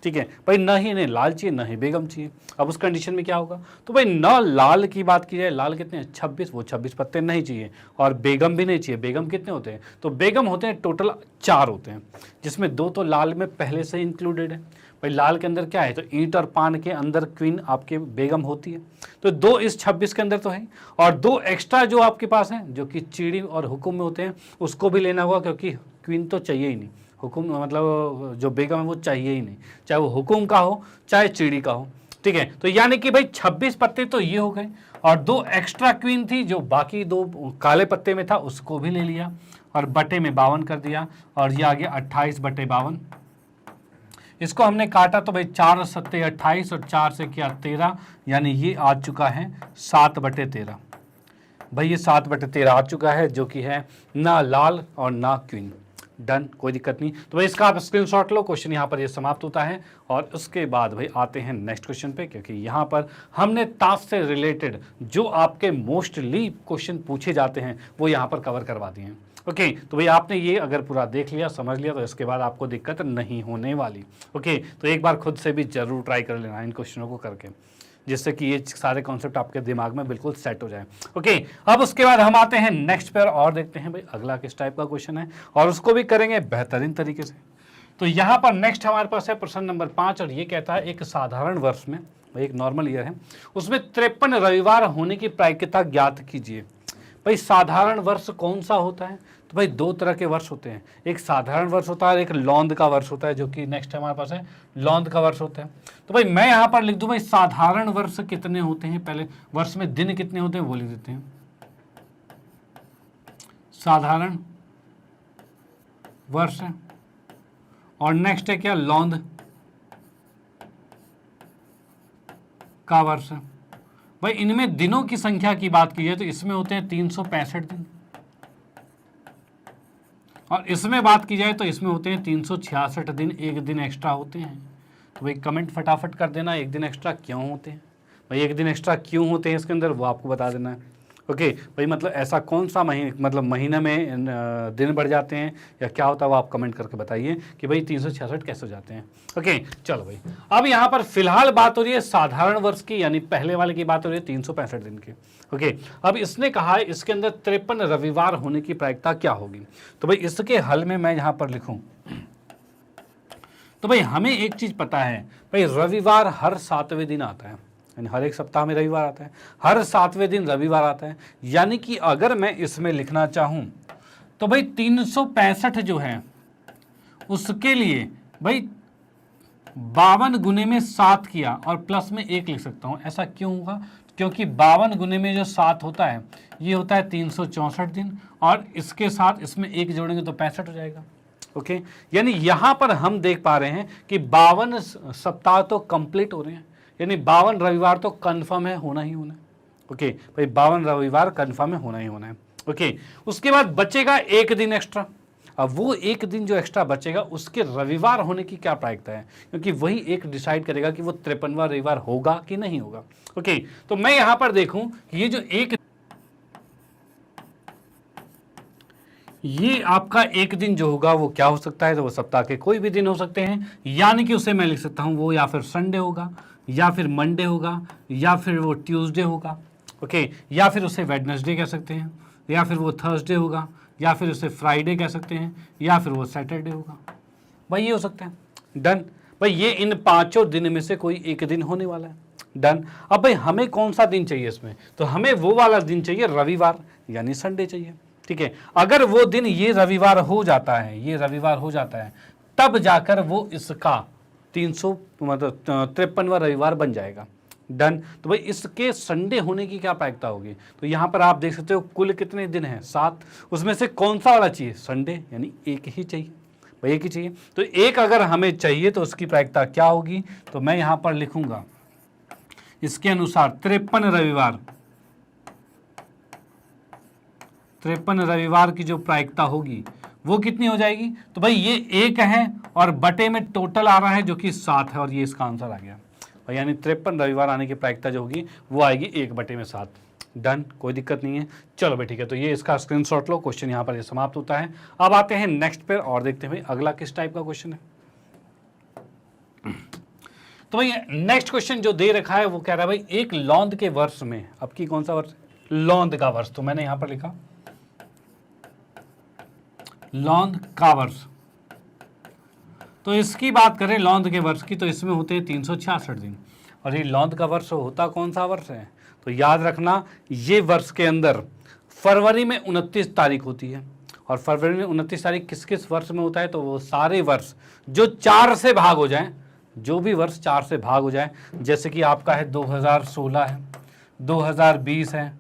ठीक है भाई, न ही इन्हें लाल चाहिए न ही बेगम चाहिए। अब उस कंडीशन में क्या होगा, तो भाई न लाल की बात की जाए, लाल कितने हैं 26, वो 26 पत्ते नहीं चाहिए, और बेगम भी नहीं चाहिए। बेगम कितने होते हैं, तो बेगम होते हैं टोटल 4 होते हैं, जिसमें 2 तो लाल में पहले से इंक्लूडेड है। भाई लाल के अंदर क्या है, तो ईंट और पान के अंदर क्वीन आपके बेगम होती है, तो 2 इस 26 के अंदर तो है, और 2 एक्स्ट्रा जो आपके पास हैं जो कि चिड़ी और हुकुम में होते हैं उसको भी लेना होगा, क्योंकि क्वीन तो चाहिए ही नहीं, हुकुम मतलब जो बेगम है वो चाहिए ही नहीं, चाहे वो हुकुम का हो चाहे चिड़ी का हो, ठीक है। तो यानी कि भाई 26 पत्ते तो ये हो गए, और 2 एक्स्ट्रा क्वीन थी जो बाकी 2 काले पत्ते में था उसको भी ले लिया, और बटे में 52 कर दिया, और ये आ गया 28/52। इसको हमने काटा तो भाई 4 सत्ते 28 और 4 से किया 13, यानी ये आ चुका है 7/13। भाई ये 7/13 आ चुका है, जो कि है ना लाल और ना क्वीन। डन, कोई दिक्कत नहीं। तो भाई इसका आप स्क्रीनशॉट लो, क्वेश्चन यहाँ पर ये समाप्त होता है, और उसके बाद भाई आते हैं नेक्स्ट क्वेश्चन पे, क्योंकि यहाँ पर हमने टास्क से रिलेटेड जो आपके मोस्टली क्वेश्चन पूछे जाते हैं वो यहाँ पर कवर करवा दिए हैं। ओके, तो भाई आपने ये अगर पूरा देख लिया समझ लिया तो इसके बाद आपको दिक्कत नहीं होने वाली। ओके, तो एक बार खुद से भी जरूर ट्राई कर लेना इन क्वेश्चनों को करके, जिससे कि ये सारे कॉन्सेप्ट आपके दिमाग में बिल्कुल सेट हो जाए। ओके, अब उसके बाद हम आते हैं नेक्स्ट पर और देखते हैं भाई अगला किस टाइप का क्वेश्चन है, और उसको भी करेंगे बेहतरीन तरीके से। तो यहाँ पर नेक्स्ट हमारे पास है प्रश्न नंबर 5, और ये कहता है एक साधारण वर्ष में, भाई एक नॉर्मल ईयर है, उसमें 53 रविवार होने की प्रायिकता ज्ञात कीजिए। भाई साधारण वर्ष कौन सा होता है, तो भाई 2 तरह के वर्ष होते हैं, एक साधारण वर्ष होता है, एक लौंद का वर्ष होता है, जो कि नेक्स्ट हमारे पास है लौंद का वर्ष होता है। तो भाई मैं यहाँ पर लिख दूं भाई साधारण वर्ष कितने होते हैं, पहले वर्ष में दिन कितने होते हैं वो लिख देते हैं, साधारण वर्ष है, और नेक्स्ट है क्या लौंद का वर्ष है। भाई इनमें दिनों की संख्या की बात की जाए तो इसमें होते हैं 365 दिन, और इसमें बात की जाए तो इसमें होते हैं 366 दिन, एक दिन एक्स्ट्रा होते हैं। तो भाई कमेंट फटाफट कर देना एक दिन एक्स्ट्रा क्यों होते हैं, भाई एक दिन एक्स्ट्रा क्यों होते हैं इसके अंदर वो आपको बता देना है। ओके भाई, मतलब ऐसा कौन सा महीने में दिन बढ़ जाते हैं या क्या होता है वो आप कमेंट करके बताइए कि भाई 366 कैसे हो जाते हैं। ओके चलो भाई, अब यहाँ पर फिलहाल बात हो रही है साधारण वर्ष की, यानी पहले वाले की बात हो रही है 365 दिन की। ओके, अब इसने कहा है इसके अंदर 53 रविवार होने की प्रायिकता क्या होगी। तो भाई इसके हल में मैं यहाँ पर लिखूँ तो भाई हमें एक चीज़ पता है, भाई रविवार हर 7वें दिन आता है, यानी हर एक सप्ताह में रविवार आता है, हर 7वें दिन रविवार आता है। यानी कि अगर मैं इसमें लिखना चाहूँ तो भाई 365 जो है उसके लिए भाई 52 गुने में 7 किया और प्लस में 1 लिख सकता हूँ। ऐसा क्यों होगा, क्योंकि 52 गुने में जो 7 होता है ये होता है 364 दिन, और इसके साथ इसमें 1 जोड़ेंगे तो 65 हो जाएगा। ओके, यानी यहाँ पर हम देख पा रहे हैं कि 52 सप्ताह तो कंप्लीट हो रहे हैं, यानी 52 रविवार तो कंफर्म है, होना ही होना है। ओके भाई 52 रविवार कंफर्म है, होना ही होना है। ओके, उसके बाद बचेगा 1 दिन एक्स्ट्रा। अब वो 1 दिन जो एक्स्ट्रा बचेगा उसके रविवार होने की क्या प्रायिकता है, क्योंकि वही एक डिसाइड करेगा कि वो 53वां रविवार होगा कि नहीं होगा। ओके, तो मैं यहाँ पर देखूं कि ये जो ये आपका 1 दिन जो होगा वो क्या हो सकता है, तो वो सप्ताह के कोई भी दिन हो सकते हैं, यानी कि उसे मैं लिख सकता हूँ वो या फिर संडे होगा, या फिर मंडे होगा, या फिर वो ट्यूसडे होगा। ओके, या फिर उसे वेडनेसडे कह सकते हैं, या फिर वो थर्सडे होगा, या फिर उसे फ्राइडे कह सकते हैं, या फिर वो सैटरडे होगा। भाई ये हो सकता है। डन भाई, ये इन 5 दिन में से कोई एक दिन होने वाला है। डन। अब भाई हमें कौन सा दिन चाहिए इसमें, तो हमें वो वाला दिन चाहिए रविवार, यानी संडे चाहिए। ठीक है, अगर वो दिन ये रविवार हो जाता है, ये रविवार हो जाता है, तब जाकर वो इसका 353वां रविवार बन जाएगा। डन। तो भाई इसके संडे होने की क्या प्रायिकता होगी, तो यहाँ पर आप देख सकते हो कुल कितने दिन हैं 7, उसमें से कौन सा वाला चाहिए, संडे, यानी एक ही चाहिए। भाई एक ही चाहिए, तो एक अगर हमें चाहिए तो उसकी प्रायिकता क्या होगी, तो मैं यहाँ पर लिखूंगा इसके अनुसार 53 रविवार की जो प्रायिकता होगी वो कितनी हो जाएगी? तो भाई ये 1 है और बटे में टोटल आ रहा है जो कि 7 है, और ये इसका आंसर आ गया। और यानी 53 रविवार आने की प्रायिकता जो होगी वो आएगी 1/7। डन, कोई दिक्कत नहीं है। चलो भाई ठीक है, तो ये इसका स्क्रीनशॉट लो, क्वेश्चन यहाँ पर ये समाप्त होता है। अब आते हैं नेक्स्ट पे और देखते हैं भाई अगला किस टाइप का क्वेश्चन है। तो भाई नेक्स्ट क्वेश्चन जो दे रखा है वो कह रहा है भाई एक लौंद के वर्ष में, अब की कौन सा वर्ष? लौंद का वर्ष। तो मैंने यहां पर लिखा लौंद का वर्ष। तो इसकी बात करें लौंद के वर्ष की, तो इसमें होते हैं 366 दिन। और ये लौंद का वर्ष होता कौन सा वर्ष है? तो याद रखना ये वर्ष के अंदर फरवरी में 29 तारीख होती है। और फरवरी में 29 तारीख किस किस वर्ष में होता है? तो वो सारे वर्ष जो 4 से भाग हो जाएं, जो भी वर्ष 4 से भाग हो जाए, जैसे कि आपका है 2016 है, 2020 है,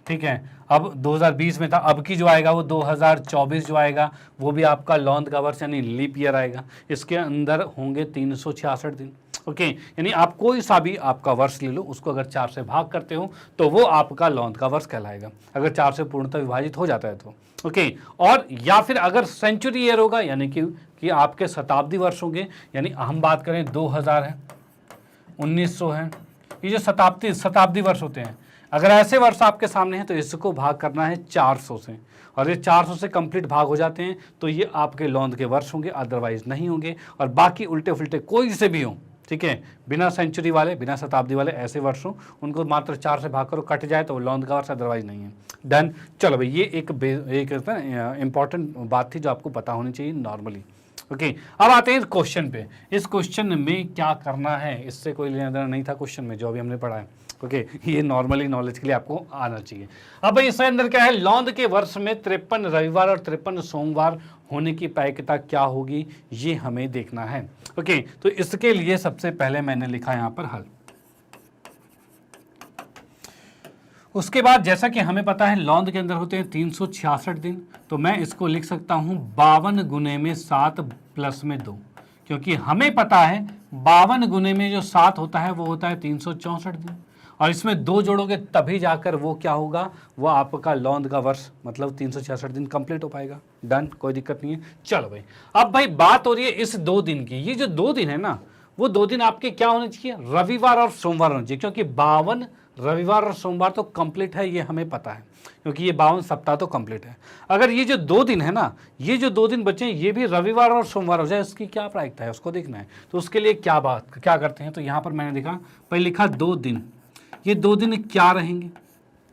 ठीक है। अब 2020 में था, अब की जो आएगा वो 2024 जो आएगा वो भी आपका लौंद का वर्ष यानी लीप ईयर आएगा। इसके अंदर होंगे 366 दिन। ओके, यानी आप कोई सा भी आपका वर्ष ले लो, उसको अगर 4 से भाग करते हो तो वो आपका लौंद का वर्ष कहलाएगा, अगर 4 से पूर्णतः विभाजित हो जाता है तो। ओके, और या फिर अगर सेंचुरी ईयर होगा यानी कि आपके शताब्दी वर्ष होंगे, यानी हम बात करें 2000 है, 1900 है, ये जो शताब्दी वर्ष होते हैं, अगर ऐसे वर्ष आपके सामने हैं तो इसको भाग करना है 400 से, और ये 400 से कंप्लीट भाग हो जाते हैं तो ये आपके लौंद के वर्ष होंगे, अदरवाइज नहीं होंगे। और बाकी उल्टे फुल्टे कोई से भी हों, ठीक है, बिना सेंचुरी वाले, बिना शताब्दी वाले ऐसे वर्ष हो, उनको मात्र 4 से भाग करो, कट जाए तो लौंद का वर्ष, अदरवाइज नहीं है। डन। चलो भाई ये एक इंपॉर्टेंट बात थी जो आपको पता होनी चाहिए नॉर्मली। ओके, अब आते हैं क्वेश्चन पे। इस क्वेश्चन में क्या करना है, इससे कोई लेना देना नहीं था क्वेश्चन में जो अभी हमने पढ़ा है। ओके, ये नॉर्मली नॉलेज के लिए आपको आना चाहिए। अब भाई इसके अंदर क्या है, लौंद के वर्ष में 53 रविवार और 53 सोमवार होने की प्रायिकता क्या होगी, ये हमें देखना है। ओके, तो इसके लिए सबसे पहले मैंने लिखा यहां पर हल। उसके बाद जैसा कि हमें पता है लौंद के अंदर होते हैं 366 दिन, तो मैं इसको लिख सकता हूं 52 गुने में 7 प्लस में 2, क्योंकि हमें पता है 52 गुने में जो 7 होता है वो होता है 364 दिन, और इसमें 2 जोड़ोगे तभी जाकर वो क्या होगा, वो आपका लौंद का वर्ष मतलब 366 दिन कंप्लीट हो पाएगा। डन, कोई दिक्कत नहीं है। चलो भाई, अब भाई बात हो रही है इस 2 दिन की। ये जो 2 दिन है ना, वो 2 दिन आपके क्या होने चाहिए, रविवार और सोमवार होने चाहिए, क्योंकि 52 रविवार और सोमवार तो कंप्लीट है, ये हमें पता है, क्योंकि ये 52 सप्ताह तो कंप्लीट है। अगर ये जो 2 दिन है ना, ये जो 2 दिन बचे ये भी रविवार और सोमवार हो जाए, इसकी क्या प्रायिकता है उसको देखना है। तो उसके लिए क्या करते हैं, तो यहाँ पर मैंने देखा पहले लिखा 2 दिन, ये 2 दिन क्या रहेंगे,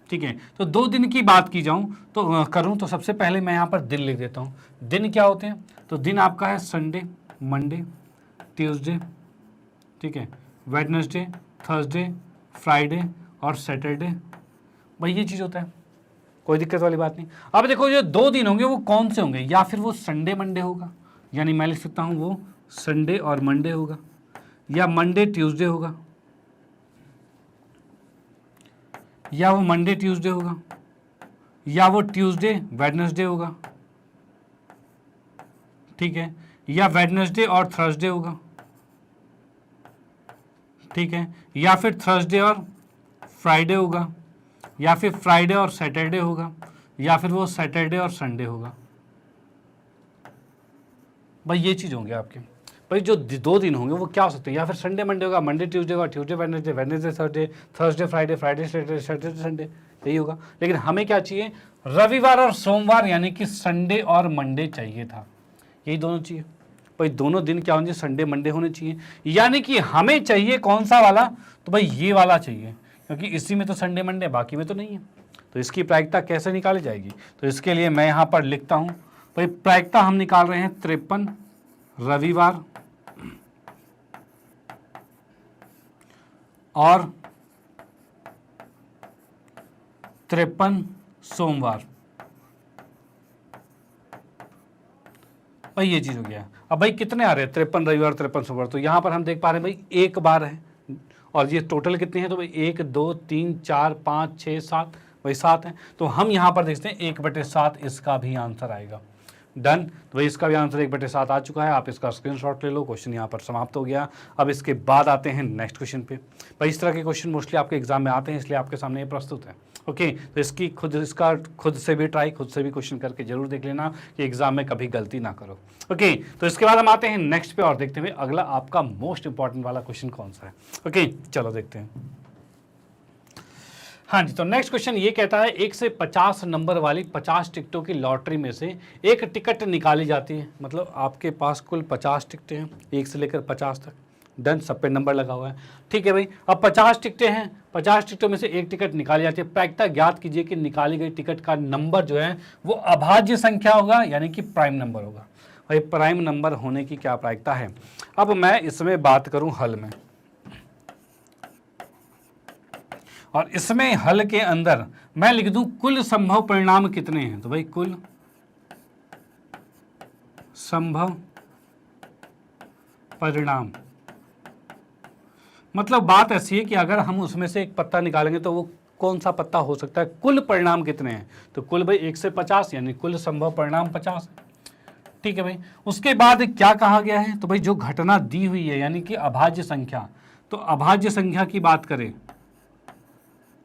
ठीक है। तो 2 दिन की बात की जाऊं तो करूं तो सबसे पहले मैं यहाँ पर दिन लिख देता हूँ। दिन क्या होते हैं, तो दिन आपका है संडे, मंडे, ट्यूसडे, ठीक है, वेडनेसडे, थर्सडे, फ्राइडे और सैटरडे। भाई ये चीज़ होता है, कोई दिक्कत वाली बात नहीं। अब देखो जो 2 दिन होंगे वो कौन से होंगे, या फिर वो संडे मंडे होगा, यानी मैं लिख सकता हूँ वो संडे और मंडे होगा, या मंडे ट्यूसडे होगा, या वो मंडे ट्यूसडे होगा, या वो ट्यूसडे वेडनेसडे होगा, ठीक है, या वेडनेसडे और थर्सडे होगा, ठीक है, या फिर थर्सडे और फ्राइडे होगा, या फिर फ्राइडे और सैटरडे होगा, या फिर वो सैटरडे और संडे होगा। भाई ये चीज़ होंगे आपके। भाई जो 2 दिन होंगे वो क्या हो सकते हैं, या फिर संडे मंडे होगा, मंडे ट्यूसडे होगा, Tuesday Wednesday, Wednesday Thursday, Thursday Friday, Friday Saturday, Saturday Sunday, यही होगा। लेकिन हमें क्या चाहिए, रविवार और सोमवार, यानी कि संडे और मंडे चाहिए था, यही दोनों चाहिए। भाई दोनों दिन क्या होने चाहिए, संडे मंडे होने चाहिए, यानी कि हमें चाहिए कौन सा वाला, तो भाई ये वाला चाहिए, क्योंकि इसी में तो संडे मंडे, बाकी में तो नहीं है। तो इसकी प्रायिकता कैसे निकाली जाएगी, तो इसके लिए मैं यहाँ पर लिखता हूँ, भाई प्रायिकता हम निकाल रहे हैं 53 रविवार और 53 सोमवार। भाई ये चीज़ हो गया। अब भाई कितने आ रहे हैं, 53 रविवार 53 सोमवार, तो यहाँ पर हम देख पा रहे हैं भाई 1 बार है, और ये टोटल कितने हैं, तो भाई 1 2 3 4 5 6 7, भाई 7 हैं। तो हम यहाँ पर देखते हैं 1/7 इसका भी आंसर आएगा। डन। तो भाई इसका भी आंसर 1/7 आ चुका है, आप इसका स्क्रीनशॉट ले लो। क्वेश्चन यहाँ पर समाप्त हो गया। अब इसके बाद आते हैं नेक्स्ट क्वेश्चन पे। भाई इस तरह के क्वेश्चन मोस्टली आपके एग्जाम में आते हैं, इसलिए आपके सामने ये प्रस्तुत है। ओके, तो इसका खुद से भी क्वेश्चन करके जरूर देख लेना कि एग्जाम में कभी गलती ना करो। ओके, तो इसके बाद हम आते हैं नेक्स्ट पे और देखते हैं अगला आपका मोस्ट इंपॉर्टेंट वाला क्वेश्चन कौन सा है। ओके, चलो देखते हैं। हाँ जी, तो नेक्स्ट क्वेश्चन ये कहता है 1 से 50 नंबर वाली 50 टिकटों की लॉटरी में से एक टिकट निकाली जाती है। मतलब आपके पास कुल 50 टिकटें हैं, 1 से लेकर 50 तक। डन, सब पे नंबर लगा हुआ है। ठीक है भाई, अब 50 टिकटें हैं, 50 टिकटों में से एक टिकट निकाली जाती है। प्रायिकता ज्ञात कीजिए कि निकाली गई टिकट का नंबर जो है वो अभाज्य संख्या होगा, यानी कि प्राइम नंबर होगा। भाई प्राइम नंबर होने की क्या प्रायिकता है? अब मैं इसमें बात करूं हल में, और इसमें हल के अंदर मैं लिख दूं कुल संभव परिणाम कितने हैं। तो भाई कुल संभव परिणाम, मतलब बात ऐसी है कि अगर हम उसमें से एक पत्ता निकालेंगे तो वो कौन सा पत्ता हो सकता है, कुल परिणाम कितने हैं। तो कुल भाई 1 से 50, यानी कुल संभव परिणाम 50 है। ठीक है भाई, उसके बाद क्या कहा गया है? तो भाई जो घटना दी हुई है, यानी कि अभाज्य संख्या, तो अभाज्य संख्या की बात करें,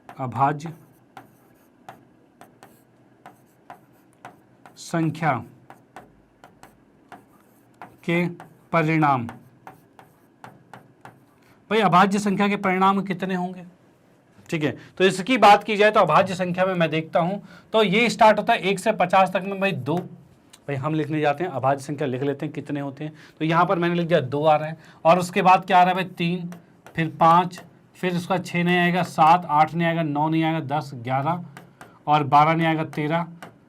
अभाज्य संख्या के परिणाम, भाई अभाज्य संख्या के परिणाम कितने होंगे? ठीक है, तो इसकी बात की जाए तो अभाज्य संख्या में मैं देखता हूं तो ये स्टार्ट होता है 1 से 50 तक में भाई 2। भाई हम लिखने जाते हैं, अभाज्य संख्या लिख लेते हैं कितने होते हैं। तो यहां पर मैंने लिख दिया 2 आ रहा है, और उसके बाद क्या आ रहा है भाई 3, फिर 5, फिर उसका 6 नहीं आएगा, 7, 8 नहीं आएगा, 9 नहीं आएगा, 10, 11 और 12 नहीं आएगा, 13,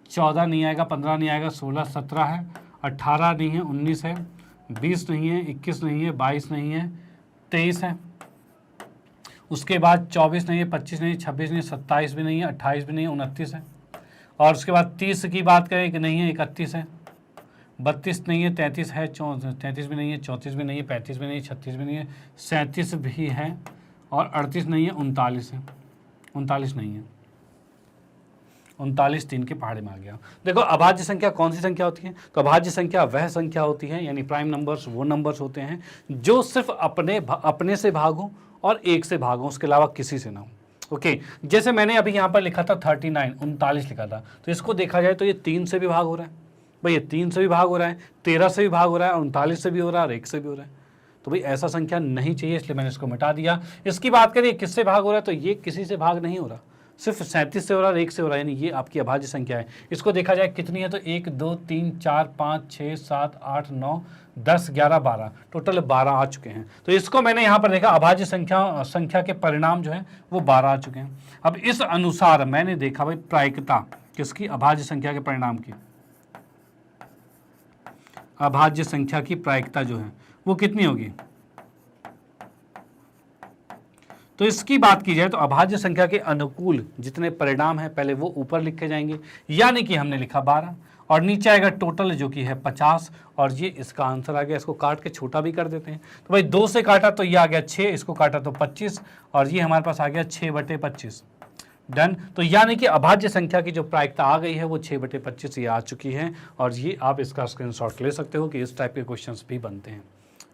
14 नहीं आएगा, 15 नहीं आएगा, 16, 17 है, 18 नहीं है, 19 है, 20 नहीं है, 21 नहीं है, 22 नहीं है, 23 है, उसके बाद 24 नहीं है, 25 नहीं है, 26 नहीं है, 27 भी नहीं है, 28 भी नहीं है, 29 है, और उसके बाद 30 की बात करें कि नहीं है, 31 है, 32 नहीं है, 33 है, 33 भी नहीं है, 34 भी नहीं है, 35 भी नहीं है, 36 भी नहीं है, 37 भी है, और 38 नहीं है, 39 है, 39 नहीं है, 39 3 के पहाड़े में आ गया। देखो अभाज्य संख्या कौन सी संख्या होती है? तो अभाज्य संख्या वह संख्या होती है, यानी प्राइम नंबर्स वो नंबर्स होते हैं जो सिर्फ अपने से भाग हो और 1 से भाग हो, उसके अलावा किसी से ना हो। ओके, जैसे मैंने अभी यहाँ पर लिखा था 39, 39 लिखा था, तो इसको देखा जाए तो ये 3 से भी भाग हो रहा है। भाई ये 3 से भी भाग हो रहा है, 13 से भी भाग हो रहा है, 39 से भी हो रहा है और 1 से भी हो रहा है। तो भाई ऐसा संख्या नहीं चाहिए, इसलिए मैंने इसको मिटा दिया। इसकी बात करिए किससे भाग हो रहा है, तो ये किसी से भाग नहीं हो रहा, सिर्फ 37 से हो रहा है, 1 से हो रहा है, यानी ये आपकी अभाज्य संख्या है। इसको देखा जाए कितनी है, तो 1, 2, 3, 4, 5, 6, 7, 8, 9, 10, 11, 12, टोटल 12 आ चुके हैं। तो इसको मैंने यहाँ पर देखा, अभाज्य संख्या के परिणाम जो है वो 12 आ चुके हैं। अब इस अनुसार मैंने देखा भाई प्रायिकता किसकी, अभाज्य संख्या के परिणाम की, अभाज्य संख्या की प्रायिकता जो है वो कितनी होगी। तो इसकी बात की जाए तो अभाज्य संख्या के अनुकूल जितने परिणाम हैं पहले वो ऊपर लिखे जाएंगे, यानी कि हमने लिखा 12 और नीचे आएगा टोटल जो कि है 50, और ये इसका आंसर आ गया। इसको काट के छोटा भी कर देते हैं, तो भाई 2 से काटा तो ये आ गया 6, इसको काटा तो 25, और ये हमारे पास आ गया 6/25। डन, तो यानी कि अभाज्य संख्या की जो प्रायिकता आ गई है वो 6/25 ये आ चुकी है, और ये आप इसका स्क्रीनशॉट ले सकते हो कि इस टाइप के क्वेश्चंस भी बनते हैं।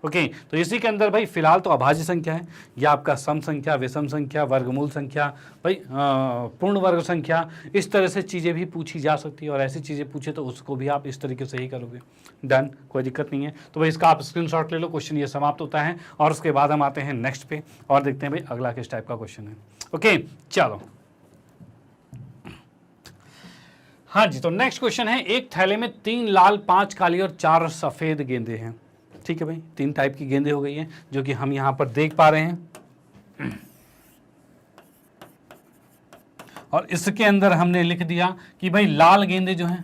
ओके, तो इसी के अंदर भाई फिलहाल तो अभाज्य संख्या है, या आपका सम संख्या, विषम संख्या, वर्गमूल संख्या, भाई पूर्ण वर्ग संख्या, इस तरह से चीज़ें भी पूछी जा सकती है, और ऐसी चीज़ें पूछे तो उसको भी आप इस तरीके से ही करोगे। डन, कोई दिक्कत नहीं है। तो भाई इसका आप स्क्रीनशॉट ले लो, क्वेश्चन ये समाप्त होता है, और उसके बाद हम आते हैं नेक्स्ट पे और देखते हैं भाई अगला किस टाइप का क्वेश्चन है। ओके, चलो हाँ जी, तो नेक्स्ट क्वेश्चन है, एक थैले में 3 लाल, 5 काली और 4 सफ़ेद गेंदें हैं। ठीक है भाई, 3 टाइप की गेंदें हो गई हैं जो कि हम यहां पर देख पा रहे हैं, और इसके अंदर हमने लिख दिया कि भाई लाल गेंदें जो हैं,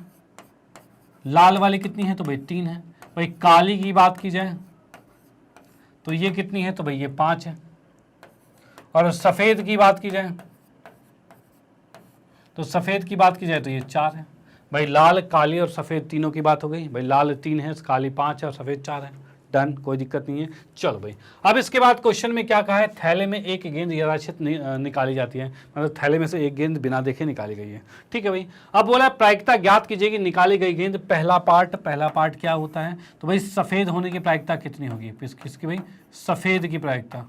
लाल वाली कितनी है, तो भाई 3 है। भाई काली की बात की जाए तो ये कितनी है, तो भाई ये 5 है, और सफ़ेद की बात की जाए तो सफ़ेद की बात की जाए तो ये 4 है। भाई लाल, काली और सफ़ेद तीनों की बात हो गई। भाई लाल 3 है, काली 5 है और सफ़ेद 4 है। डन, कोई दिक्कत नहीं है। चलो भाई, अब इसके बाद क्वेश्चन में क्या कहा है, थैले में एक गेंद यथाचित निकाली जाती है, मतलब थैले में से एक गेंद बिना देखे निकाली गई है। ठीक है भाई, अब बोला प्रायिकता ज्ञात कीजिए कि निकाली गई गेंद, पहला पार्ट क्या होता है, तो भाई सफ़ेद होने की प्रायिकता कितनी होगी, किसकी भाई, सफ़ेद की प्रायिकता।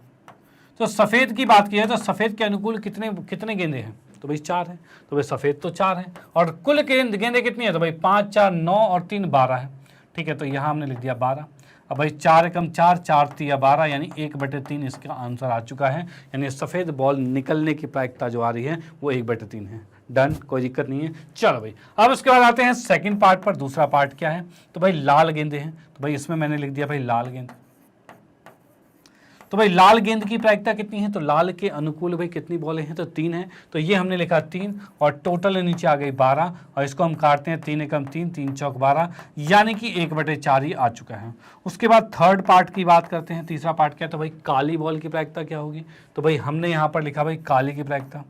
तो सफ़ेद की बात की है तो सफ़ेद के अनुकूल कितने गेंदे हैं, तो भाई 4 है, तो भाई सफ़ेद तो 4 है, और कुल गेंदे कितनी है, तो भाई 5 4 9 और 3 12 है। ठीक है, तो यहाँ हमने लिख दिया 12। अब भाई 4 एकम 4, 4 3 12, यानी 1/3 इसका आंसर आ चुका है, यानी सफ़ेद बॉल निकलने की प्रायिकता जो आ रही है वो 1/3 है। डन, कोई दिक्कत नहीं है। चलो भाई, अब उसके बाद आते हैं सेकंड पार्ट पर। दूसरा पार्ट क्या है, तो भाई लाल गेंदे हैं, तो भाई इसमें मैंने लिख दिया भाई लाल गेंद। तो भाई लाल गेंद की प्रायिकता कितनी है, तो लाल के अनुकूल भाई कितनी बॉलें हैं, तो 3 है, तो ये हमने लिखा 3, और टोटल नीचे आ गई 12, और इसको हम काटते हैं 3 एकम 3, 3 चौक 12, यानी कि 1/4 ही आ चुका है। उसके बाद थर्ड पार्ट की बात करते हैं। तीसरा पार्ट क्या है, तो भाई काली बॉल की प्रायिकता क्या होगी, तो भाई हमने यहाँ पर लिखा भाई काली की प्रायिकता।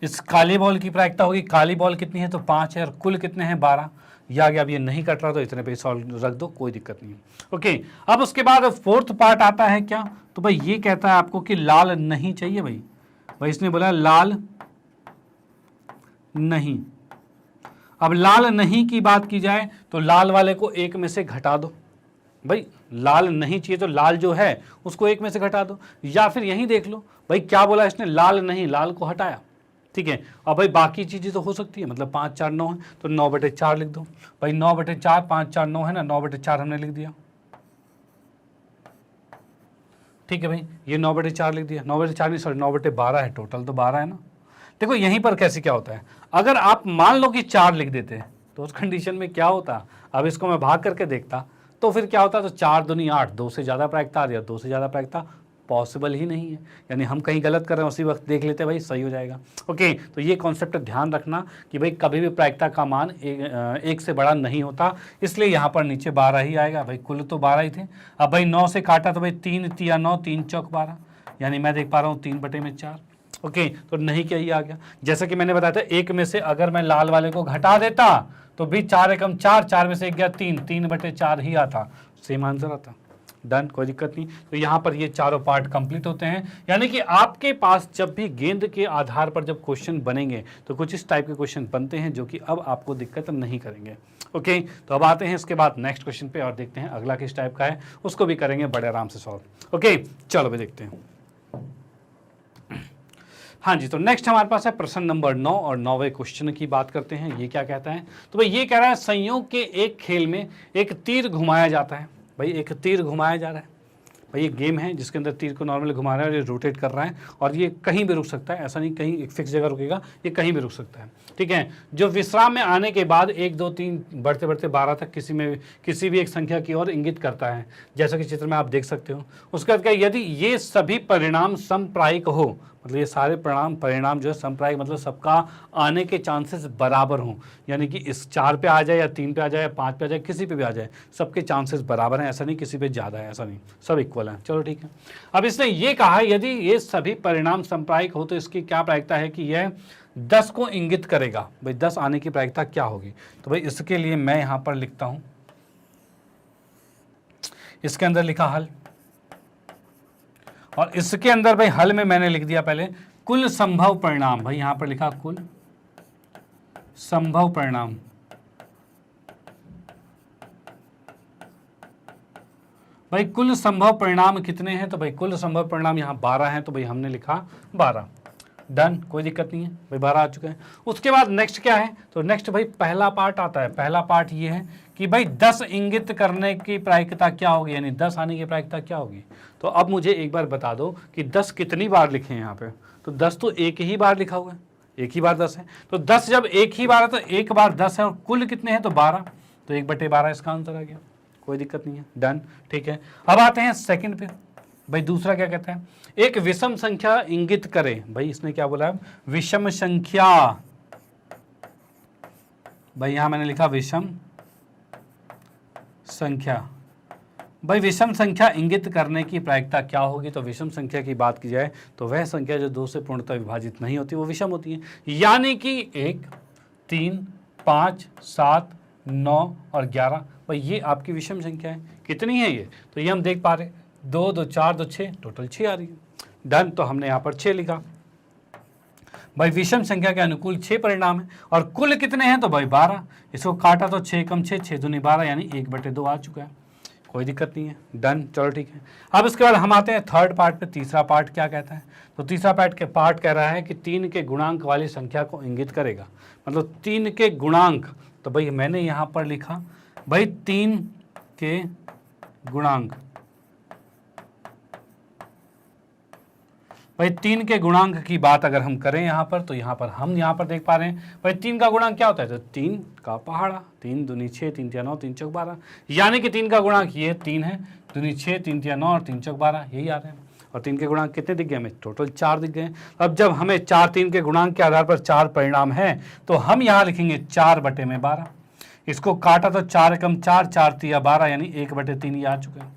इस काली बॉल की प्रायिकता होगी, काली बॉल कितनी है, तो 5 है, और कुल कितने हैं 12, या आगे अब ये नहीं कट रहा तो इतने पे सॉल्व रख दो, कोई दिक्कत नहीं है। ओके, अब उसके बाद फोर्थ पार्ट आता है क्या, तो भाई ये कहता है आपको कि लाल नहीं चाहिए। भाई इसने बोला लाल नहीं। अब लाल नहीं की बात की जाए तो लाल वाले को एक में से घटा दो। भाई लाल नहीं चाहिए तो लाल जो है उसको एक में से घटा दो, या फिर यहीं देख लो भाई क्या बोला इसने, लाल नहीं, लाल को हटाया। ठीक है, और भाई बाकी चीज़ें तो हो सकती है, मतलब 5 4 9 है तो 9/4 लिख दो। भाई 9/4, 5 4 9 है ना, 9/4 हमने लिख दिया। ठीक है भाई, ये 9/4 लिख दिया, 9/4 नहीं सॉरी 9/12 है, टोटल तो 12 है ना। देखो यहीं पर कैसे क्या होता है, अगर आप मान लो कि 4 लिख देते हैं तो उस कंडीशन में क्या होता, अब इसको मैं भाग करके देखता तो फिर क्या होता, तो 4 दूनी 8, 2 से ज़्यादा प्रायिकता आ रही है, 2 से ज़्यादा प्रायिकता पॉसिबल ही नहीं है, यानी हम कहीं गलत कर रहे हैं, उसी वक्त देख लेते हैं भाई सही हो जाएगा। ओके, तो ये कॉन्सेप्ट ध्यान रखना कि भाई कभी भी प्रायिकता का मान एक से बड़ा नहीं होता, इसलिए यहाँ पर नीचे 12 ही आएगा। भाई कुल तो 12 ही थे, अब भाई 9 से काटा तो भाई 3 3 9, 3 चौक 12, यानी मैं देख पा रहा हूँ 3/4। ओके, तो नहीं क्या ही आ गया, जैसा कि मैंने बताया था एक में से अगर मैं लाल वाले को घटा देता तो भी 4 एकम 4, 4 में से एक गया 3, 3/4 ही आता, सेम आंसर आता। डन, कोई दिक्कत नहीं। तो यहाँ पर ये चारों पार्ट कंप्लीट होते हैं, यानी कि आपके पास जब भी गेंद के आधार पर जब क्वेश्चन बनेंगे तो कुछ इस टाइप के क्वेश्चन बनते हैं जो कि अब आपको दिक्कत नहीं करेंगे। ओके, तो अब आते हैं इसके बाद नेक्स्ट क्वेश्चन पे और देखते हैं अगला किस टाइप का है, उसको भी करेंगे बड़े आराम से सॉल्व। ओके, चलो भी देखते हैं। हाँ जी, तो नेक्स्ट हमारे पास है प्रश्न नंबर 9 और 9वें क्वेश्चन की बात करते हैं। ये क्या कहता है, तो भाई ये कह रहा है संयोग के एक खेल में एक तीर घुमाया जाता है। भाई एक तीर घुमाया जा रहा है, भाई ये गेम है जिसके अंदर तीर को नॉर्मली घुमा रहा है और ये रोटेट कर रहा है, और ये कहीं भी रुक सकता है, ऐसा नहीं कहीं एक फिक्स जगह रुकेगा, ये कहीं भी रुक सकता है। ठीक है, जो विश्राम में आने के बाद 1 2 3 बढ़ते बढ़ते 12 तक किसी भी एक संख्या की ओर इंगित करता है, जैसा कि चित्र में आप देख सकते हो। उसके बाद क्या, यदि ये सभी परिणाम समप्रायिक हो, मतलब ये सारे परिणाम जो है समप्रायिक, मतलब सबका आने के चांसेस बराबर हों, यानी कि इस 4 पे आ जाए या 3 पे आ जाए या 5 पे आ जाए, किसी पे भी आ जाए, सबके चांसेस बराबर हैं, ऐसा नहीं किसी पे ज़्यादा है, ऐसा नहीं, सब इक्वल हैं। चलो ठीक है, अब इसने ये कहा यदि ये सभी परिणाम समप्रायिक हो तो इसकी क्या प्रायिकता है कि यह 10 को इंगित करेगा। भाई 10 आने की प्रायिकता क्या होगी, तो भाई इसके लिए मैं यहाँ पर लिखता हूँ, इसके अंदर लिखा हल, और इसके अंदर भाई हल में मैंने लिख दिया पहले कुल संभव परिणाम। भाई यहां पर लिखा कुल संभव परिणाम। भाई कुल संभव परिणाम कितने हैं, तो भाई कुल संभव परिणाम यहां 12 हैं, तो भाई हमने लिखा 12। डन, कोई दिक्कत नहीं है, भाई 12 आ चुके हैं। उसके बाद नेक्स्ट क्या है, तो नेक्स्ट भाई पहला पार्ट आता है। पहला पार्ट ये है कि भाई 10 इंगित करने की प्रायिकता क्या होगी, यानी 10 आने की प्रायिकता क्या होगी। तो अब मुझे एक बार बता दो कि 10 कितनी बार लिखे हैं यहाँ पे, तो 10 तो एक ही बार लिखा हुआ है, एक ही बार 10 है, तो 10 जब एक ही बार है तो एक बार 10 है, और कुल कितने हैं तो 12, तो 1/12 इसका आंसर आ गया, कोई दिक्कत नहीं है। डन, ठीक है। अब आते हैं सेकंड पे। भाई दूसरा क्या कहता है, एक विषम संख्या इंगित करे। भाई इसने क्या बोला है, विषम संख्या। भाई यहां मैंने लिखा विषम संख्या। भाई विषम संख्या इंगित करने की प्रायिकता क्या होगी, तो विषम संख्या की बात की जाए तो वह संख्या जो 2 से पूर्णतः विभाजित नहीं होती वो विषम होती है, यानी कि 1 3 5 7 9 और 11। भाई ये आपकी विषम संख्या है, कितनी है ये, तो ये हम देख पा रहे 2 2 4 2 6, टोटल 6 आ रही है। डन, तो हमने यहाँ पर 6 लिखा। भाई विषम संख्या के अनुकूल 6 परिणाम है और कुल कितने हैं, तो भाई 12। इसको काटा तो 6 कम 6, 6 दूनी 12 यानी 1/2 आ चुका है, कोई दिक्कत नहीं है। डन, चलो ठीक है। अब इसके बाद हम आते हैं थर्ड पार्ट पे। तीसरा पार्ट क्या कहता है, तो तीसरा पार्ट कह रहा है कि 3 के गुणांक वाली संख्या को इंगित करेगा, मतलब 3 के गुणांक। तो भाई मैंने यहाँ पर लिखा भाई 3 के गुणांक, भाई 3 के गुणांक की बात अगर हम करें यहाँ पर, तो हम यहाँ पर देख पा रहे हैं भाई 3 का गुणांक क्या होता है, तो 3 का पहाड़ा, 3 दूनी 6, 3 तिया 9, 3 चौक 12, यानी कि 3 का गुणांक ये 3 है, दूनी 6, 3 तिया 9 और 3 चौक 12, यही आ रहे हैं। और 3 के गुणांक कितने दिख गए हमें, टोटल 4 दिख गए। अब जब हमें 3 के गुणांक के आधार पर 4 परिणाम हैं, तो हम यहाँ लिखेंगे 4/12। इसको काटा तो 4 कम 4, 4 तिया 12 यानी 1/3 ये आ चुका है,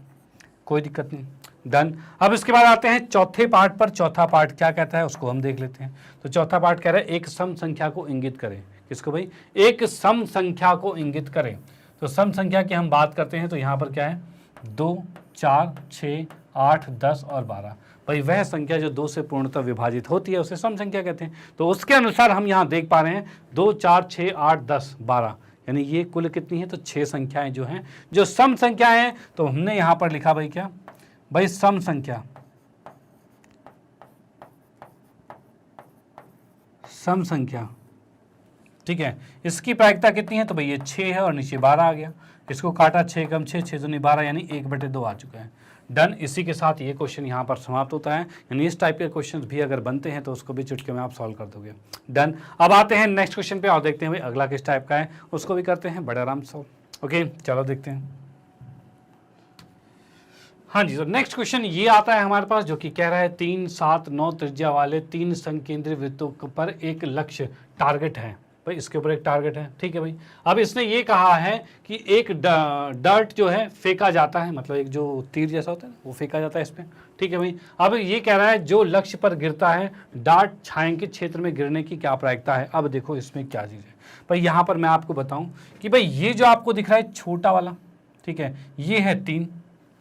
कोई दिक्कत नहीं। डन। अब इसके बाद आते हैं चौथे पार्ट पर। चौथा पार्ट क्या कहता है उसको हम देख लेते हैं। तो चौथा पार्ट कह रहा है एक सम संख्या को इंगित करें। किसको भाई, एक सम संख्या को इंगित करें। तो सम संख्या की हम बात करते हैं तो यहाँ पर क्या है, 2 4 6 8 10 और 12। भाई वह संख्या जो 2 से पूर्णतः विभाजित होती है उसे सम संख्या कहते हैं। तो उसके अनुसार हम यहाँ देख पा रहे हैं 2 4 6 8 10 12 यानी ये कुल कितनी है, तो 6 संख्याएं जो हैं जो सम संख्याएं हैं। तो हमने यहाँ पर लिखा भाई क्या, भाई सम संख्या, सम संख्या, ठीक है। इसकी प्रायिकता कितनी है, तो भाई ये 6 है और नीचे 12 आ गया। इसको काटा 6 कम 6, 6 दूनी 12 यानी 1/2 आ चुका है। डन। इसी के साथ ये क्वेश्चन यहाँ पर समाप्त होता है। यानी इस टाइप के क्वेश्चंस भी अगर बनते हैं तो उसको भी चुटकी में आप सॉल्व कर दोगे। डन। अब आते हैं नेक्स्ट क्वेश्चन पे और देखते हैं भाई अगला किस टाइप का है, उसको भी करते हैं बड़े आराम से। ओके चलो देखते हैं। हाँ जी, तो नेक्स्ट क्वेश्चन ये आता है हमारे पास जो कि कह रहा है 3 7 9 त्रिज्या वाले 3 संकेंद्रित वृत्तों पर एक लक्ष्य टारगेट है। भाई इसके ऊपर एक टारगेट है, ठीक है भाई। अब इसने ये कहा है कि एक डर्ट जो है फेंका जाता है, मतलब एक जो तीर जैसा होता है वो फेंका जाता है इस पर, ठीक है भाई। अब ये कह रहा है जो लक्ष्य पर गिरता है डार्ट छायांकित क्षेत्र में गिरने की क्या प्रायिकता है। अब देखो इसमें क्या चीज़ है भाई, यहाँ पर मैं आपको बताऊँ कि भाई ये जो आपको दिख रहा है छोटा वाला, ठीक है, ये है 3,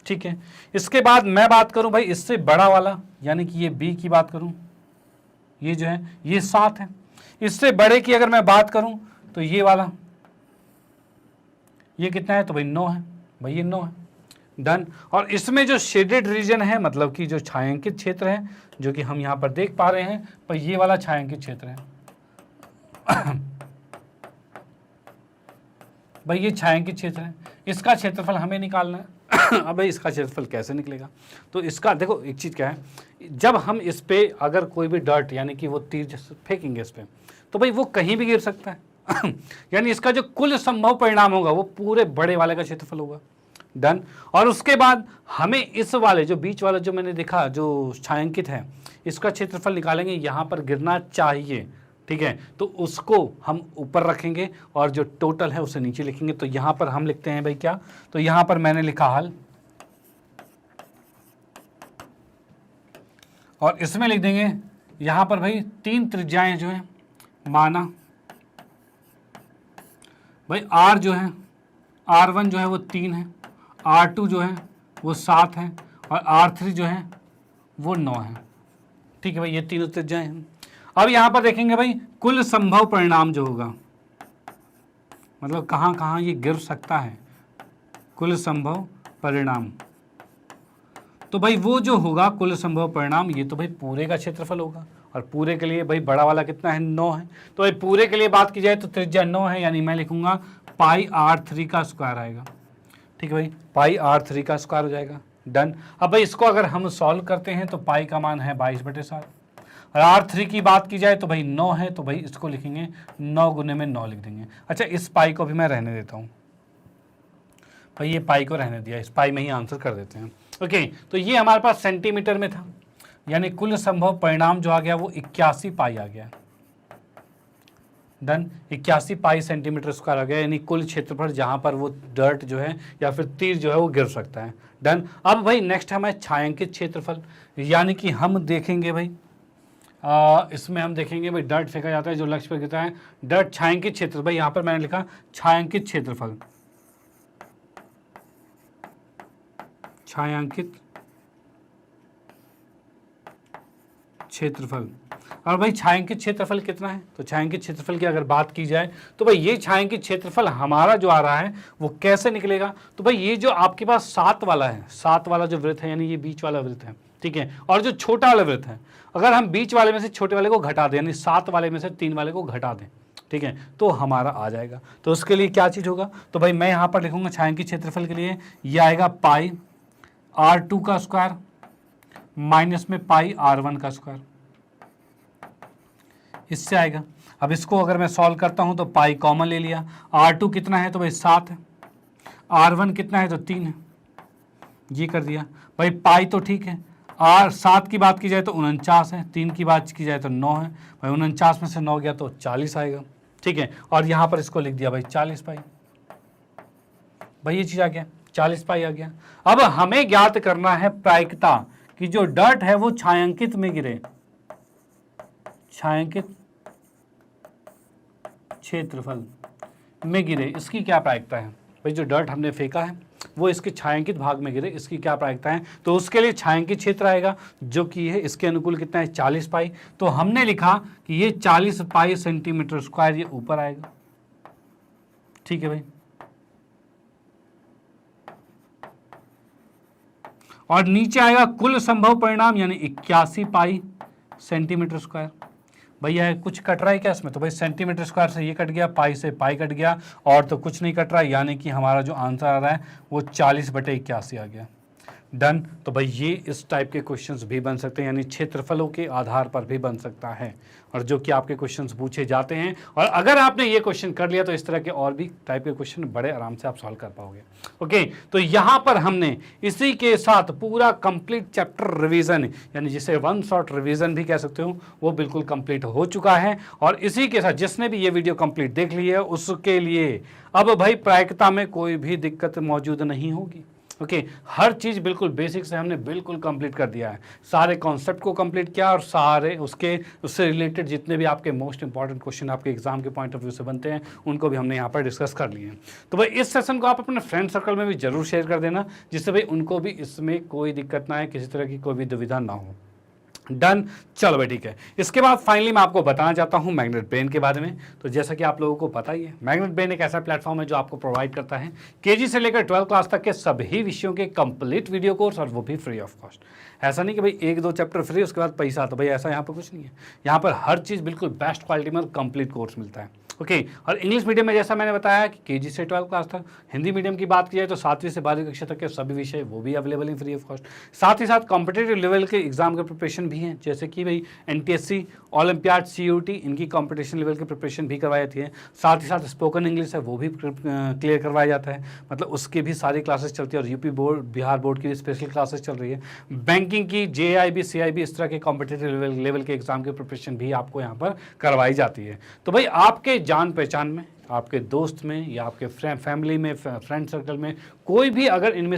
ठीक है। इसके बाद मैं बात करूं भाई इससे बड़ा वाला, यानी कि ये B की बात करूं, ये जो है ये 7 है। इससे बड़े की अगर मैं बात करूं तो ये वाला, ये कितना है, तो भाई 9 है, भाई ये 9 है। डन। और इसमें जो शेडेड रीजन है, मतलब कि जो छायांकित क्षेत्र है जो कि हम यहां पर देख पा रहे हैं, भाई ये वाला छायांकित क्षेत्र है भाई ये छायांकित क्षेत्र है, इसका क्षेत्रफल हमें निकालना है अब भाई इसका क्षेत्रफल कैसे निकलेगा, तो इसका देखो एक चीज़ क्या है, जब हम इस पे अगर कोई भी डर्ट यानी कि वो तीर फेंकेंगे इस पे, तो भाई वो कहीं भी गिर सकता है यानी इसका जो कुल संभव परिणाम होगा वो पूरे बड़े वाले का क्षेत्रफल होगा। डन। और उसके बाद हमें इस वाले जो बीच वाला जो मैंने देखा जो छायांकित है इसका क्षेत्रफल निकालेंगे, यहाँ पर गिरना चाहिए, ठीक है। तो उसको हम ऊपर रखेंगे और जो टोटल है उसे नीचे लिखेंगे। तो यहां पर हम लिखते हैं भाई क्या, तो यहां पर मैंने लिखा हल, और इसमें लिख देंगे यहां पर भाई 3 त्रिज्याएं जो है माना भाई R जो है R1 जो है वो 3 है, R2 जो है वो 7 है और R3 जो है वो 9 है, ठीक है भाई, ये तीनों त्रिज्याएं हैं। अब यहां पर देखेंगे भाई कुल संभव परिणाम जो होगा, मतलब कहां कहां ये गिर सकता है, कुल संभव परिणाम, तो भाई वो जो होगा कुल संभव परिणाम ये तो भाई पूरे का क्षेत्रफल होगा। और पूरे के लिए भाई बड़ा वाला कितना है, 9 है। तो भाई पूरे के लिए बात की जाए तो त्रिज्या 9 है, यानी मैं लिखूंगा पाई R3 का स्क्वायर आएगा, ठीक है भाई, पाई R3 का स्क्वायर हो जाएगा। डन। अब भाई इसको अगर हम सॉल्व करते हैं तो पाई का मान है 22/7 और R3 की बात की जाए तो भाई 9 है, तो भाई इसको लिखेंगे 9 गुने में 9 लिख देंगे। अच्छा इस पाई को भी मैं रहने देता हूँ भाई, ये पाई को रहने दिया, इस पाई में ही आंसर कर देते हैं। ओके तो ये हमारे पास सेंटीमीटर में था, यानी कुल संभव परिणाम जो आ गया वो 81 पाई आ गया। डन। 81 पाई सेंटीमीटर स्क्वायर आ गया, यानी कुल क्षेत्रफल जहां पर वो डर्ट जो है या फिर तीर जो है वो गिर सकता है। डन। अब भाई नेक्स्ट हमें छायांकित क्षेत्रफल, यानी कि हम देखेंगे भाई इसमें हम देखेंगे भाई डर्ट फेंका जाता है जो लक्ष्य पर गिरता है, डर्ट छायांकित क्षेत्र, भाई यहाँ पर मैंने लिखा छायांकित क्षेत्रफल, छायांकित क्षेत्रफल। और भाई छायांकित क्षेत्रफल कितना है, तो छायांकित क्षेत्रफल की अगर बात की जाए तो भाई ये छायांकित क्षेत्रफल हमारा जो आ रहा है वो कैसे निकलेगा, तो भाई ये जो आपके पास 7 वाला है, 7 वाला जो वृत्त है यानी ये बीच वाला वृत्त है, ठीक है, और जो छोटा वाला वृत्त है, अगर हम बीच वाले में से छोटे वाले को घटा दें यानी 7 वाले में से 3 वाले को घटा दें, ठीक है, तो हमारा आ जाएगा। तो उसके लिए क्या चीज़ होगा, तो भाई मैं यहाँ पर लिखूंगा छायांकित क्षेत्रफल के लिए ये आएगा पाई r2 का स्क्वायर माइनस में पाई r1 का स्क्वायर, इससे आएगा। अब इसको अगर मैं सॉल्व करता हूं तो पाई कॉमन ले लिया, r2 कितना है तो भाई 7 है, r1 कितना है तो 3 है, ये कर दिया भाई पाई तो ठीक है, 7 की बात की जाए तो 49 है, 3 की बात की जाए तो 9 है, भाई 49 में से 9 गया तो 40 आएगा, ठीक है, और यहाँ पर इसको लिख दिया भाई 40 पाई, भाई ये चीज़ आ गया 40 पाई आ गया। अब हमें ज्ञात करना है प्रायिकता कि जो डर्ट है वो छायांकित में गिरे, छायांकित क्षेत्रफल में गिरे, इसकी क्या प्रायिकता है, भाई जो डर्ट हमने फेंका है वो इसके छायांकित भाग में गिरे, इसकी क्या प्रायिकता है, तो उसके लिए छायांकित क्षेत्र आएगा जो कि है इसके अनुकूल कितना है 40 पाई, तो हमने लिखा कि ये 40 पाई सेंटीमीटर स्क्वायर ये ऊपर आएगा, ठीक है भाई, और नीचे आएगा कुल संभव परिणाम यानी 81 पाई सेंटीमीटर स्क्वायर। भैया है कुछ कट रहा है क्या इसमें, तो भाई सेंटीमीटर स्क्वायर से ये कट गया, पाई से पाई कट गया, और तो कुछ नहीं कट रहा, यानी कि हमारा जो आंसर आ रहा है वो 40/81 आ गया। डन। तो भाई ये इस टाइप के क्वेश्चंस भी बन सकते हैं, यानी क्षेत्रफलों के आधार पर भी बन सकता है, और जो कि आपके क्वेश्चंस पूछे जाते हैं, और अगर आपने ये क्वेश्चन कर लिया तो इस तरह के और भी टाइप के क्वेश्चन बड़े आराम से आप सॉल्व कर पाओगे। ओके, तो यहाँ पर हमने इसी के साथ पूरा कंप्लीट चैप्टर रिवीजन, यानी जिसे वन शॉट रिवीजन भी कह सकते हो, वो बिल्कुल कंप्लीट हो चुका है। और इसी के साथ जिसने भी ये वीडियो कंप्लीट देख ली है उसके लिए अब भाई प्रायिकता में कोई भी दिक्कत मौजूद नहीं होगी। ओके, हर चीज़ बिल्कुल बेसिक से हमने बिल्कुल कंप्लीट कर दिया है, सारे कॉन्सेप्ट को कंप्लीट किया, और सारे उससे रिलेटेड जितने भी आपके मोस्ट इंपॉर्टेंट क्वेश्चन आपके एग्जाम के पॉइंट ऑफ व्यू से बनते हैं उनको भी हमने यहाँ पर डिस्कस कर लिए हैं। तो भाई इस सेशन को आप अपने फ्रेंड सर्कल में भी जरूर शेयर कर देना, जिससे भाई उनको भी इसमें कोई दिक्कत ना आए, किसी तरह की कोई भी दुविधा ना हो। डन। चलो भाई ठीक है। इसके बाद फाइनली मैं आपको बताना चाहता हूं मैग्नेट ब्रेन के बारे में। तो जैसा कि आप लोगों को पता ही है, मैग्नेट ब्रेन एक ऐसा प्लेटफॉर्म है जो आपको प्रोवाइड करता है केजी से लेकर 12 क्लास तक के सभी विषयों के कंप्लीट वीडियो कोर्स, और वो भी फ्री ऑफ कॉस्ट। ऐसा नहीं कि भाई 1-2 चैप्टर फ्री उसके बाद पैसा, तो भाई ऐसा यहाँ पर कुछ नहीं है। यहाँ पर हर चीज़ बिल्कुल बेस्ट क्वालिटी में कंप्लीट कोर्स मिलता है। ओके, और इंग्लिश मीडियम में जैसा मैंने बताया कि केजी से 12 क्लास तक, हिंदी मीडियम की बात की जाए तो 7वीं से 12वीं कक्षा तक के सभी विषय वो भी अवेलेबल हैं फ्री ऑफ कॉस्ट। साथ ही साथ कॉम्पिटेटिव लेवल के एग्जाम के प्रिपरेशन भी हैं, जैसे कि भाई एनटीएससी, ओलंपियाड, सीयूटी, इनकी कॉम्पिटिशन लेवल की प्रिपरेशन भी करवाई जाती है। साथ ही साथ स्पोकन इंग्लिश है वो भी क्लियर करवाया जाता है, मतलब उसकी भी सारी क्लासेस चलती है, और यूपी बोर्ड, बिहार बोर्ड की भी स्पेशल क्लासेस चल रही है। बैंकिंग की, जेआईबी, सीआईबी, इस तरह के कॉम्पिटेटिव लेवल के एग्जाम की प्रिपरेशन भी आपको यहाँ पर करवाई जाती है। तो भाई आपके जान पहचान में, आपके दोस्त में, या आपके फैमिली में, फ्रेंड सर्कल में कोई भी अगर इनमें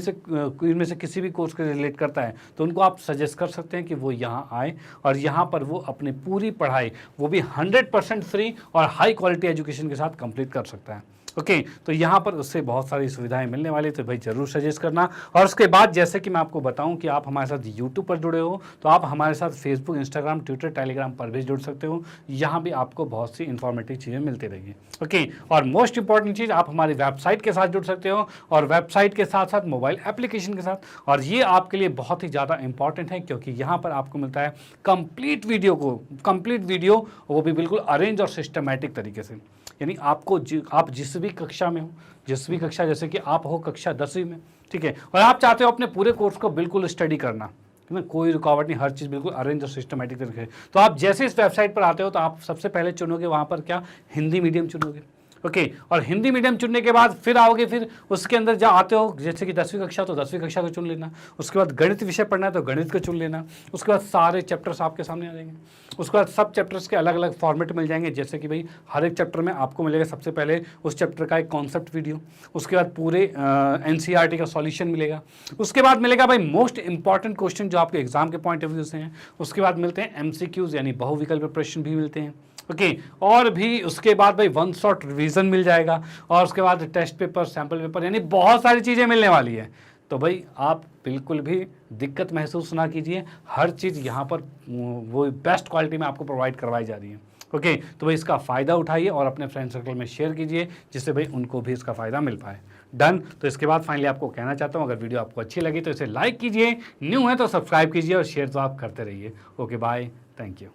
से किसी भी कोर्स के रिलेट करता है तो उनको आप सजेस्ट कर सकते हैं कि वो यहाँ आए, और यहाँ पर वो अपनी पूरी पढ़ाई वो भी 100% फ्री और हाई क्वालिटी एजुकेशन के साथ कंप्लीट कर सकता है। ओके, तो यहाँ पर उससे बहुत सारी सुविधाएं मिलने वाली, तो भाई जरूर सजेस्ट करना। और उसके बाद जैसे कि मैं आपको बताऊं कि आप हमारे साथ यूट्यूब पर जुड़े हो, तो आप हमारे साथ फेसबुक, इंस्टाग्राम, ट्विटर, टेलीग्राम पर भी जुड़ सकते हो। यहाँ भी आपको बहुत सी इंफॉर्मेटिव चीज़ें मिलती रहेंगी। ओके, और मोस्ट इंपॉर्टेंट चीज़, आप हमारी वेबसाइट के साथ जुड़ सकते हो, और वेबसाइट के साथ साथ मोबाइल एप्लीकेशन के साथ। और ये आपके लिए बहुत ही ज़्यादा इंपॉर्टेंट है, क्योंकि यहाँ पर आपको मिलता है कंप्लीट वीडियो, वो भी बिल्कुल अरेंज और सिस्टमैटिक तरीके से। यानी आपको आप जिस भी कक्षा में हो, जिस भी कक्षा, जैसे कि आप हो कक्षा 10वीं में, ठीक है, और आप चाहते हो अपने पूरे कोर्स को बिल्कुल स्टडी करना, है ना, कोई रुकावट नहीं, हर चीज़ बिल्कुल अरेंज और सिस्टमैटिक तरीके से, तो आप जैसे इस वेबसाइट पर आते हो तो आप सबसे पहले चुनोगे वहाँ पर क्या, हिंदी मीडियम चुनोगे। ओके, और हिंदी मीडियम चुनने के बाद फिर आओगे, फिर उसके अंदर जहाँ आते हो जैसे कि 10वीं कक्षा तो 10वीं कक्षा को चुन लेना, उसके बाद गणित विषय पढ़ना है तो गणित को चुन लेना, उसके बाद सारे चैप्टर्स आपके सामने आ जाएंगे, उसके बाद सब चैप्टर्स के अलग अलग फॉर्मेट मिल जाएंगे, जैसे कि भाई हर एक चैप्टर में आपको मिलेगा सबसे पहले उस चैप्टर का एक कॉन्सेप्ट वीडियो, उसके बाद पूरे एनसीईआरटी का सॉल्यूशन मिलेगा, उसके बाद मिलेगा भाई मोस्ट इंपॉर्टेंट क्वेश्चन जो आपके एग्जाम के पॉइंट ऑफ व्यू से हैं, उसके बाद मिलते हैं एमसीक्यूज यानी बहुविकल्प प्रश्न भी मिलते हैं, ओके और भी उसके बाद भाई वन शॉट रिवीजन मिल जाएगा, और उसके बाद टेस्ट पेपर, सैम्पल पेपर, यानी बहुत सारी चीज़ें मिलने वाली है। तो भाई आप बिल्कुल भी दिक्कत महसूस ना कीजिए, हर चीज़ यहाँ पर वो बेस्ट क्वालिटी में आपको प्रोवाइड करवाई जा रही है। ओके, तो भाई इसका फ़ायदा उठाइए और अपने फ्रेंड सर्कल में शेयर कीजिए, जिससे भाई उनको भी इसका फ़ायदा मिल पाए। डन। तो इसके बाद फाइनली आपको कहना चाहता हूँ, अगर वीडियो आपको अच्छी लगी तो इसे लाइक कीजिए, न्यू है तो सब्सक्राइब कीजिए और शेयर तो आप करते रहिए। Okay bye, thank you.